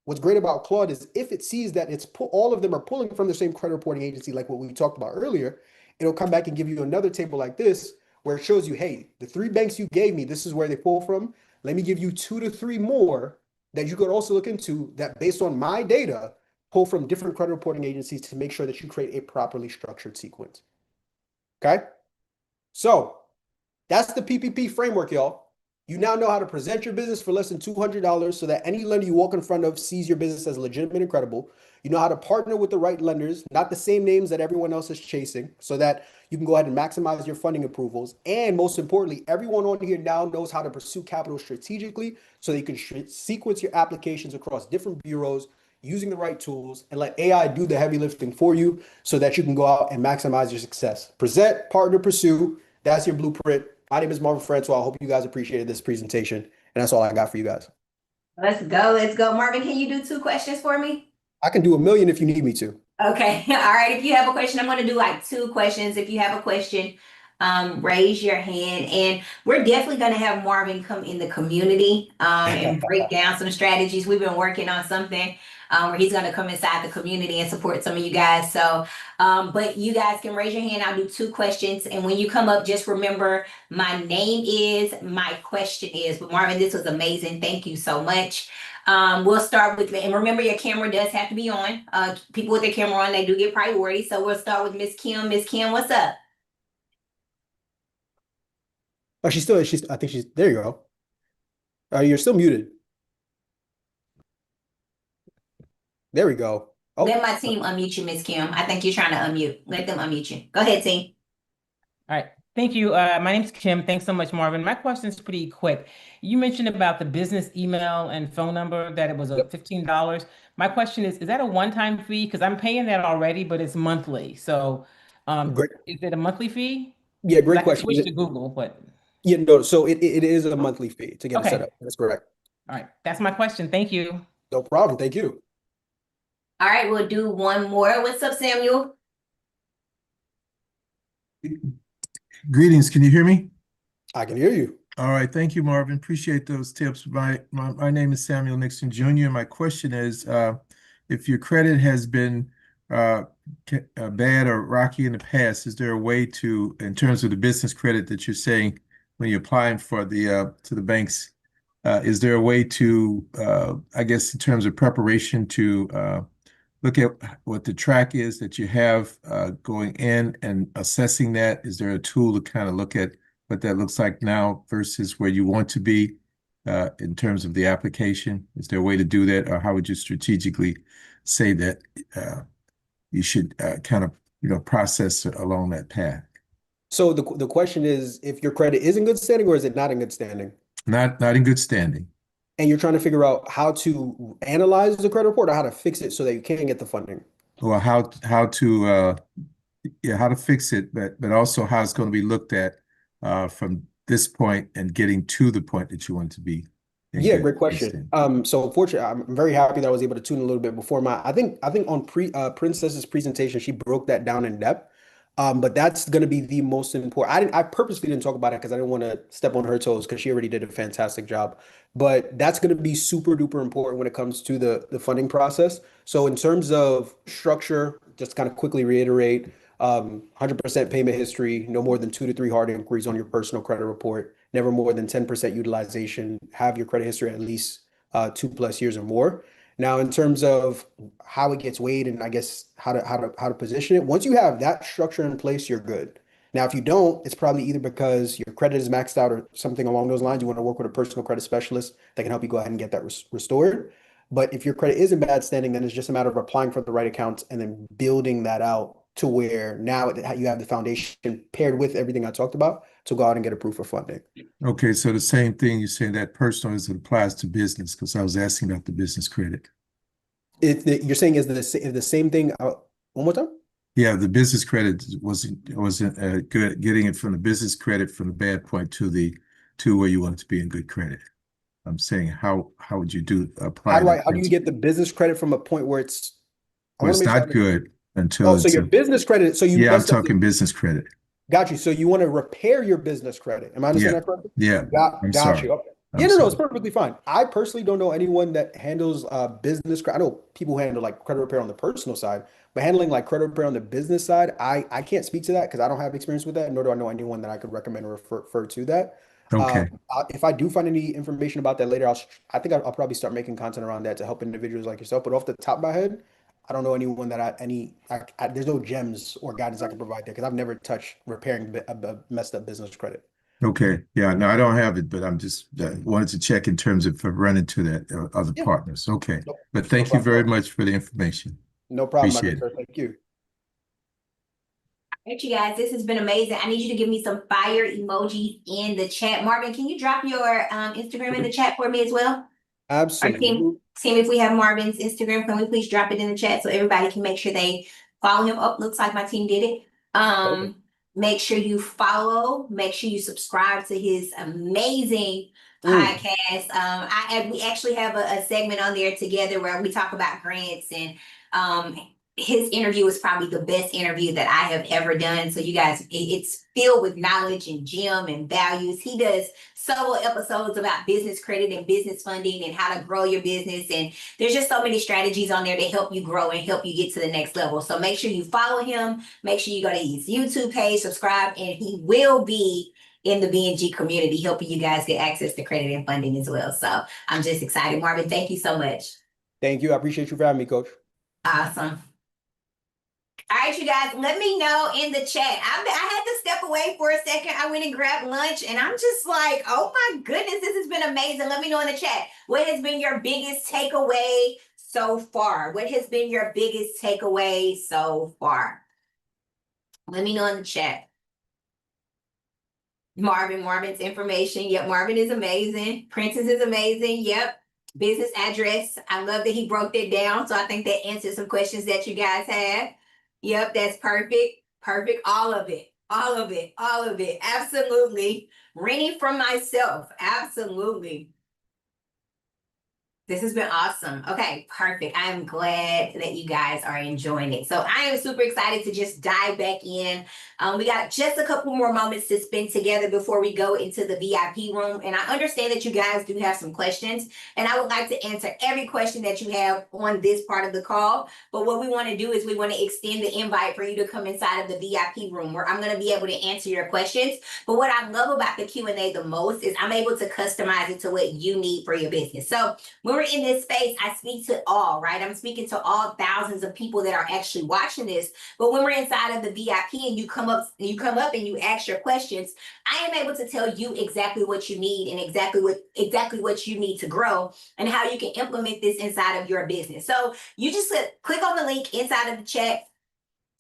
Speaker 8: what's great about Claude is if it sees that all of them are pulling from the same credit reporting agency, like what we talked about earlier, it'll come back and give you another table like this, where it shows you, hey, the 3 banks you gave me, this is where they pull from. Let me give you 2 to 3 more that you could also look into that based on my data, pull from different credit reporting agencies to make sure that you create a properly structured sequence. Okay? So that's the PPP framework, y'all. You now know how to present your business for less than $200 so that any lender you walk in front of sees your business as legitimate and credible. You know how to partner with the right lenders, not the same names that everyone else is chasing, so that you can go ahead and maximize your funding approvals. And most importantly, everyone on here now knows how to pursue capital strategically so that you can sequence your applications across different bureaus using the right tools and let AI do the heavy lifting for you so that you can go out and maximize your success. Present, partner, pursue. That's your blueprint. My name is Marvin Francois. I hope you guys appreciated this presentation. And that's all I got for you guys.
Speaker 2: Let's go. Let's go. Marvin, can you do 2 questions for me?
Speaker 8: I can do 1,000,000 if you need me to.
Speaker 2: Okay. All right. If you have a question, I'm going to do like 2 questions. If you have a question, raise your hand. And we're definitely going to have Marvin come in the community and break down some strategies. We've been working on something where he's going to come inside the community and support some of you guys. So, but you guys can raise your hand. I'll do 2 questions. And when you come up, just remember my name is, my question is. But Marvin, this was amazing. Thank you so much. We'll start with, and remember your camera does have to be on. People with their camera on, they do get priority. So we'll start with Miss Kim. Miss Kim, what's up?
Speaker 8: Oh, I think there you go. You're still muted. There we go. Oh.
Speaker 2: Let my team unmute you, Miss Kim. I think you're trying to unmute. Let them unmute you. Go ahead, team.
Speaker 6: All right. Thank you. My name's Kim. Thanks so much, Marvin. My question is pretty quick. You mentioned about the business email and phone number that it was $15. My question is that a one-time fee? Because I'm paying that already, but it's monthly. So is it a monthly fee?
Speaker 8: Yeah, great
Speaker 6: I
Speaker 8: question.
Speaker 6: Switch to Google, but
Speaker 8: yeah, no. So it is a monthly fee to get it set up. That's correct.
Speaker 6: All right. That's my question. Thank you.
Speaker 8: No problem. Thank you.
Speaker 2: All right, we'll do one more. What's up, Samuel?
Speaker 9: Greetings. Can you hear me?
Speaker 8: I can hear you.
Speaker 9: All right. Thank you, Marvin. Appreciate those tips. My name is Samuel Nixon Jr. My question is, if your credit has been bad or rocky in the past, is there a way to, in terms of the business credit that you're saying when you're applying for the to the banks, is there a way to, I guess, in terms of preparation to look at what the track is that you have going in and assessing that? Is there a tool to kind of look at what that looks like now versus where you want to be in terms of the application? Is there a way to do that, or how would you strategically say that you should kind of process along that path?
Speaker 8: So the question is, if your credit is in good standing, or is it not in good standing?
Speaker 9: Not in good standing.
Speaker 8: And you're trying to figure out how to analyze the credit report or how to fix it so that you can get the funding.
Speaker 9: Well, how to fix it, but also how it's going to be looked at from this point and getting to the point that you want to be.
Speaker 8: Yeah, great question. So unfortunately, I'm very happy that I was able to tune a little bit before I think on Princess's presentation, she broke that down in depth. But that's going to be the most important. I purposely didn't talk about it because I didn't want to step on her toes because she already did a fantastic job. But that's going to be super duper important when it comes to the funding process. So in terms of structure, just kind of quickly reiterate, 100% payment history, no more than 2 to 3 hard inquiries on your personal credit report, never more than 10% utilization, have your credit history at least 2+ years or more. Now, in terms of how it gets weighed and I guess how to position it, once you have that structure in place, you're good. Now, if you don't, it's probably either because your credit is maxed out or something along those lines. You want to work with a personal credit specialist that can help you go ahead and get that restored. But if your credit is in bad standing, then it's just a matter of applying for the right accounts and then building that out to where now you have the foundation paired with everything I talked about to go out and get a proof of funding.
Speaker 9: Okay, so the same thing you're saying that personal as it applies to business, because I was asking about the business credit.
Speaker 8: You're saying is the same thing, one more time?
Speaker 9: Yeah, the business credit wasn't good. Getting it from the business credit from the bad point to where you want it to be in good credit. I'm saying how would you apply
Speaker 8: How
Speaker 9: that
Speaker 8: do you get the business credit from a point where it's
Speaker 9: Well, it's not good until
Speaker 8: Oh, so
Speaker 9: it's
Speaker 8: your business credit, so you
Speaker 9: yeah, I'm
Speaker 8: messed up
Speaker 9: talking business credit.
Speaker 8: got you. So you want to repair your business credit. Am I understanding that correctly?
Speaker 9: Yeah, I'm
Speaker 8: Got
Speaker 9: sorry.
Speaker 8: you. Okay.
Speaker 9: I'm
Speaker 8: Yeah, no,
Speaker 9: sorry.
Speaker 8: it's perfectly fine. I personally don't know anyone that handles business credit. I know people who handle like credit repair on the personal side, but handling like credit repair on the business side, I can't speak to that because I don't have experience with that, nor do I know anyone that I could recommend or refer to that.
Speaker 9: Okay.
Speaker 8: If I do find any information about that later, I think I'll probably start making content around that to help individuals like yourself. But off the top of my head, I don't know anyone that there's no gems or guidance I can provide there because I've never touched repairing a messed up business credit.
Speaker 9: Okay. Yeah, no, I don't have it, but I'm just wanted to check in terms of running to that other
Speaker 8: Yeah.
Speaker 9: partners. Okay.
Speaker 8: No-
Speaker 9: But thank
Speaker 8: no
Speaker 9: you very
Speaker 8: problem.
Speaker 9: much for the information.
Speaker 8: No problem, my
Speaker 9: Appreciate
Speaker 8: good sir. Thank you.
Speaker 2: All right, you guys, this has been amazing. I need you to give me some fire emojis in the chat. Marvin, can you drop your Instagram in the chat for me as well? Our
Speaker 8: Absolutely.
Speaker 2: team, if we have Marvin's Instagram, can we please drop it in the chat so everybody can make sure they follow him up? Looks like my team did it.
Speaker 8: Perfect.
Speaker 2: Make sure you follow, make sure you subscribe to his amazing podcast. We actually have a segment on there together where we talk about grants and his interview is probably the best interview that I have ever done. So you guys, it's filled with knowledge and gem and values. He does several episodes about business credit and business funding and how to grow your business. And there's just so many strategies on there to help you grow and help you get to the next level. So make sure you follow him. Make sure you go to his YouTube page, subscribe, and he will be in the BNG community helping you guys get access to credit and funding as well. So I'm just excited. Marvin, thank you so much.
Speaker 8: Thank you. I appreciate you for having me, Coach.
Speaker 2: Awesome. All right, you guys, let me know in the chat. I had to step away for a second. I went and grabbed lunch and I'm just like, oh my goodness, this has been amazing. Let me know in the chat. What has been your biggest takeaway so far? What has been your biggest takeaway so far? Let me know in the chat. Marvin's information. Yep, Marvin is amazing. Princess is amazing. Yep. Business address. I love that he broke that down. So I think that answered some questions that you guys have. Yep, that's perfect. Perfect. All of it. All of it. All of it. Absolutely. Renting from myself. Absolutely. This has been awesome. Okay, perfect. I am glad that you guys are enjoying it. So I am super excited to just dive back in. We got just a couple more moments to spend together before we go into the VIP room. And I understand that you guys do have some questions, and I would like to answer every question that you have on this part of the call. But what we want to do is we want to extend the invite for you to come inside of the VIP room where I'm going to be able to answer your questions. But what I love about the Q&A the most is I'm able to customize it to what you need for your business. So when we're in this space, I speak to all, right? I'm speaking to all thousands of people that are actually watching this. But when we're inside of the VIP and you come up and you ask your questions, I am able to tell you exactly what you need and exactly what you need to grow and how you can implement this inside of your business. So you just click on the link inside of the chat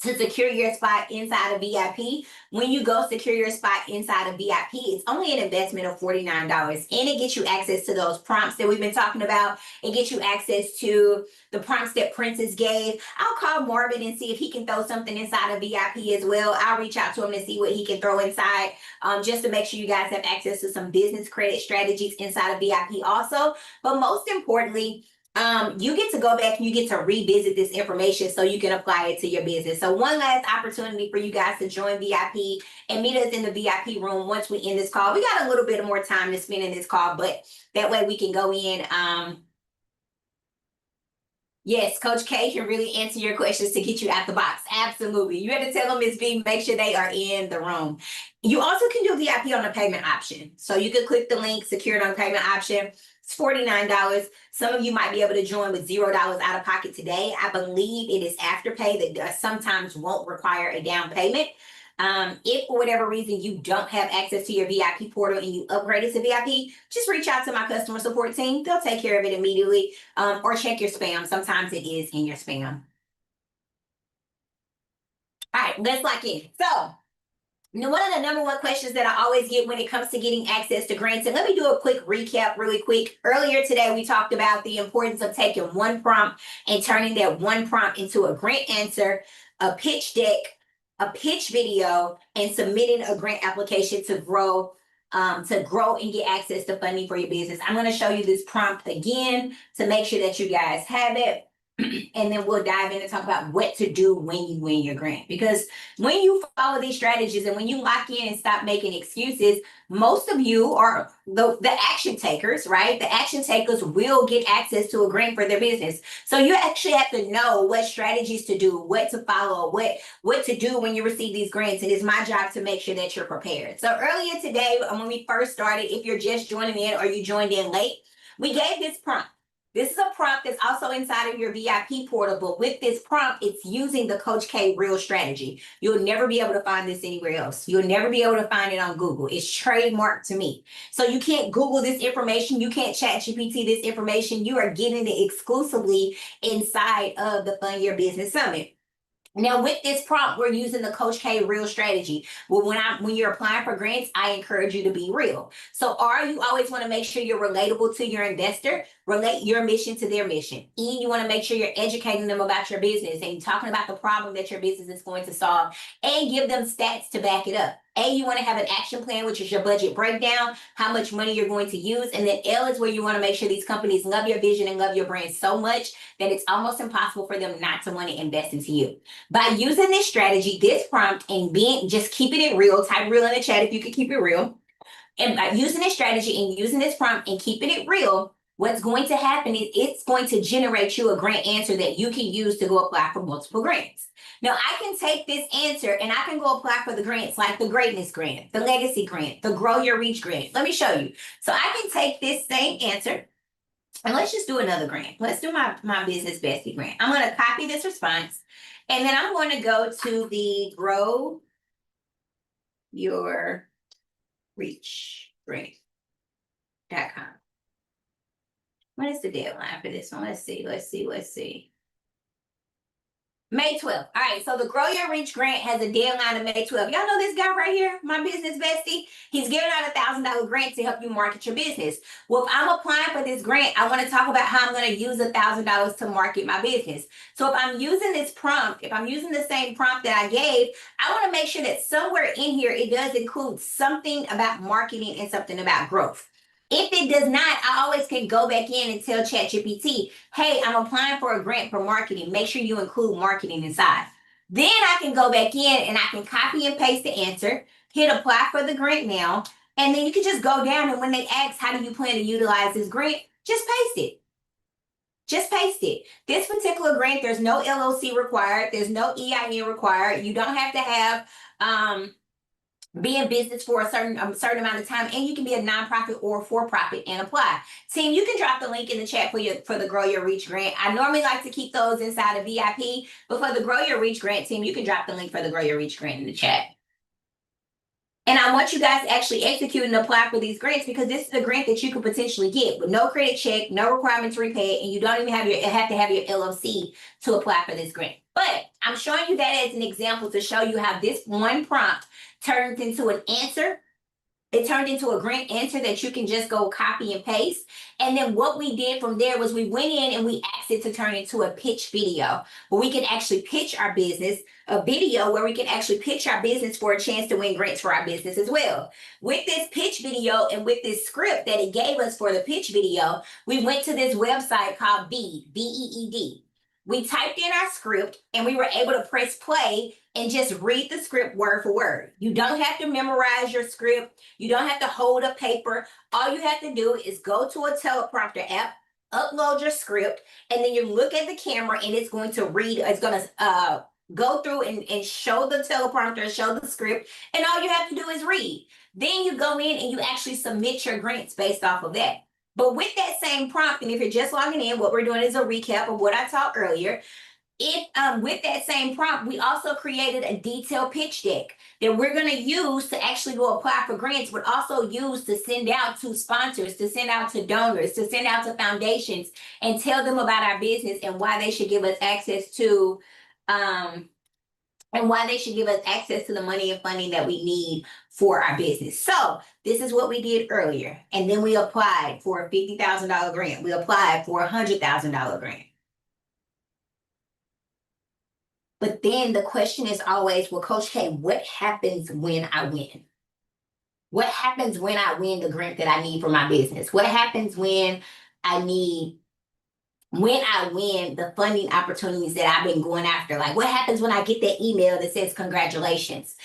Speaker 2: to secure your spot inside of VIP. When you go secure your spot inside of VIP, it's only an investment of $49. And it gets you access to those prompts that we've been talking about. It gets you access to the prompts that Princess gave. I'll call Marvin and see if he can throw something inside of VIP as well. I'll reach out to him to see what he can throw inside, just to make sure you guys have access to some business credit strategies inside of VIP also. But most importantly, you get to go back and you get to revisit this information so you can apply it to your business. So one last opportunity for you guys to join VIP and meet us in the VIP room once we end this call. We got a little bit more time to spend in this call, but that way we can go in Yes, Coach K can really answer your questions to get you out the box. Absolutely. You have to tell them, Ms. B, make sure they are in the room. You also can do VIP on the payment option. So you can click the link, secured on payment option. It's $49. Some of you might be able to join with $0 out of pocket today. I believe it is Afterpay that sometimes won't require a down payment. If for whatever reason you don't have access to your VIP portal and you upgrade it to VIP, just reach out to my customer support team. They'll take care of it immediately. Or check your spam. Sometimes it is in your spam. All right, let's lock in. So, one of the number one questions that I always get when it comes to getting access to grants, and let me do a quick recap really quick. Earlier today, we talked about the importance of taking one prompt and turning that one prompt into a grant answer, a pitch deck, a pitch video, and submitting a grant application to grow and get access to funding for your business. I'm going to show you this prompt again to make sure that you guys have it. And then we'll dive in and talk about what to do when you win your grant. Because when you follow these strategies and when you lock in and stop making excuses, most of you are the action takers, right? The action takers will get access to a grant for their business. So you actually have to know what strategies to do, what to follow, what to do when you receive these grants. It is my job to make sure that you're prepared. So earlier today, when we first started, if you're just joining in or you joined in late, we gave this prompt. This is a prompt that's also inside of your VIP portal, but with this prompt, it's using the Coach K Real strategy. You'll never be able to find this anywhere else. You'll never be able to find it on Google. It's trademarked to me. So you can't Google this information. You can't ChatGPT this information. You are getting it exclusively inside of the Fund Your Business Summit. Now, with this prompt, we're using the Coach K Real strategy. Well, when you're applying for grants, I encourage you to be real. So you always want to make sure you're relatable to your investor, relate your mission to their mission. E, you want to make sure you're educating them about your business and talking about the problem that your business is going to solve and give them stats to back it up. A, you want to have an action plan, which is your budget breakdown, how much money you're going to use. And then L is where you want to make sure these companies love your vision and love your brand so much that it's almost impossible for them not to want to invest into you. By using this strategy, this prompt, and just keeping it real, type real in the chat if you could keep it real. And by using this strategy and using this prompt and keeping it real, what's going to happen is it's going to generate you a grant answer that you can use to go apply for multiple grants. Now, I can take this answer and I can go apply for the grants like the Greatness Grant, the Legacy Grant, the Grow Your Reach Grant. Let me show you. So I can take this same answer and let's just do another grant. Let's do my Business Bestie grant. I'm going to copy this response and then I'm going to go to the Grow Your Reach grant.com. What is the deadline for this one? Let's see. May 12th. All right, so the Grow Your Reach grant has a deadline of May 12th. Y'all know this guy right here, my Business Bestie? He's giving out $1,000 grant to help you market your business. Well, if I'm applying for this grant, I want to talk about how I'm going to use $1,000 to market my business. So if I'm using this prompt, if I'm using the same prompt that I gave, I want to make sure that somewhere in here, it does include something about marketing and something about growth. If it does not, I always can go back in and tell ChatGPT, hey, I'm applying for a grant for marketing. Make sure you include marketing inside. Then I can go back in and I can copy and paste the answer, hit apply for the grant now, and then you can just go down and when they ask, how do you plan to utilize this grant? Just paste it. Just paste it. This particular grant, there's no LLC required. There's no EIN required. You don't have to have be in business for a certain amount of time, and you can be a nonprofit or for-profit and apply. Team, you can drop the link in the chat for the Grow Your Reach grant. I normally like to keep those inside of VIP, but for the Grow Your Reach grant, team, you can drop the link for the Grow Your Reach grant in the chat. And I want you guys to actually execute and apply for these grants because this is a grant that you could potentially get with no credit check, no requirement to repay it, and you don't even have to have your LLC to apply for this grant. But I'm showing you that as an example to show you how this one prompt turns into an answer. It turned into a grant answer that you can just go copy and paste. And then what we did from there was we went in and we asked it to turn into a pitch video where we can actually pitch our business, a video where we can actually pitch our business for a chance to win grants for our business as well. With this pitch video and with this script that it gave us for the pitch video, we went to this website called Beed, B-E-E-D. We typed in our script and we were able to press play and just read the script word for word. You don't have to memorize your script. You don't have to hold a paper. All you have to do is go to a teleprompter app, upload your script, and then you look at the camera and it's going to read, it's going to go through and show the teleprompter, show the script, and all you have to do is read. Then you go in and you actually submit your grants based off of that. But with that same prompt, and if you're just logging in, what we're doing is a recap of what I taught earlier. If with that same prompt, we also created a detailed pitch deck that we're going to use to actually go apply for grants, but also use to send out to sponsors, to send out to donors, to send out to foundations, and tell them about our business and why they should give us access to the money and funding that we need for our business. So this is what we did earlier. And then we applied for a $50,000 grant. We applied for a $100,000 grant. But then the question is always, well, Coach K, what happens when I win? What happens when I win the grant that I need for my business? What happens when I win the funding opportunities that I've been going after? Like, what happens when I get that email that says congratulations?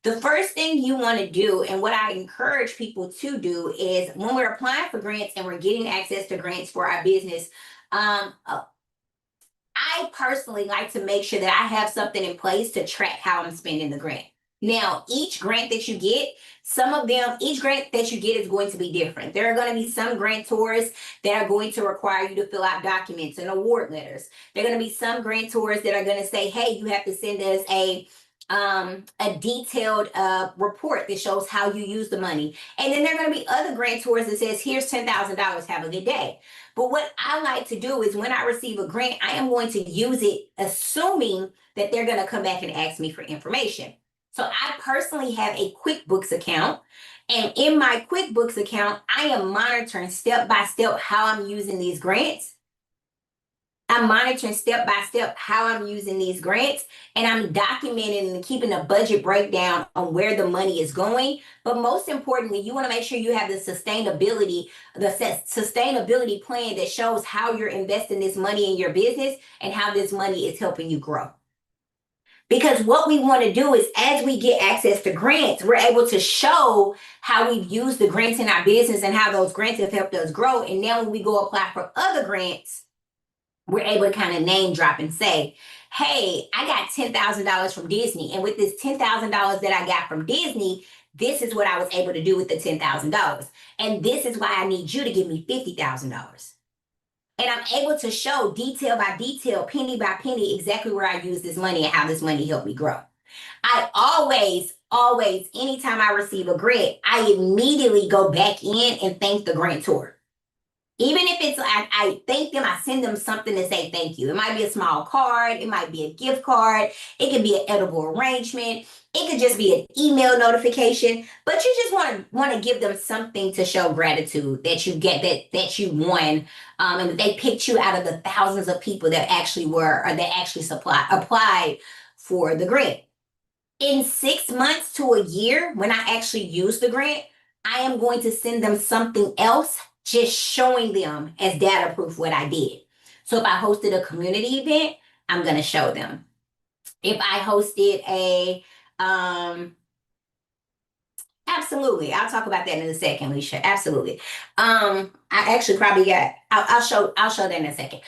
Speaker 2: The first thing you want to do, and what I encourage people to do, is when we're applying for grants and we're getting access to grants for our business, I personally like to make sure that I have something in place to track how I'm spending the grant. Now, each grant that you get, each grant that you get is going to be different. There are going to be some grantors that are going to require you to fill out documents and award letters. There are going to be some grantors that are going to say, hey, you have to send us a detailed report that shows how you use the money. And then there are going to be other grantors that says, here's $10,000, have a good day. But what I like to do is when I receive a grant, I am going to use it assuming that they're going to come back and ask me for information. So I personally have a QuickBooks account. And in my QuickBooks account, I am monitoring step by step how I'm using these grants. I'm monitoring step by step how I'm using these grants, and I'm documenting and keeping a budget breakdown on where the money is going. But most importantly, you want to make sure you have the sustainability plan that shows how you're investing this money in your business and how this money is helping you grow. Because what we want to do is, as we get access to grants, we're able to show how we've used the grants in our business and how those grants have helped us grow. And now when we go apply for other grants, we're able to kind of name drop and say, hey, I got $10,000 from Disney. And with this $10,000 that I got from Disney, this is what I was able to do with the $10,000. And this is why I need you to give me $50,000. And I'm able to show detail by detail, penny by penny, exactly where I use this money and how this money helped me grow. I always, anytime I receive a grant, I immediately go back in and thank the grantor. Even if it's, I thank them, I send them something to say thank you. It might be a small card. It might be a gift card. It could be an edible arrangement. It could just be an email notification. But you just want to give them something to show gratitude that you get, that you won, and that they picked you out of the thousands of people that actually applied for the grant. In 6 months to a year, when I actually use the grant, I am going to send them something else, just showing them as data proof what I did. So if I hosted a community event, I'm going to show them. If I hosted absolutely, I'll talk about that in a second, Alicia. Absolutely. I actually probably got, I'll show that in a second.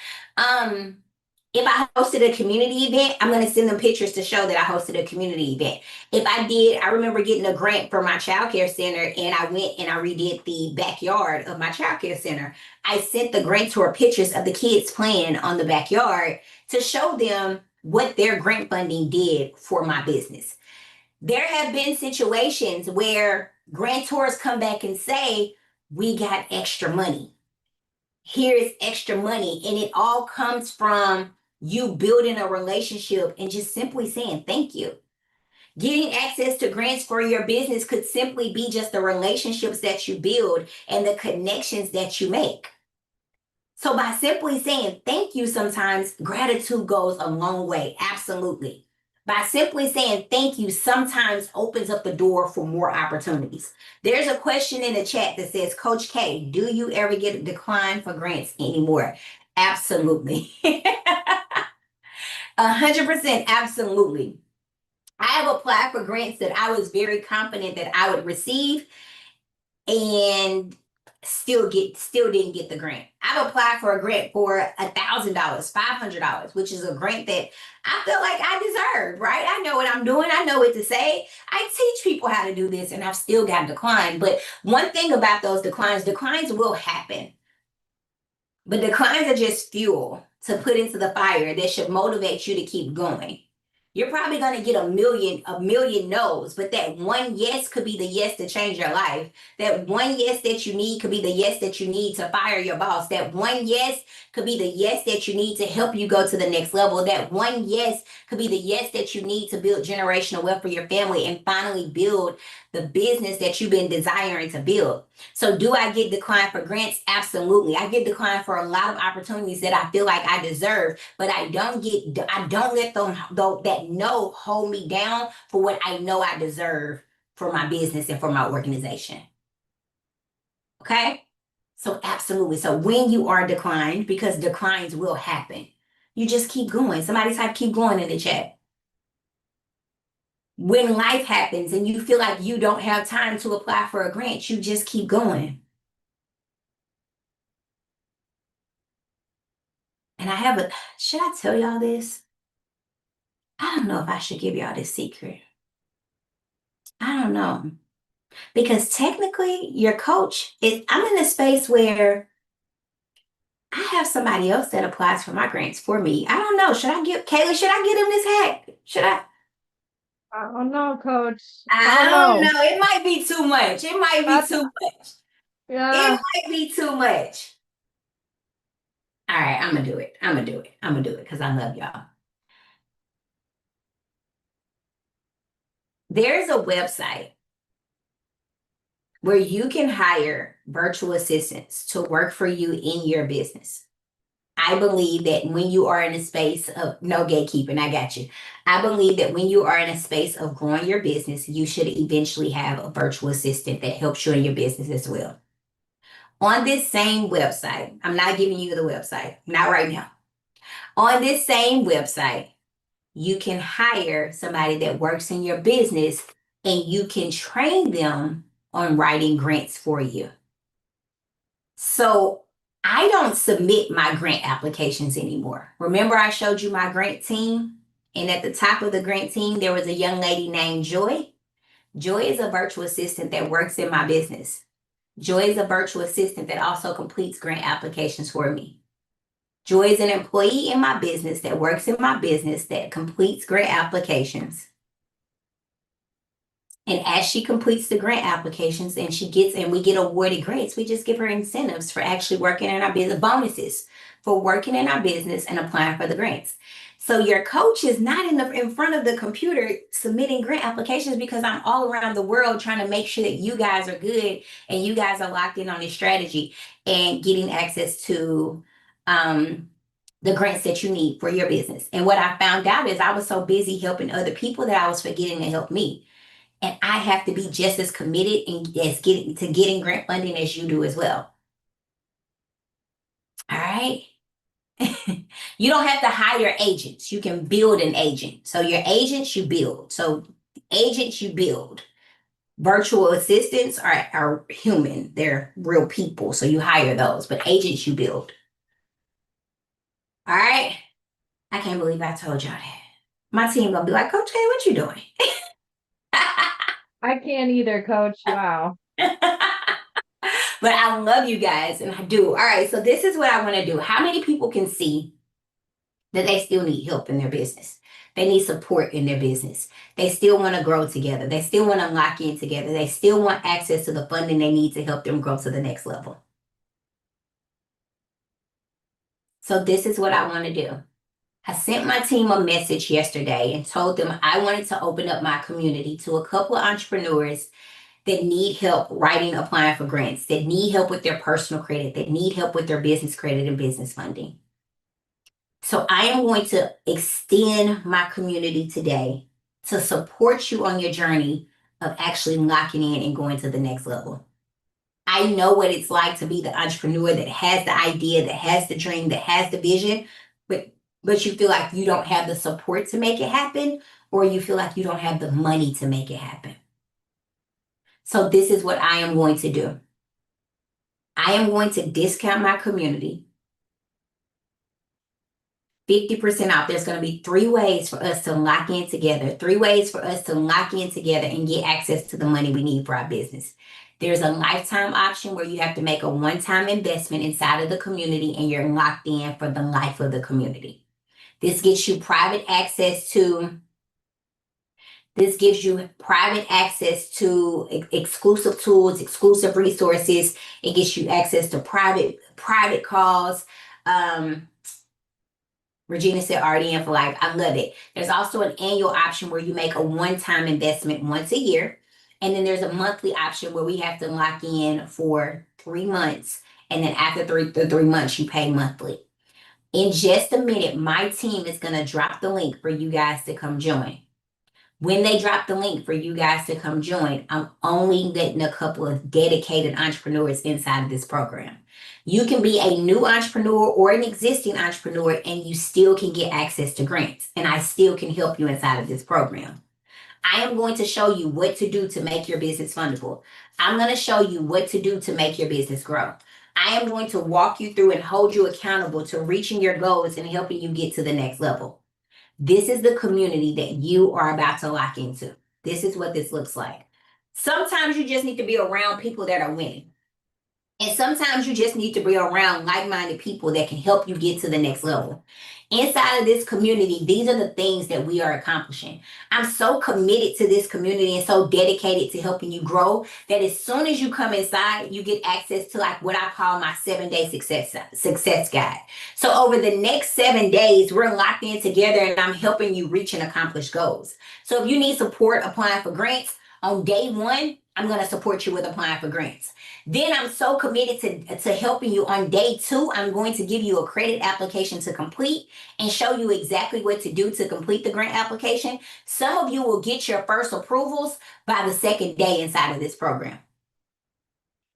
Speaker 2: If I hosted a community event, I'm going to send them pictures to show that I hosted a community event. I remember getting a grant for my childcare center, and I went and I redid the backyard of my childcare center. I sent the grantor pictures of the kids playing on the backyard to show them what their grant funding did for my business. There have been situations where grantors come back and say, we got extra money. Here's extra money. And it all comes from you building a relationship and just simply saying thank you. Getting access to grants for your business could simply be just the relationships that you build and the connections that you make. So by simply saying thank you, sometimes gratitude goes a long way. Absolutely. By simply saying thank you sometimes opens up the door for more opportunities. There's a question in the chat that says, Coach K, do you ever get a decline for grants anymore? Absolutely. 100%, absolutely. I have applied for grants that I was very confident that I would receive, and still didn't get the grant. I've applied for a grant for $1,000, $500, which is a grant that I feel like I deserve, right? I know what I'm doing. I know what to say. I teach people how to do this, and I've still got declined. But one thing about those declines will happen. But declines are just fuel to put into the fire that should motivate you to keep going. You're probably going to get a million no's, but that one yes could be the yes to change your life. That one yes that you need could be the yes that you need to fire your boss. That one yes could be the yes that you need to help you go to the next level. That one yes could be the yes that you need to build generational wealth for your family and finally build the business that you've been desiring to build. So do I get declined for grants? Absolutely. I get declined for a lot of opportunities that I feel like I deserve, but I don't let that no hold me down for what I know I deserve for my business and for my organization. Okay? So absolutely. So when you are declined, because declines will happen, you just keep going. Somebody type keep going in the chat. When life happens and you feel like you don't have time to apply for a grant, you just keep going. And should I tell y'all this? I don't know if I should give y'all this secret. I don't know. Because technically your coach I'm in a space where I have somebody else that applies for my grants for me. I don't know. Kayla, should I give him this hack? Should I?
Speaker 3: I don't know, Coach.
Speaker 2: I don't know. It might be too much. It might be too much.
Speaker 3: Yeah.
Speaker 2: It might be too much. All right, I'm gonna do it. I'm gonna do it because I love y'all. There's a website where you can hire virtual assistants to work for you in your business. I believe that when you are in a space of no gatekeeping, I got you. I believe that when you are in a space of growing your business, you should eventually have a virtual assistant that helps you in your business as well. On this same website, I'm not giving you the website, not right now. On this same website, you can hire somebody that works in your business and you can train them on writing grants for you. So I don't submit my grant applications anymore. Remember I showed you my grant team? And at the top of the grant team, there was a young lady named Joy. Joy is a virtual assistant that works in my business. Joy is a virtual assistant that also completes grant applications for me. Joy is an employee in my business that works in my business that completes grant applications. And as she completes the grant applications and we get awarded grants, we just give her incentives for actually working in our business, bonuses for working in our business and applying for the grants. So your coach is not in front of the computer submitting grant applications because I'm all around the world trying to make sure that you guys are good and you guys are locked in on this strategy and getting access to the grants that you need for your business. And what I found out is I was so busy helping other people that I was forgetting to help me. And I have to be just as committed as getting grant funding as you do as well. All right. You don't have to hire agents. You can build an agent. So your agents you build. So agents you build. Virtual assistants are human. They're real people. So you hire those. But agents you build. All right. I can't believe I told y'all that. My team gonna be like, Coach K, what you doing?
Speaker 3: I can't either, Coach. Wow.
Speaker 2: But I love you guys, and I do. All right, so this is what I want to do. How many people can see that they still need help in their business? They need support in their business. They still want to grow together. They still want to lock in together. They still want access to the funding they need to help them grow to the next level. So this is what I want to do. I sent my team a message yesterday and told them I wanted to open up my community to a couple of entrepreneurs that need help applying for grants, that need help with their personal credit, that need help with their business credit and business funding. So I am going to extend my community today to support you on your journey of actually locking in and going to the next level. I know what it's like to be the entrepreneur that has the idea, that has the dream, that has the vision, but you feel like you don't have the support to make it happen, or you feel like you don't have the money to make it happen. So this is what I am going to do. I am going to discount my community 50% off. There's going to be 3 ways for us to lock in together, 3 ways for us to lock in together and get access to the money we need for our business. There's a lifetime option where you have to make a one-time investment inside of the community and you're locked in for the life of the community. This gets you private access to exclusive tools, exclusive resources. It gets you access to private calls. Regina said already in for life. I love it. There's also an annual option where you make a one-time investment once a year. And then there's a monthly option where we have to lock in for 3 months. And then after the 3 months, you pay monthly. In just a minute, my team is going to drop the link for you guys to come join. When they drop the link for you guys to come join, I'm only letting a couple of dedicated entrepreneurs inside of this program. You can be a new entrepreneur or an existing entrepreneur, and you still can get access to grants. And I still can help you inside of this program. I am going to show you what to do to make your business fundable. I'm going to show you what to do to make your business grow. I am going to walk you through and hold you accountable to reaching your goals and helping you get to the next level. This is the community that you are about to lock into. This is what this looks like. Sometimes you just need to be around people that are winning. And sometimes you just need to be around like-minded people that can help you get to the next level. Inside of this community, these are the things that we are accomplishing. I'm so committed to this community and so dedicated to helping you grow that as soon as you come inside, you get access to like what I call my 7-day success guide. So over the next 7 days, we're locked in together and I'm helping you reach and accomplish goals. So if you need support applying for grants, on day 1, I'm going to support you with applying for grants. Then I'm so committed to helping you on day 2. I'm going to give you a credit application to complete and show you exactly what to do to complete the grant application. Some of you will get your first approvals by the 2nd day inside of this program.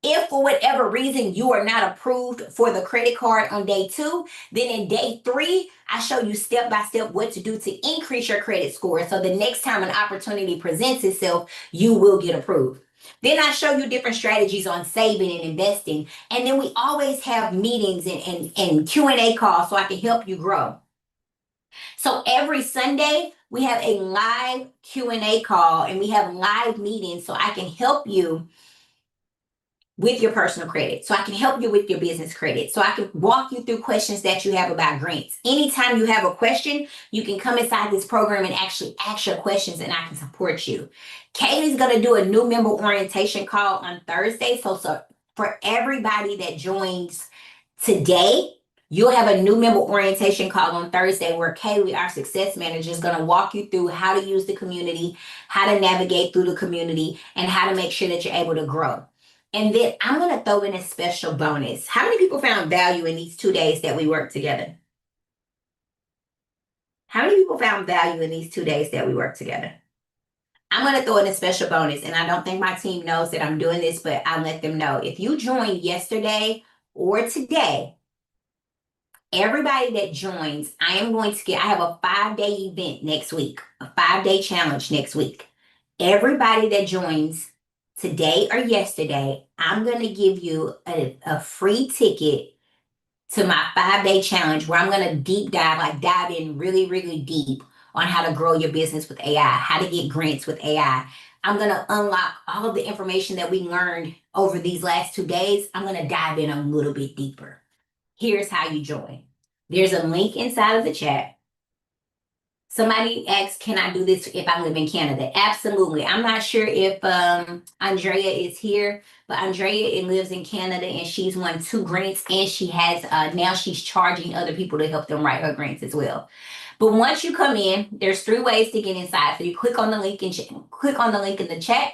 Speaker 2: If for whatever reason you are not approved for the credit card on day 2, then in day 3, I show you step by step what to do to increase your credit score. So the next time an opportunity presents itself, you will get approved. Then I show you different strategies on saving and investing. And then we always have meetings and Q&A calls so I can help you grow. So every Sunday, we have a live Q&A call and we have live meetings so I can help you with your personal credit. So I can help you with your business credit. So I can walk you through questions that you have about grants. Anytime you have a question, you can come inside this program and actually ask your questions and I can support you. Kaylee's going to do a new member orientation call on Thursday. So for everybody that joins today, you'll have a new member orientation call on Thursday where Kaylee, our success manager, is going to walk you through how to use the community, how to navigate through the community, and how to make sure that you're able to grow. And then I'm going to throw in a special bonus. How many people found value in these 2 days that we worked together? How many people found value in these 2 days that we worked together? I'm going to throw in a special bonus, and I don't think my team knows that I'm doing this, but I'll let them know. If you joined yesterday or today, everybody that joins, I have a 5-day event next week, a 5-day challenge next week. Everybody that joins today or yesterday, I'm going to give you a free ticket to my 5-day challenge where I'm going to dive in really, really deep on how to grow your business with AI, how to get grants with AI. I'm going to unlock all of the information that we learned over these last 2 days. I'm going to dive in a little bit deeper. Here's how you join. There's a link inside of the chat. Somebody asked, can I do this if I live in Canada? Absolutely. I'm not sure if Andrea is here, but Andrea lives in Canada and she's won 2 grants and she has now she's charging other people to help them write her grants as well. But once you come in, there's 3 ways to get inside. So you click on the link in the chat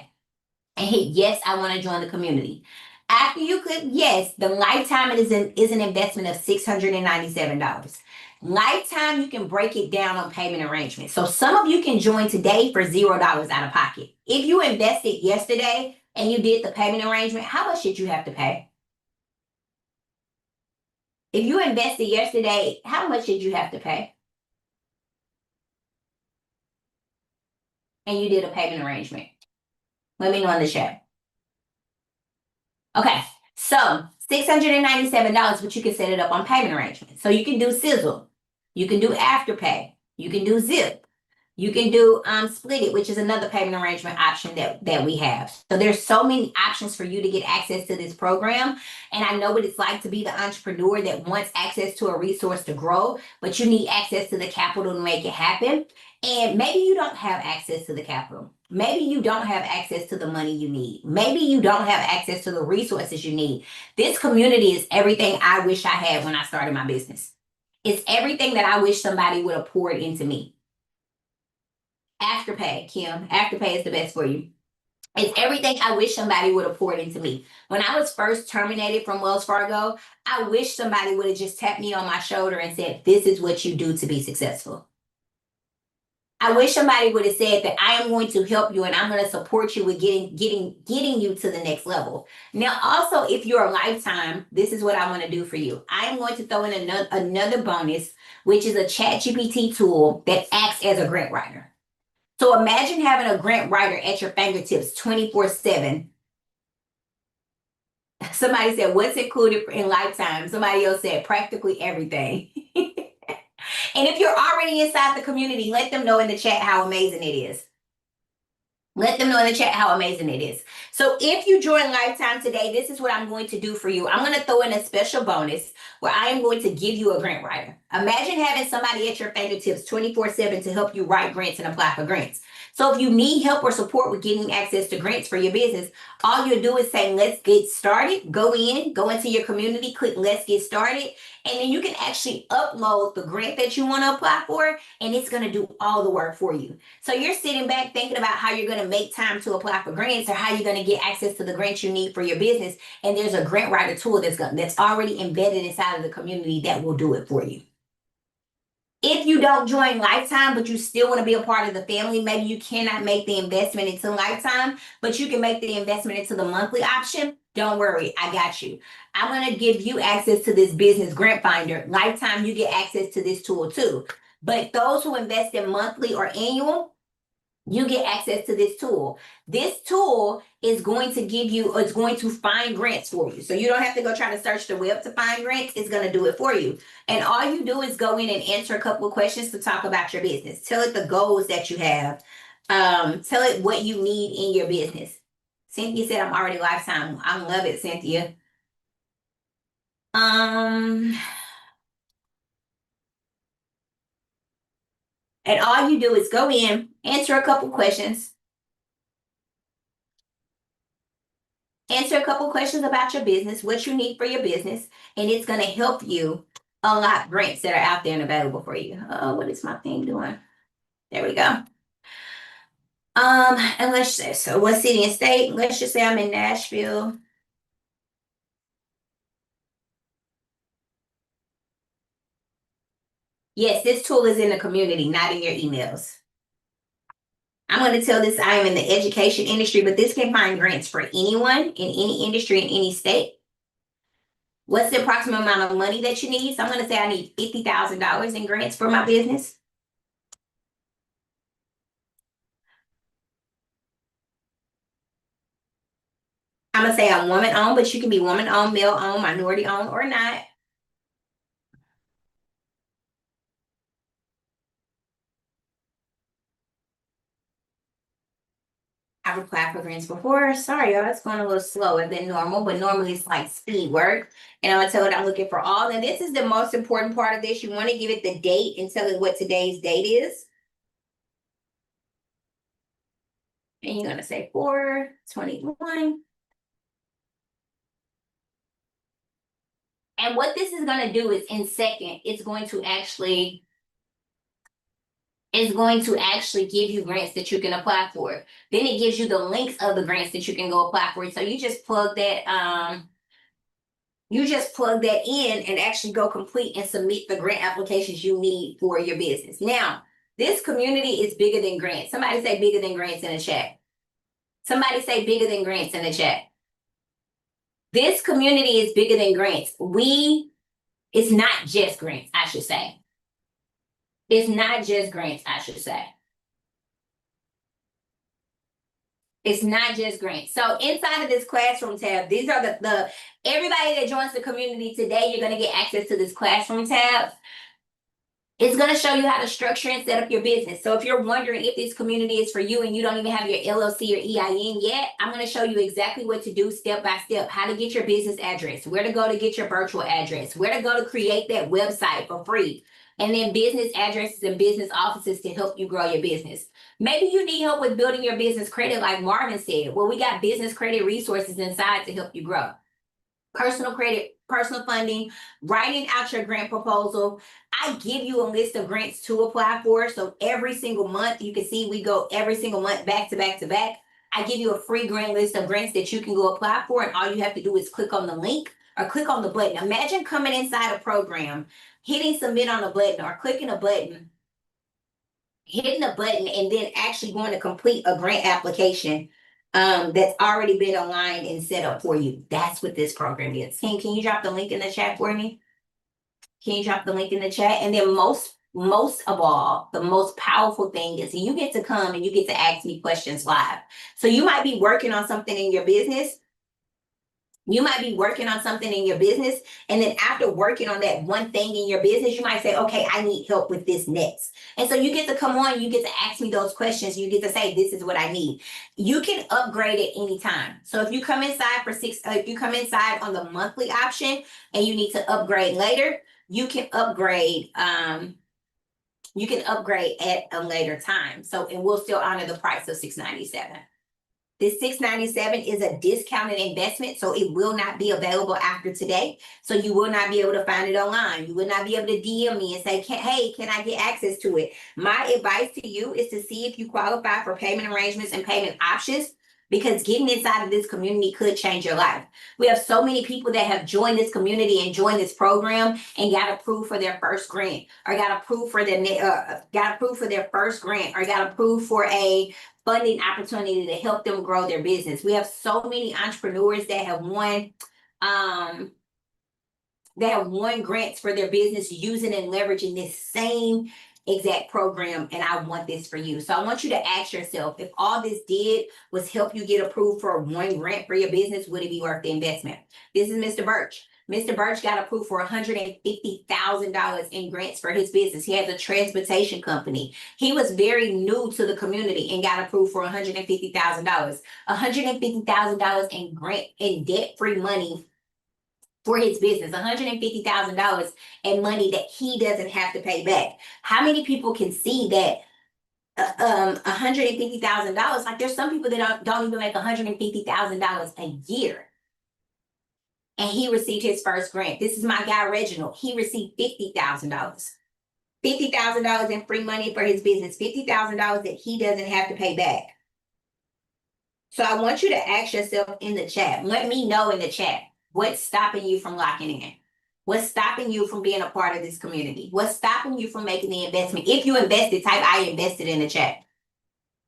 Speaker 2: and hit yes, I want to join the community. After you click yes, the lifetime is an investment of $697. Lifetime, you can break it down on payment arrangements. So some of you can join today for $0 out of pocket. If you invested yesterday and you did the payment arrangement, how much did you have to pay? If you invested yesterday, how much did you have to pay? And you did a payment arrangement. Let me know in the chat. Okay, So $697, but you can set it up on payment arrangements. So you can do Sizzle, you can do Afterpay, you can do Zip, you can do Split It, which is another payment arrangement option that we have. So there's so many options for you to get access to this program. And I know what it's like to be the entrepreneur that wants access to a resource to grow, but you need access to the capital to make it happen. And maybe you don't have access to the capital. Maybe you don't have access to the money you need. Maybe you don't have access to the resources you need. This community is everything I wish I had when I started my business. It's everything that I wish somebody would have poured into me. Afterpay, Kim. Afterpay is the best for you. It's everything I wish somebody would have poured into me. When I was first terminated from Wells Fargo, I wish somebody would have just tapped me on my shoulder and said, this is what you do to be successful. I wish somebody would have said that I am going to help you and I'm going to support you with getting you to the next level. Now, also, if you're a lifetime, this is what I want to do for you. I am going to throw in another bonus, which is a ChatGPT tool that acts as a grant writer. So imagine having a grant writer at your fingertips 24/7. Somebody said, what's included in lifetime? Somebody else said, practically everything. And if you're already inside the community, let them know in the chat how amazing it is. Let them know in the chat how amazing it is. So if you join Lifetime today, this is what I'm going to do for you. I'm going to throw in a special bonus where I am going to give you a grant writer. Imagine having somebody at your fingertips 24/7 to help you write grants and apply for grants. So if you need help or support with getting access to grants for your business, all you do is say, let's get started. Go into your community, click let's get started. And then you can actually upload the grant that you want to apply for, and it's going to do all the work for you. So you're sitting back thinking about how you're going to make time to apply for grants or how you're going to get access to the grants you need for your business. And there's a grant writer tool that's already embedded inside of the community that will do it for you. If you don't join Lifetime, but you still want to be a part of the family, maybe you cannot make the investment into Lifetime, but you can make the investment into the monthly option. Don't worry, I got you. I'm going to give you access to this business grant finder. Lifetime, you get access to this tool too. But those who invest in monthly or annual, you get access to this tool. This tool is going to give you, it's going to find grants for you. So you don't have to go try to search the web to find grants. It's going to do it for you. And all you do is go in and answer a couple of questions to talk about your business. Tell it the goals that you have. Tell it what you need in your business. Cynthia said, I'm already Lifetime. I love it, Cynthia. And all you do is go in, answer a couple questions. Answer a couple questions about your business, what you need for your business, and it's going to help you unlock grants that are out there and available for you. Oh, what is my thing doing? There we go. And let's say, so what city and state? Let's just say I'm in Nashville. Yes, this tool is in the community, not in your emails. I'm going to tell this I am in the education industry, but this can find grants for anyone in any industry in any state. What's the approximate amount of money that you need? So I'm going to say I need $50,000 in grants for my business. I'm going to say I'm woman-owned, but you can be woman-owned, male-owned, minority-owned, or not. I've applied for grants before. Sorry, y'all, it's going a little slower than normal, but normally it's like speed work. And I'm going to tell it I'm looking for all. And this is the most important part of this. You want to give it the date and tell it what today's date is. And you're going to say 4/21. And what this is going to do is in second, it's going to actually give you grants that you can apply for. Then it gives you the links of the grants that you can go apply for. So you just plug that in and actually go complete and submit the grant applications you need for your business. Now, this community is bigger than grants. Somebody say bigger than grants in the chat. Somebody say bigger than grants in the chat. This community is bigger than grants. It's not just grants, I should say. It's not just grants, I should say. It's not just grants. So inside of this classroom tab, these are the everybody that joins the community today, you're going to get access to this classroom tab. It's going to show you how to structure and set up your business. So if you're wondering if this community is for you and you don't even have your LLC or EIN yet, I'm going to show you exactly what to do step by step, how to get your business address, where to go to get your virtual address, where to go to create that website for free, and then business addresses and business offices to help you grow your business. Maybe you need help with building your business credit, like Marvin said. Well, we got business credit resources inside to help you grow. Personal credit, personal funding, writing out your grant proposal. I give you a list of grants to apply for. So every single month, you can see we go every single month back to back to back. I give you a free grant list of grants that you can go apply for. And all you have to do is click on the link or click on the button. Imagine coming inside a program, hitting submit on a button or clicking a button, hitting a button, and then actually going to complete a grant application that's already been aligned and set up for you. That's what this program is. Can you drop the link in the chat for me? Can you drop the link in the chat? And then most of all, the most powerful thing is you get to come and you get to ask me questions live. So you might be working on something in your business. You might be working on something in your business, and then after working on that one thing in your business, you might say, okay, I need help with this next. And so you get to come on, you get to ask me those questions, you get to say, this is what I need. You can upgrade at any time. So if you come inside if you come inside on the monthly option and you need to upgrade later, you can upgrade at a later time. So, and we'll still honor the price of $697. This $697 is a discounted investment, so it will not be available after today. So you will not be able to find it online. You will not be able to DM me and say, hey, can I get access to it? My advice to you is to see if you qualify for payment arrangements and payment options, because getting inside of this community could change your life. We have so many people that have joined this community and joined this program and got approved for their first grant, or got approved for their first grant, or got approved for a funding opportunity to help them grow their business. We have so many entrepreneurs that have won grants for their business using and leveraging this same exact program, and I want this for you. So I want you to ask yourself, if all this did was help you get approved for one grant for your business, would it be worth the investment? This is Mr. Birch. Mr. Birch got approved for $150,000 in grants for his business. He has a transportation company. He was very new to the community and got approved for $150,000. $150,000 in debt-free money for his business, $150,000 in money that he doesn't have to pay back. How many people can see that $150,000? Like, there's some people that don't even make $150,000 a year. And he received his first grant. This is my guy, Reginald. He received $50,000. $50,000 in free money for his business, $50,000 that he doesn't have to pay back. So I want you to ask yourself in the chat, let me know in the chat, what's stopping you from locking in? What's stopping you from being a part of this community? What's stopping you from making the investment? If you invested, type I invested in the chat.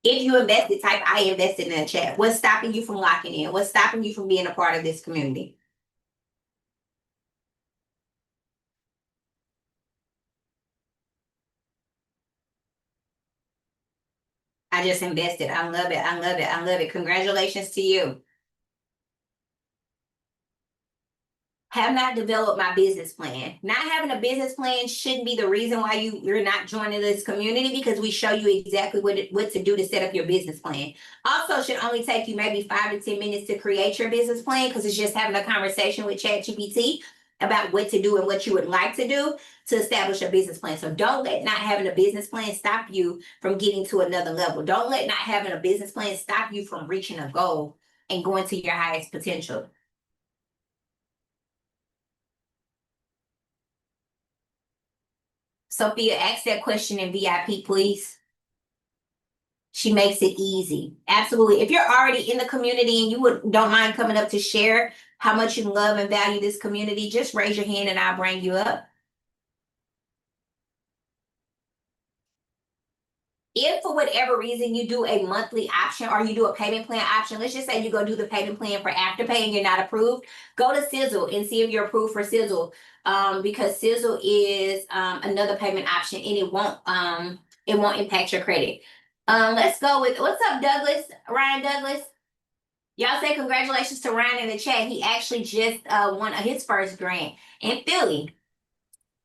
Speaker 2: If you invested, type I invested in the chat. What's stopping you from locking in? What's stopping you from being a part of this community? I just invested. I love it. I love it. I love it. Congratulations to you. Have not developed my business plan. Not having a business plan shouldn't be the reason why you're not joining this community, because we show you exactly what to do to set up your business plan. Also, should only take you maybe 5 to 10 minutes to create your business plan, because it's just having a conversation with ChatGPT about what to do and what you would like to do to establish a business plan. So don't let not having a business plan stop you from getting to another level. Don't let not having a business plan stop you from reaching a goal and going to your highest potential. Sophia, ask that question in VIP, please. She makes it easy. Absolutely. If you're already in the community and you don't mind coming up to share how much you love and value this community, just raise your hand and I'll bring you up. If for whatever reason you do a monthly option or you do a payment plan option, let's just say you go do the payment plan for Afterpay and you're not approved, go to Sizzle and see if you're approved for Sizzle, because Sizzle is another payment option and it won't impact your credit. Let's go with what's up, Douglas? Ryan Douglas. Y'all say congratulations to Ryan in the chat. He actually just won his first grant in Philly.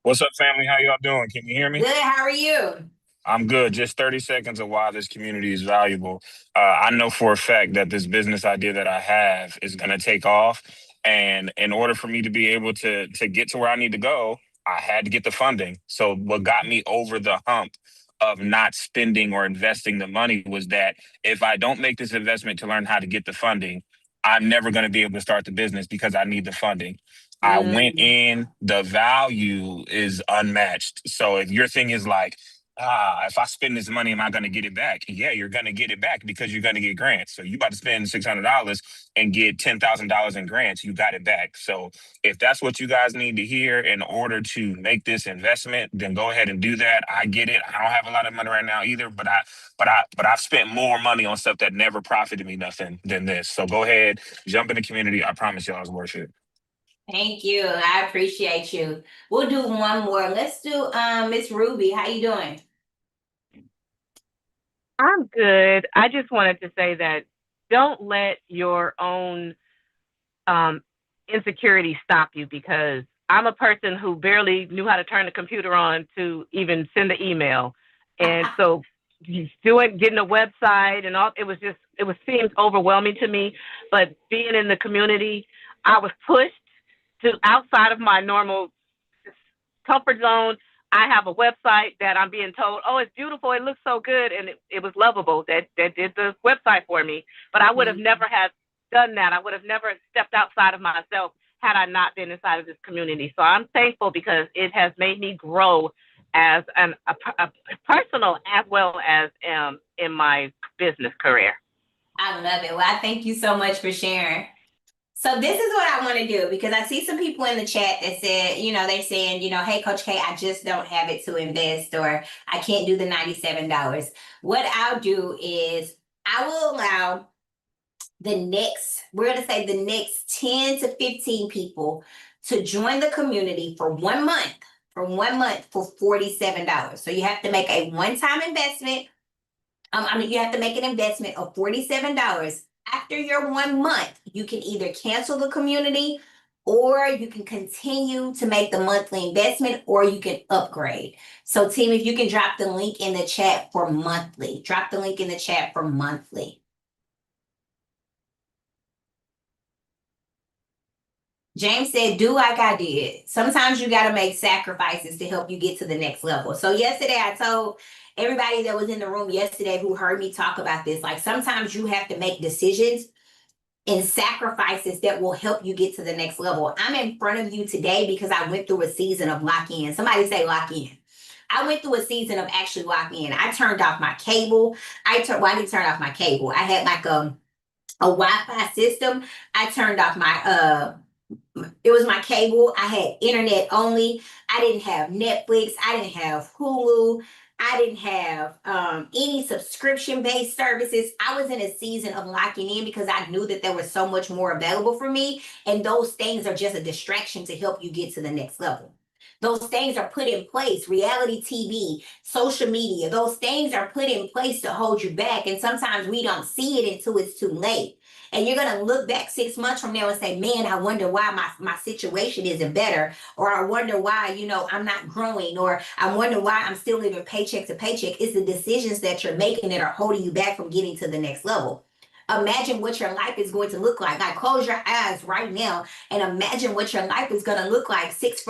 Speaker 10: What's up, family? How y'all doing? Can you hear me?
Speaker 2: Good. How are you?
Speaker 10: I'm good. Just 30 seconds of why this community is valuable. I know for a fact that this business idea that I have is going to take off. And in order for me to be able to get to where I need to go, I had to get the funding. So what got me over the hump of not spending or investing the money was that if I don't make this investment to learn how to get the funding, I'm never going to be able to start the business because I need the funding. I went in, the value is unmatched. So if your thing is like, if I spend this money, am I going to get it back? Yeah, you're going to get it back because you're going to get grants. So you about to spend $600 and get $10,000 in grants, you got it back. So if that's what you guys need to hear in order to make this investment, then go ahead and do that. I get it. I don't have a lot of money right now either, but I've spent more money on stuff that never profited me nothing than this. So go ahead, jump in the community. I promise y'all it's worth it.
Speaker 2: Thank you. I appreciate you. We'll do one more. Let's do Miss Ruby. How you doing?
Speaker 11: I'm good. I just wanted to say that don't let your own insecurity stop you, because I'm a person who barely knew how to turn the computer on to even send the email. And so getting a website and all, it seemed overwhelming to me. But being in the community, I was pushed to outside of my normal comfort zone. I have a website that I'm being told, oh, it's beautiful, it looks so good, and it was Lovable that did the website for me. But I would have never have done that. I would have never stepped outside of myself had I not been inside of this community. So I'm thankful because it has made me grow as a personal as well as in my business career.
Speaker 2: I love it. Well, I thank you so much for sharing. So this is what I want to do, because I see some people in the chat that said, they're saying, hey, Coach K, I just don't have it to invest, or I can't do the $97. What I'll do is I will allow we're going to say the next 10 to 15 people to join the community for 1 month, for $47. So you have to make a one-time investment. You have to make an investment of $47. After your 1 month, you can either cancel the community, or you can continue to make the monthly investment, or you can upgrade. So team, if you can drop the link in the chat for monthly, James said, do like I did. Sometimes you got to make sacrifices to help you get to the next level. So yesterday I told everybody that was in the room yesterday who heard me talk about this, like sometimes you have to make decisions and sacrifices that will help you get to the next level. I'm in front of you today because I went through a season of lock in. Somebody say lock in. I went through a season of actually lock in. I turned off my cable. I didn't turn off my cable. I had like a Wi-Fi system. I turned off it was my cable. I had internet only. I didn't have Netflix. I didn't have Hulu. I didn't have any subscription-based services. I was in a season of locking in because I knew that there was so much more available for me. And those things are just a distraction to help you get to the next level. Those things are put in place. Reality TV, social media, those things are put in place to hold you back. And sometimes we don't see it until it's too late. And you're going to look back 6 months from now and say, man, I wonder why my situation isn't better. Or I wonder why, I'm not growing. Or I wonder why I'm still living paycheck to paycheck. It's the decisions that you're making that are holding you back from getting to the next level. Imagine what your life is going to look like. Like, close your eyes right now and imagine what your life is going to look like 6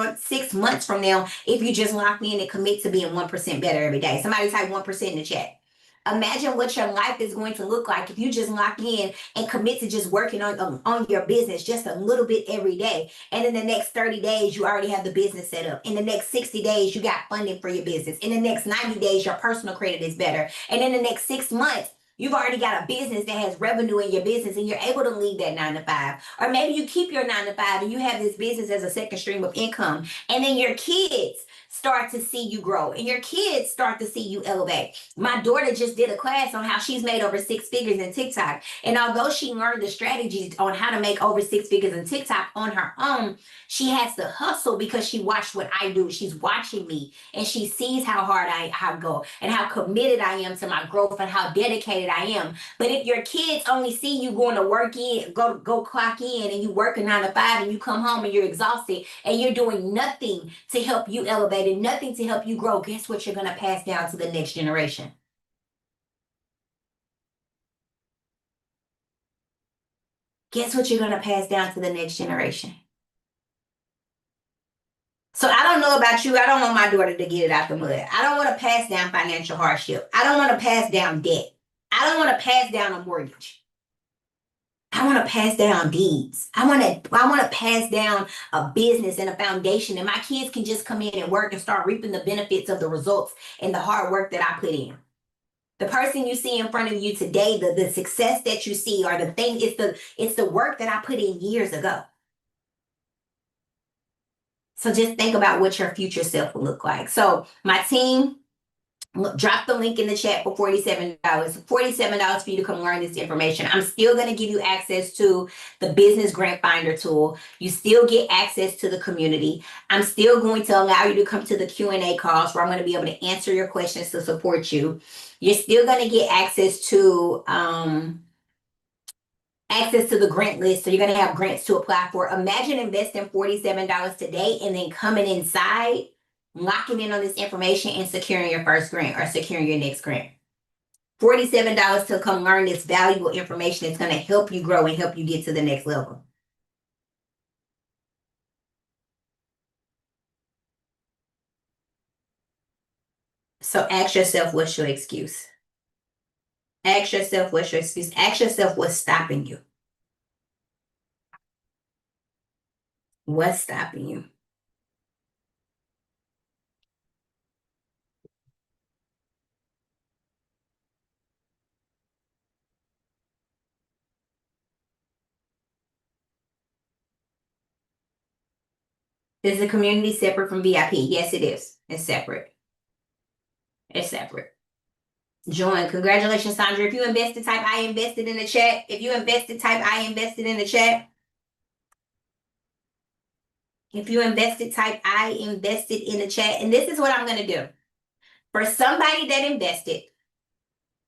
Speaker 2: months from now if you just lock in and commit to being 1% better every day. Somebody type 1% in the chat. Imagine what your life is going to look like if you just lock in and commit to just working on your business just a little bit every day. And in the next 30 days, you already have the business set up. In the next 60 days, you got funding for your business. In the next 90 days, your personal credit is better. And in the next 6 months, You've already got a business that has revenue in your business and you're able to leave that 9 to 5. Or maybe you keep your 9 to 5 and you have this business as a second stream of income. And then your kids start to see you grow and your kids start to see you elevate. My daughter just did a class on how she's made over 6 figures in TikTok. And although she learned the strategies on how to make over 6 figures in TikTok on her own, she has to hustle because she watched what I do. She's watching me and she sees how hard I go and how committed I am to my growth and how dedicated I am. But if your kids only see you going to work in, go clock in and you work a 9 to 5 and you come home and you're exhausted and you're doing nothing to help you elevate and nothing to help you grow, guess what you're going to pass down to the next generation? Guess what you're going to pass down to the next generation? So I don't know about you. I don't want my daughter to get it out the mud. I don't want to pass down financial hardship. I don't want to pass down debt. I don't want to pass down a mortgage. I want to pass down deeds. I want to pass down a business and a foundation, and my kids can just come in and work and start reaping the benefits of the results and the hard work that I put in. The person you see in front of you today, the success that you see, or the thing, it's the work that I put in years ago. So just think about what your future self will look like. So my team, drop the link in the chat for $47. $47 for you to come learn this information. I'm still going to give you access to the Business Grant Finder tool. You still get access to the community. I'm still going to allow you to come to the Q&A calls where I'm going to be able to answer your questions to support you. You're still going to get access to the grant list. So you're going to have grants to apply for. Imagine investing $47 today and then coming inside, locking in on this information and securing your first grant or securing your next grant. $47 to come learn this valuable information. It's going to help you grow and help you get to the next level. So ask yourself, what's your excuse? Ask yourself, what's your excuse? Ask yourself, what's stopping you? What's stopping you? Is the community separate from VIP? Yes, it is. It's separate. It's separate. Join. Congratulations, Sandra. If you invested, type I invested in the chat. If you invested, type I invested in the chat. If you invested, type I invested in the chat. And this is what I'm going to do. For somebody that invested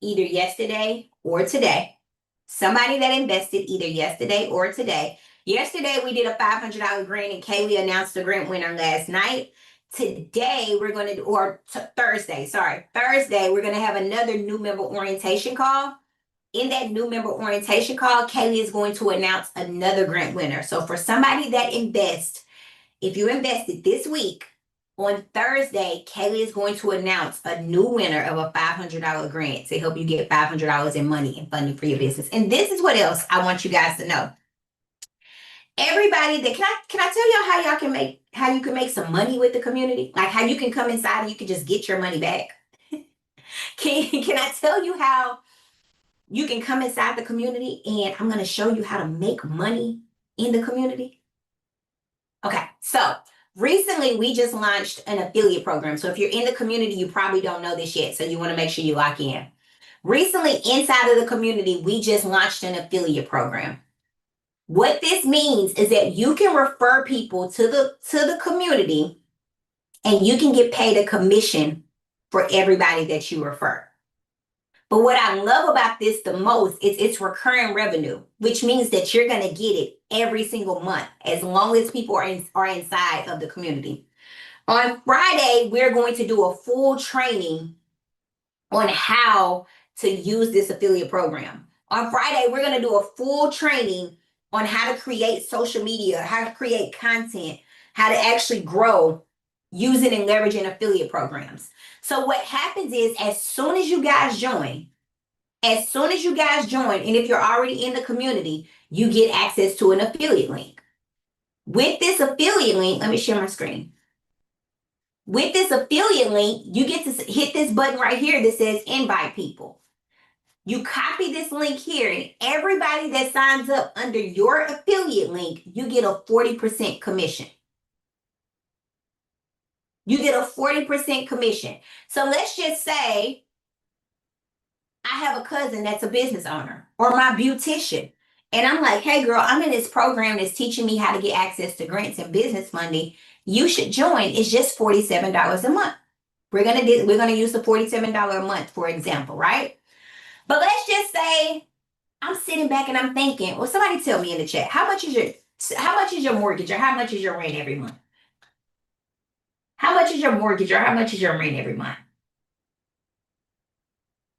Speaker 2: either yesterday or today, somebody that invested either yesterday or today. Yesterday, we did a $500 grant and Kaylee announced the grant winner last night. Today, we're going to, Thursday, we're going to have another new member orientation call. In that new member orientation call, Kaylee is going to announce another grant winner. So for somebody that invests, if you invested this week, on Thursday, Kaylee is going to announce a new winner of a $500 grant to help you get $500 in money and funding for your business. And this is what else I want you guys to know. Everybody that can I tell y'all how you can make some money with the community? Like how you can come inside and you can just get your money back. Can I tell you how you can come inside the community and I'm going to show you how to make money in the community? Okay, so recently we just launched an affiliate program. So if you're in the community, you probably don't know this yet. So you want to make sure you lock in. Recently, inside of the community, we just launched an affiliate program. What this means is that you can refer people to the community and you can get paid a commission for everybody that you refer. But what I love about this the most is it's recurring revenue, which means that you're going to get it every single month as long as people are inside of the community. On Friday, we're going to do a full training on how to use this affiliate program. On Friday, we're going to do a full training on how to create social media, how to create content, how to actually grow using and leveraging affiliate programs. So what happens is as soon as you guys join, and if you're already in the community, you get access to an affiliate link. With this affiliate link, let me share my screen. With this affiliate link, you get to hit this button right here that says invite people. You copy this link here, and everybody that signs up under your affiliate link, you get a 40% commission. You get a 40% commission. So let's just say I have a cousin that's a business owner or my beautician. And I'm like, hey girl, I'm in this program that's teaching me how to get access to grants and business funding. You should join. It's just $47 a month. We're gonna use the $47 a month, for example, right? But let's just say I'm sitting back and I'm thinking, well, somebody tell me in the chat, how much is your mortgage or how much is your rent every month? How much is your mortgage or how much is your rent every month?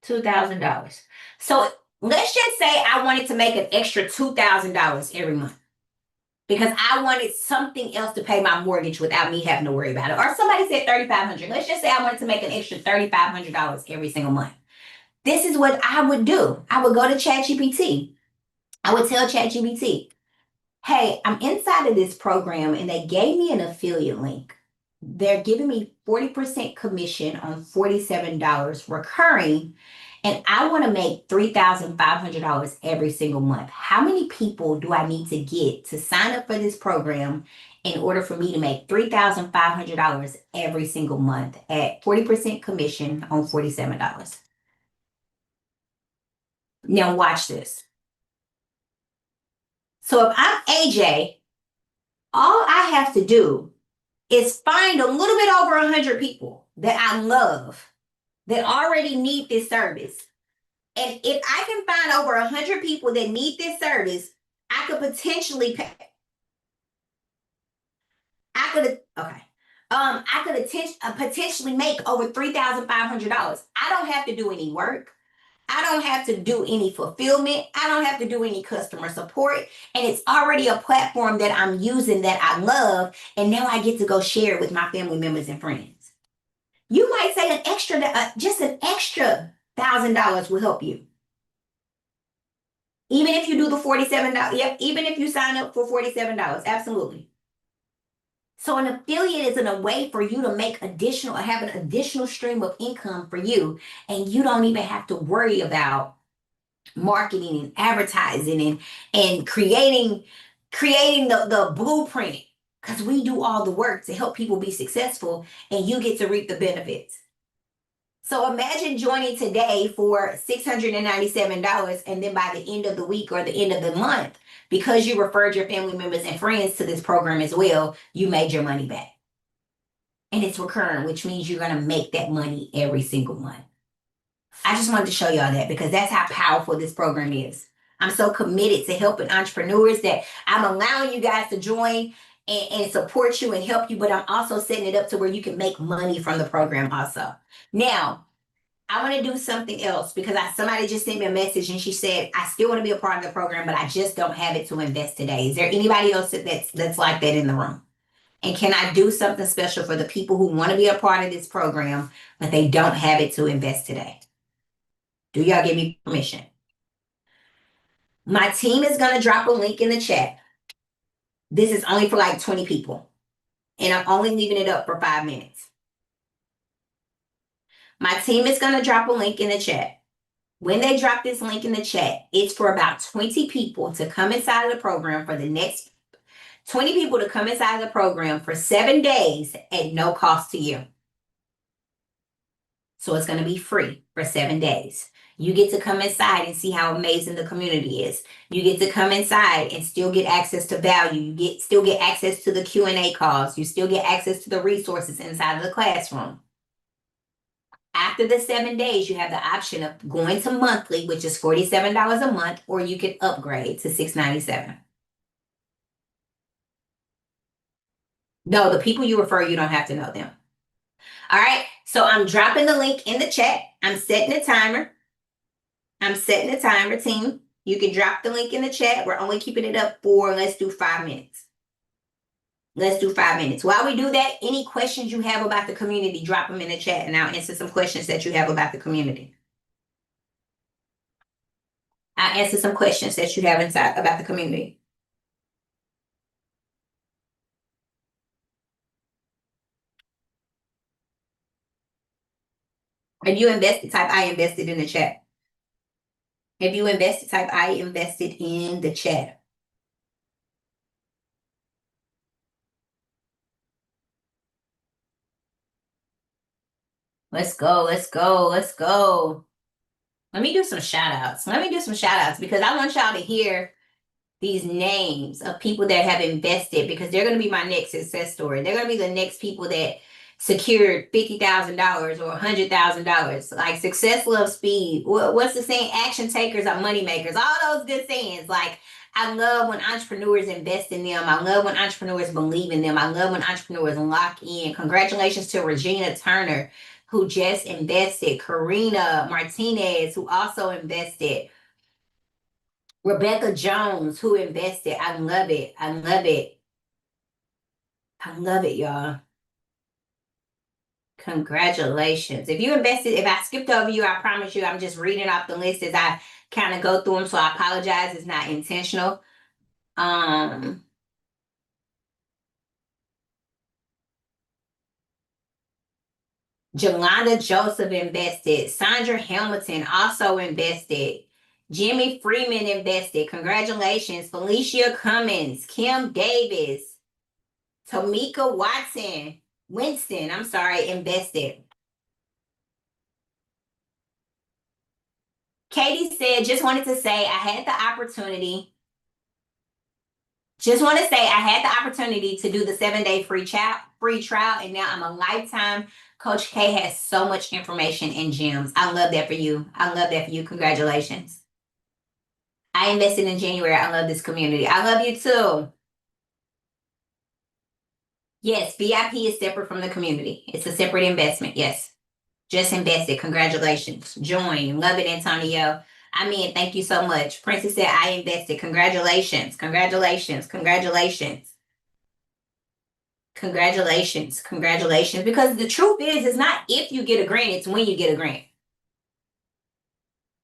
Speaker 2: $2,000. So let's just say I wanted to make an extra $2,000 every month because I wanted something else to pay my mortgage without me having to worry about it. Or somebody said $3,500. Let's just say I wanted to make an extra $3,500 every single month. This is what I would do. I would go to ChatGPT. I would tell ChatGPT, hey, I'm inside of this program and they gave me an affiliate link. They're giving me 40% commission on $47 recurring, and I want to make $3,500 every single month. How many people do I need to get to sign up for this program in order for me to make $3,500 every single month at 40% commission on $47? Now watch this. So if I'm AJ, all I have to do is find a little bit over 100 people that I love that already need this service. And if I can find over 100 people that need this service, I could potentially pay. I could potentially make over $3,500. I don't have to do any work. I don't have to do any fulfillment. I don't have to do any customer support. And it's already a platform that I'm using that I love. And now I get to go share it with my family members and friends. You might say just an extra $1,000 will help you. Even if you do the $47, yep, even if you sign up for $47, absolutely. So an affiliate is in a way for you to have an additional stream of income for you. And you don't even have to worry about marketing and advertising and creating the blueprint, because we do all the work to help people be successful and you get to reap the benefits. So imagine joining today for $697, and then by the end of the week or the end of the month, because you referred your family members and friends to this program as well, you made your money back. And it's recurring, which means you're going to make that money every single month. I just wanted to show y'all that because that's how powerful this program is. I'm so committed to helping entrepreneurs that I'm allowing you guys to join and support you and help you, but I'm also setting it up to where you can make money from the program also. Now, I want to do something else because somebody just sent me a message and she said, I still want to be a part of the program, but I just don't have it to invest today. Is there anybody else that's like that in the room? And can I do something special for the people who want to be a part of this program, but they don't have it to invest today? Do y'all give me permission? My team is going to drop a link in the chat. This is only for like 20 people. And I'm only leaving it up for 5 minutes. My team is going to drop a link in the chat. When they drop this link in the chat, it's for about 20 people to come inside of the program for the next 20 people to come inside of the program for 7 days at no cost to you. So it's going to be free for 7 days. You get to come inside and see how amazing the community is. You get to come inside and still get access to value. You still get access to the Q&A calls. You still get access to the resources inside of the classroom. After the 7 days, you have the option of going to monthly, which is $47 a month, or you can upgrade to $697. No, the people you refer, you don't have to know them. All right, so I'm dropping the link in the chat. I'm setting a timer. Team. You can drop the link in the chat. We're only keeping it up for, let's do 5 minutes. Let's do 5 minutes. While we do that, any questions you have about the community, drop them in the chat and I'll answer some questions that you have about the community. I'll answer some questions that you have about the community. If you invested, type I invested in the chat. If you invested, type I invested in the chat. Let's go, let's go, let's go. Let me do some shout outs. Let me do some shout outs because I want y'all to hear these names of people that have invested because they're going to be my next success story. They're going to be the next people that secured $50,000 or $100,000. Like success loves speed. What's the saying? Action takers are money makers. All those good sayings. Like I love when entrepreneurs invest in them. I love when entrepreneurs believe in them. I love when entrepreneurs lock in. Congratulations to Regina Turner, who just invested. Karina Martinez, who also invested. Rebecca Jones, who invested. I love it. I love it. I love it, y'all. Congratulations. If you invested, if I skipped over you, I promise you, I'm just reading off the list as I kind of go through them. So I apologize. It's not intentional. Jolanda Joseph invested. Sandra Hamilton also invested. Jimmy Freeman invested. Congratulations. Felicia Cummins, Kim Davis, Tamika Winston, I'm sorry, invested. Katie said, just wanted to say I had the opportunity. Just want to say I had the opportunity to do the 7-day free trial, and now I'm a lifetime. Coach K has so much information and gems. I love that for you. I love that for you. Congratulations. I invested in January. I love this community. I love you too. Yes, VIP is separate from the community. It's a separate investment. Yes. Just invested. Congratulations. Join. Love it, Antonio. I mean, thank you so much. Princess said, I invested. Congratulations. Congratulations. Congratulations. Congratulations. Congratulations. Because the truth is, it's not if you get a grant, it's when you get a grant.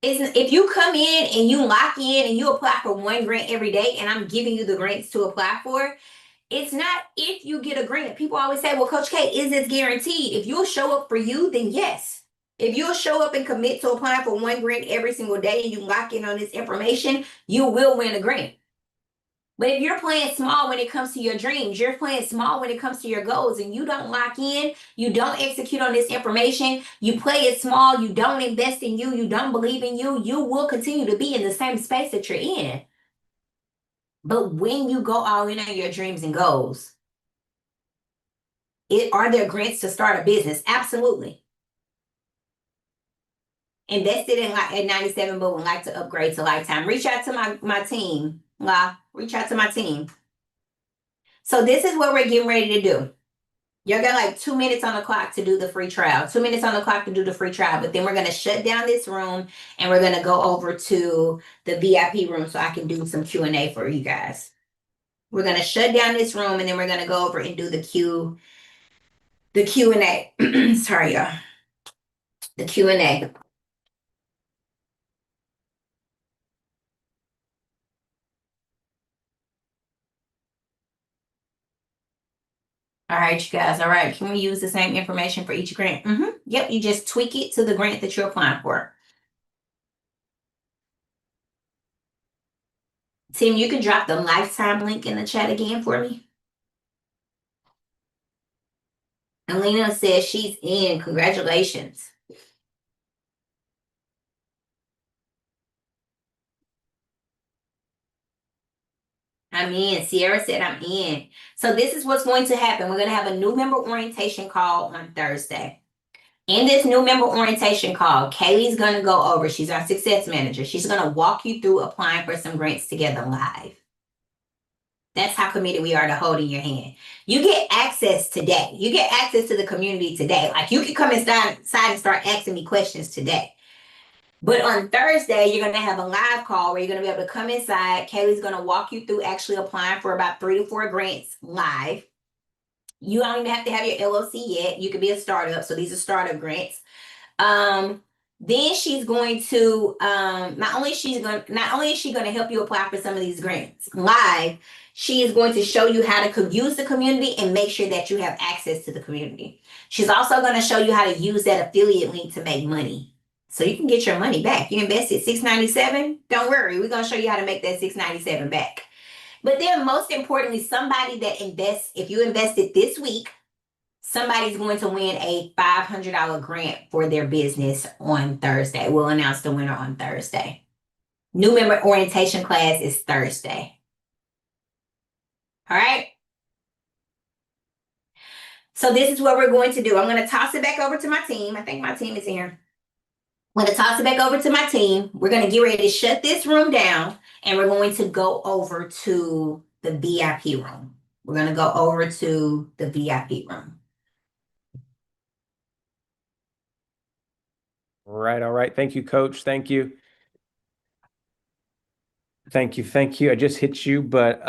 Speaker 2: If you come in and you lock in and you apply for one grant every day, and I'm giving you the grants to apply for, it's not if you get a grant. People always say, well, Coach K, is this guaranteed? If you'll show up for you, then yes. If you'll show up and commit to applying for one grant every single day and you lock in on this information, you will win a grant. But if you're playing small when it comes to your dreams, you're playing small when it comes to your goals, and you don't lock in, you don't execute on this information, you play it small, you don't invest in you, you don't believe in you, you will continue to be in the same space that you're in. But when you go all in on your dreams and goals, are there grants to start a business? Absolutely. Invested in at 97, but would like to upgrade to lifetime. Reach out to my team. Reach out to my team. So this is what we're getting ready to do. You're got like 2 minutes on the clock to do the free trial. 2 minutes on the clock to do the free trial. But then we're going to shut down this room and we're going to go over to the VIP room so I can do some Q&A for you guys. We're going to shut down this room and then we're going to go over and do the Q&A. Sorry, y'all. The Q&A. All right, you guys. All right. Can we use the same information for each grant? Yep. You just tweak it to the grant that you're applying for. Tim, you can drop the lifetime link in the chat again for me. Alina says she's in. Congratulations. I'm in. Sierra said I'm in. So this is what's going to happen. We're going to have a new member orientation call on Thursday. In this new member orientation call, Kaylee's going to go over. She's our success manager. She's going to walk you through applying for some grants together live. That's how committed we are to holding your hand. You get access today. You get access to the community today. Like you can come inside and start asking me questions today. But on Thursday, you're going to have a live call where you're going to be able to come inside. Kaylee's going to walk you through actually applying for about 3 to 4 grants live. You don't even have to have your LLC yet. You could be a startup. So these are startup grants. Then she's going to, not only is she going to help you apply for some of these grants live, she is going to show you how to use the community and make sure that you have access to the community. She's also going to show you how to use that affiliate link to make money. So you can get your money back. You invested $697. Don't worry, we're gonna show you how to make that $697 back. But then most importantly, somebody that invests, if you invested this week, somebody's going to win a $500 grant for their business on Thursday. We'll announce the winner on Thursday. New member orientation class is Thursday. All right. So this is what we're going to do. I'm going to toss it back over to my team. I think my team is here. I'm going to toss it back over to my team. We're going to get ready to shut this room down, and we're going to go over to the VIP room. We're going to go over to the VIP room.
Speaker 1: Right. All right. Thank you, Coach. Thank you. Thank you. Thank you. I just hit you, but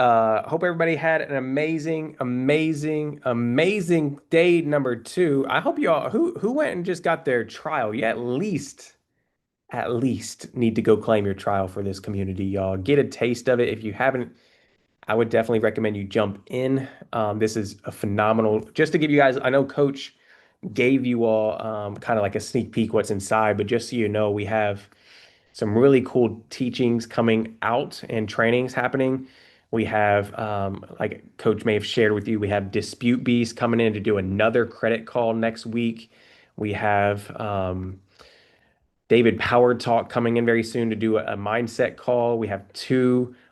Speaker 1: hope everybody had an amazing, amazing, amazing day number 2. I hope you all who went and just got their trial, you at least need to go claim your trial for this community, y'all. Get a taste of it. If you haven't, I would definitely recommend you jump in. This is a phenomenal, just to give you guys, I know Coach gave you all kind of like a sneak peek what's inside, but just so you know, we have some really cool teachings coming out and trainings happening. We have, like Coach may have shared with you, we have Dispute Beast coming in to do another credit call next week. We have David Power Talk coming in very soon to do a mindset call. We have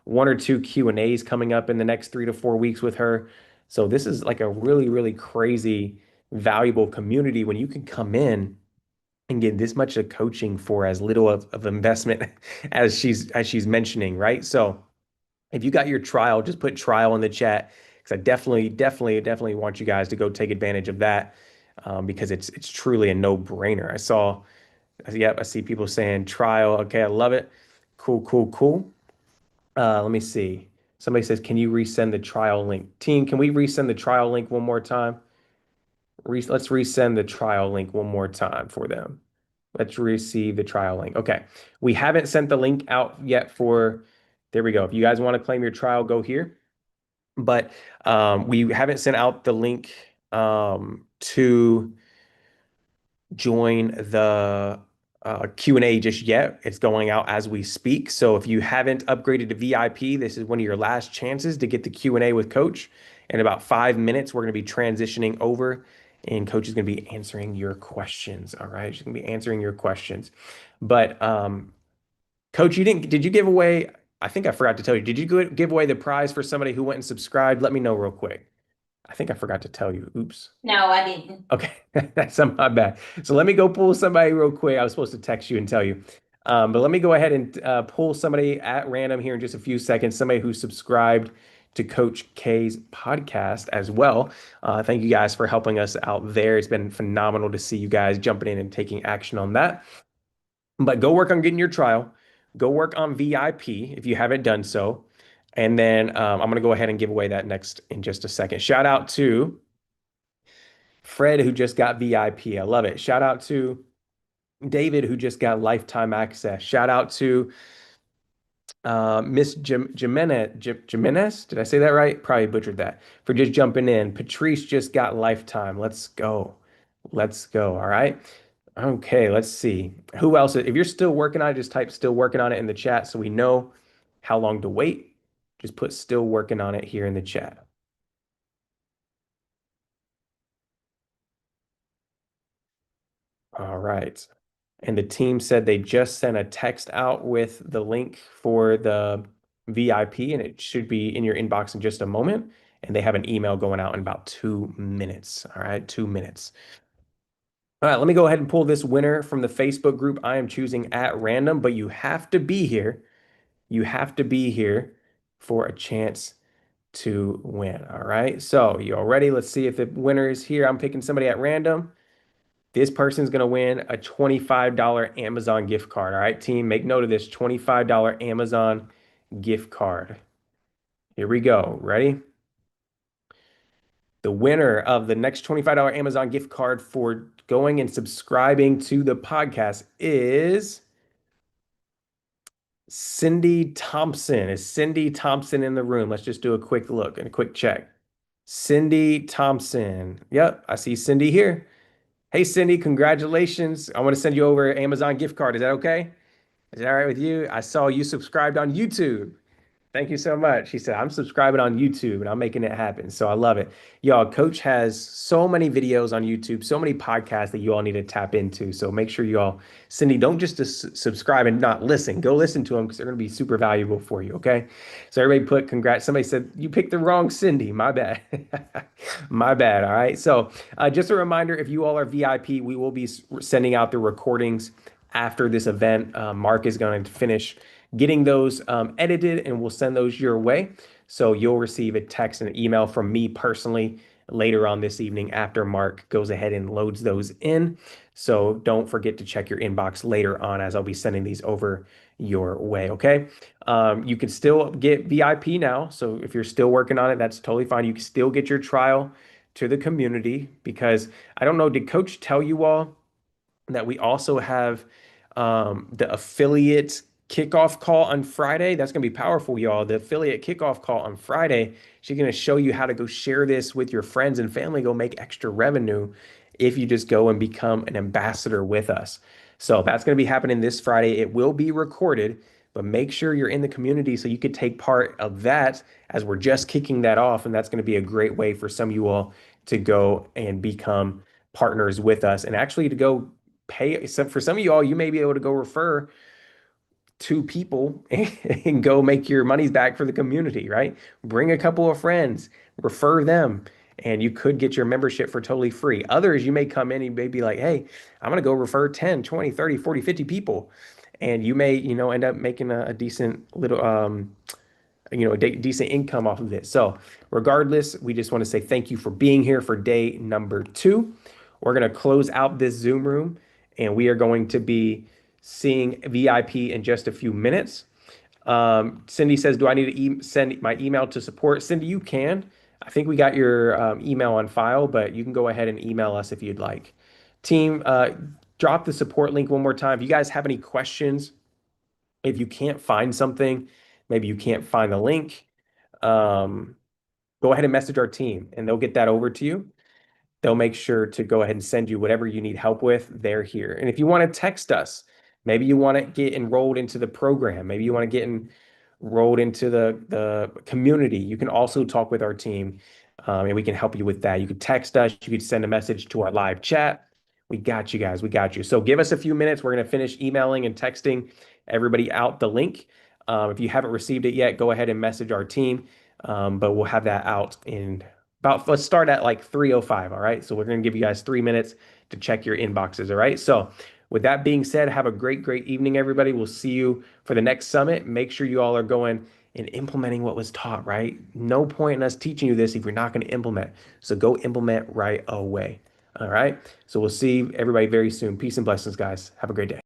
Speaker 1: 1 or 2 Q&As coming up in the next 3 to 4 weeks with her. So this is like a really, really crazy, valuable community when you can come in and get this much of coaching for as little of investment as she's mentioning, right? So if you got your trial, just put trial in the chat, because I definitely want you guys to go take advantage of that, because it's truly a no-brainer. I see people saying trial. Okay, I love it. Cool. Let me see. Somebody says, can you resend the trial link? Team, can we resend the trial link one more time? Let's resend the trial link one more time for them. Let's receive the trial link. Okay. We haven't sent the link out yet there we go. If you guys want to claim your trial, go here. But we haven't sent out the link to join the Q&A just yet. It's going out as we speak. So if you haven't upgraded to VIP, this is one of your last chances to get the Q&A with Coach. In about 5 minutes, we're going to be transitioning over, and Coach is going to be answering your questions. All right. She's going to be answering your questions. But Coach, did you give away, I think I forgot to tell you, did you give away the prize for somebody who went and subscribed? Let me know real quick. I think I forgot to tell you. Oops.
Speaker 2: No, I didn't.
Speaker 1: Okay, that's on my bad. So let me go pull somebody real quick. I was supposed to text you and tell you. But let me go ahead and pull somebody at random here in just a few seconds, somebody who subscribed to Coach K's podcast as well. Thank you guys for helping us out there. It's been phenomenal to see you guys jumping in and taking action on that. But go work on getting your trial. Go work on VIP if you haven't done so. And then I'm going to go ahead and give away that next in just a second. Shout out to Fred, who just got VIP. I love it. Shout out to David, who just got lifetime access. Shout out to Miss Jimenez. Did I say that right? Probably butchered that. For just jumping in. Patrice just got lifetime. Let's go. All right. Okay, let's see. Who else? If you're still working on it, just type still working on it in the chat so we know how long to wait. Just put still working on it here in the chat. All right. And the team said they just sent a text out with the link for the VIP, and it should be in your inbox in just a moment. And they have an email going out in about 2 minutes. All right, 2 minutes. All right, let me go ahead and pull this winner from the Facebook group. I am choosing at random, but you have to be here. You have to be here for a chance to win. All right, so you all ready? Let's see if the winner is here. I'm picking somebody at random. This person's going to win a $25 Amazon gift card. All right, team, make note of this $25 Amazon gift card. Here we go. Ready? The winner of the next $25 Amazon gift card for going and subscribing to the podcast is Cindy Thompson. Is Cindy Thompson in the room? Let's just do a quick look and a quick check. Cindy Thompson. Yep, I see Cindy here. Hey, Cindy, congratulations. I want to send you over an Amazon gift card. Is that okay? Is that all right with you? I saw you subscribed on YouTube. Thank you so much. He said, I'm subscribing on YouTube and I'm making it happen. So I love it. Y'all, Coach has so many videos on YouTube, so many podcasts that you all need to tap into. So make sure you all, Cindy, don't just subscribe and not listen. Go listen to them because they're going to be super valuable for you. Okay. So everybody put congrats. Somebody said, you picked the wrong Cindy. My bad. My bad. All right. So just a reminder, if you all are VIP, we will be sending out the recordings after this event. Mark is going to finish getting those edited and we'll send those your way. So you'll receive a text and an email from me personally later on this evening after Mark goes ahead and loads those in. So don't forget to check your inbox later on as I'll be sending these over your way, okay? You can still get VIP now. So if you're still working on it, that's totally fine. You can still get your trial to the community because I don't know, did Coach tell you all that we also have the affiliate kickoff call on Friday? That's going to be powerful, y'all. The affiliate kickoff call on Friday, she's going to show you how to go share this with your friends and family, go make extra revenue if you just go and become an ambassador with us. So that's going to be happening this Friday. It will be recorded, but make sure you're in the community so you could take part of that as we're just kicking that off. And that's going to be a great way for some of you all to go and become partners with us and actually to go pay. So for some of you all, you may be able to go refer 2 people and go make your monies back for the community, right? Bring a couple of friends, refer them, and you could get your membership for totally free. Others, you may come in and you may be like, hey, I'm going to go refer 10, 20, 30, 40, 50 people. And you may, end up making a decent little, decent income off of this. So regardless, we just want to say thank you for being here for day number 2. We're going to close out this Zoom room and we are going to be seeing VIP in just a few minutes. Cindy says, do I need to send my email to support? Cindy, you can. I think we got your email on file, but you can go ahead and email us if you'd like. Team, drop the support link one more time. If you guys have any questions, if you can't find something, maybe you can't find the link, go ahead and message our team and they'll get that over to you. They'll make sure to go ahead and send you whatever you need help with. They're here. And if you want to text us, maybe you want to get enrolled into the program. Maybe you want to get enrolled into the community. You can also talk with our team and we can help you with that. You could text us. You could send a message to our live chat. We got you guys. We got you. So give us a few minutes. We're going to finish emailing and texting everybody out the link. If you haven't received it yet, go ahead and message our team. But we'll have that out in let's start at like 3:05. All right. So we're going to give you guys 3 minutes to check your inboxes. All right. So with that being said, have a great evening, everybody. We'll see you for the next summit. Make sure you all are going and implementing what was taught, right? No point in us teaching you this if you're not going to implement. So go implement right away. All right. So we'll see everybody very soon. Peace and blessings, guys. Have a great day.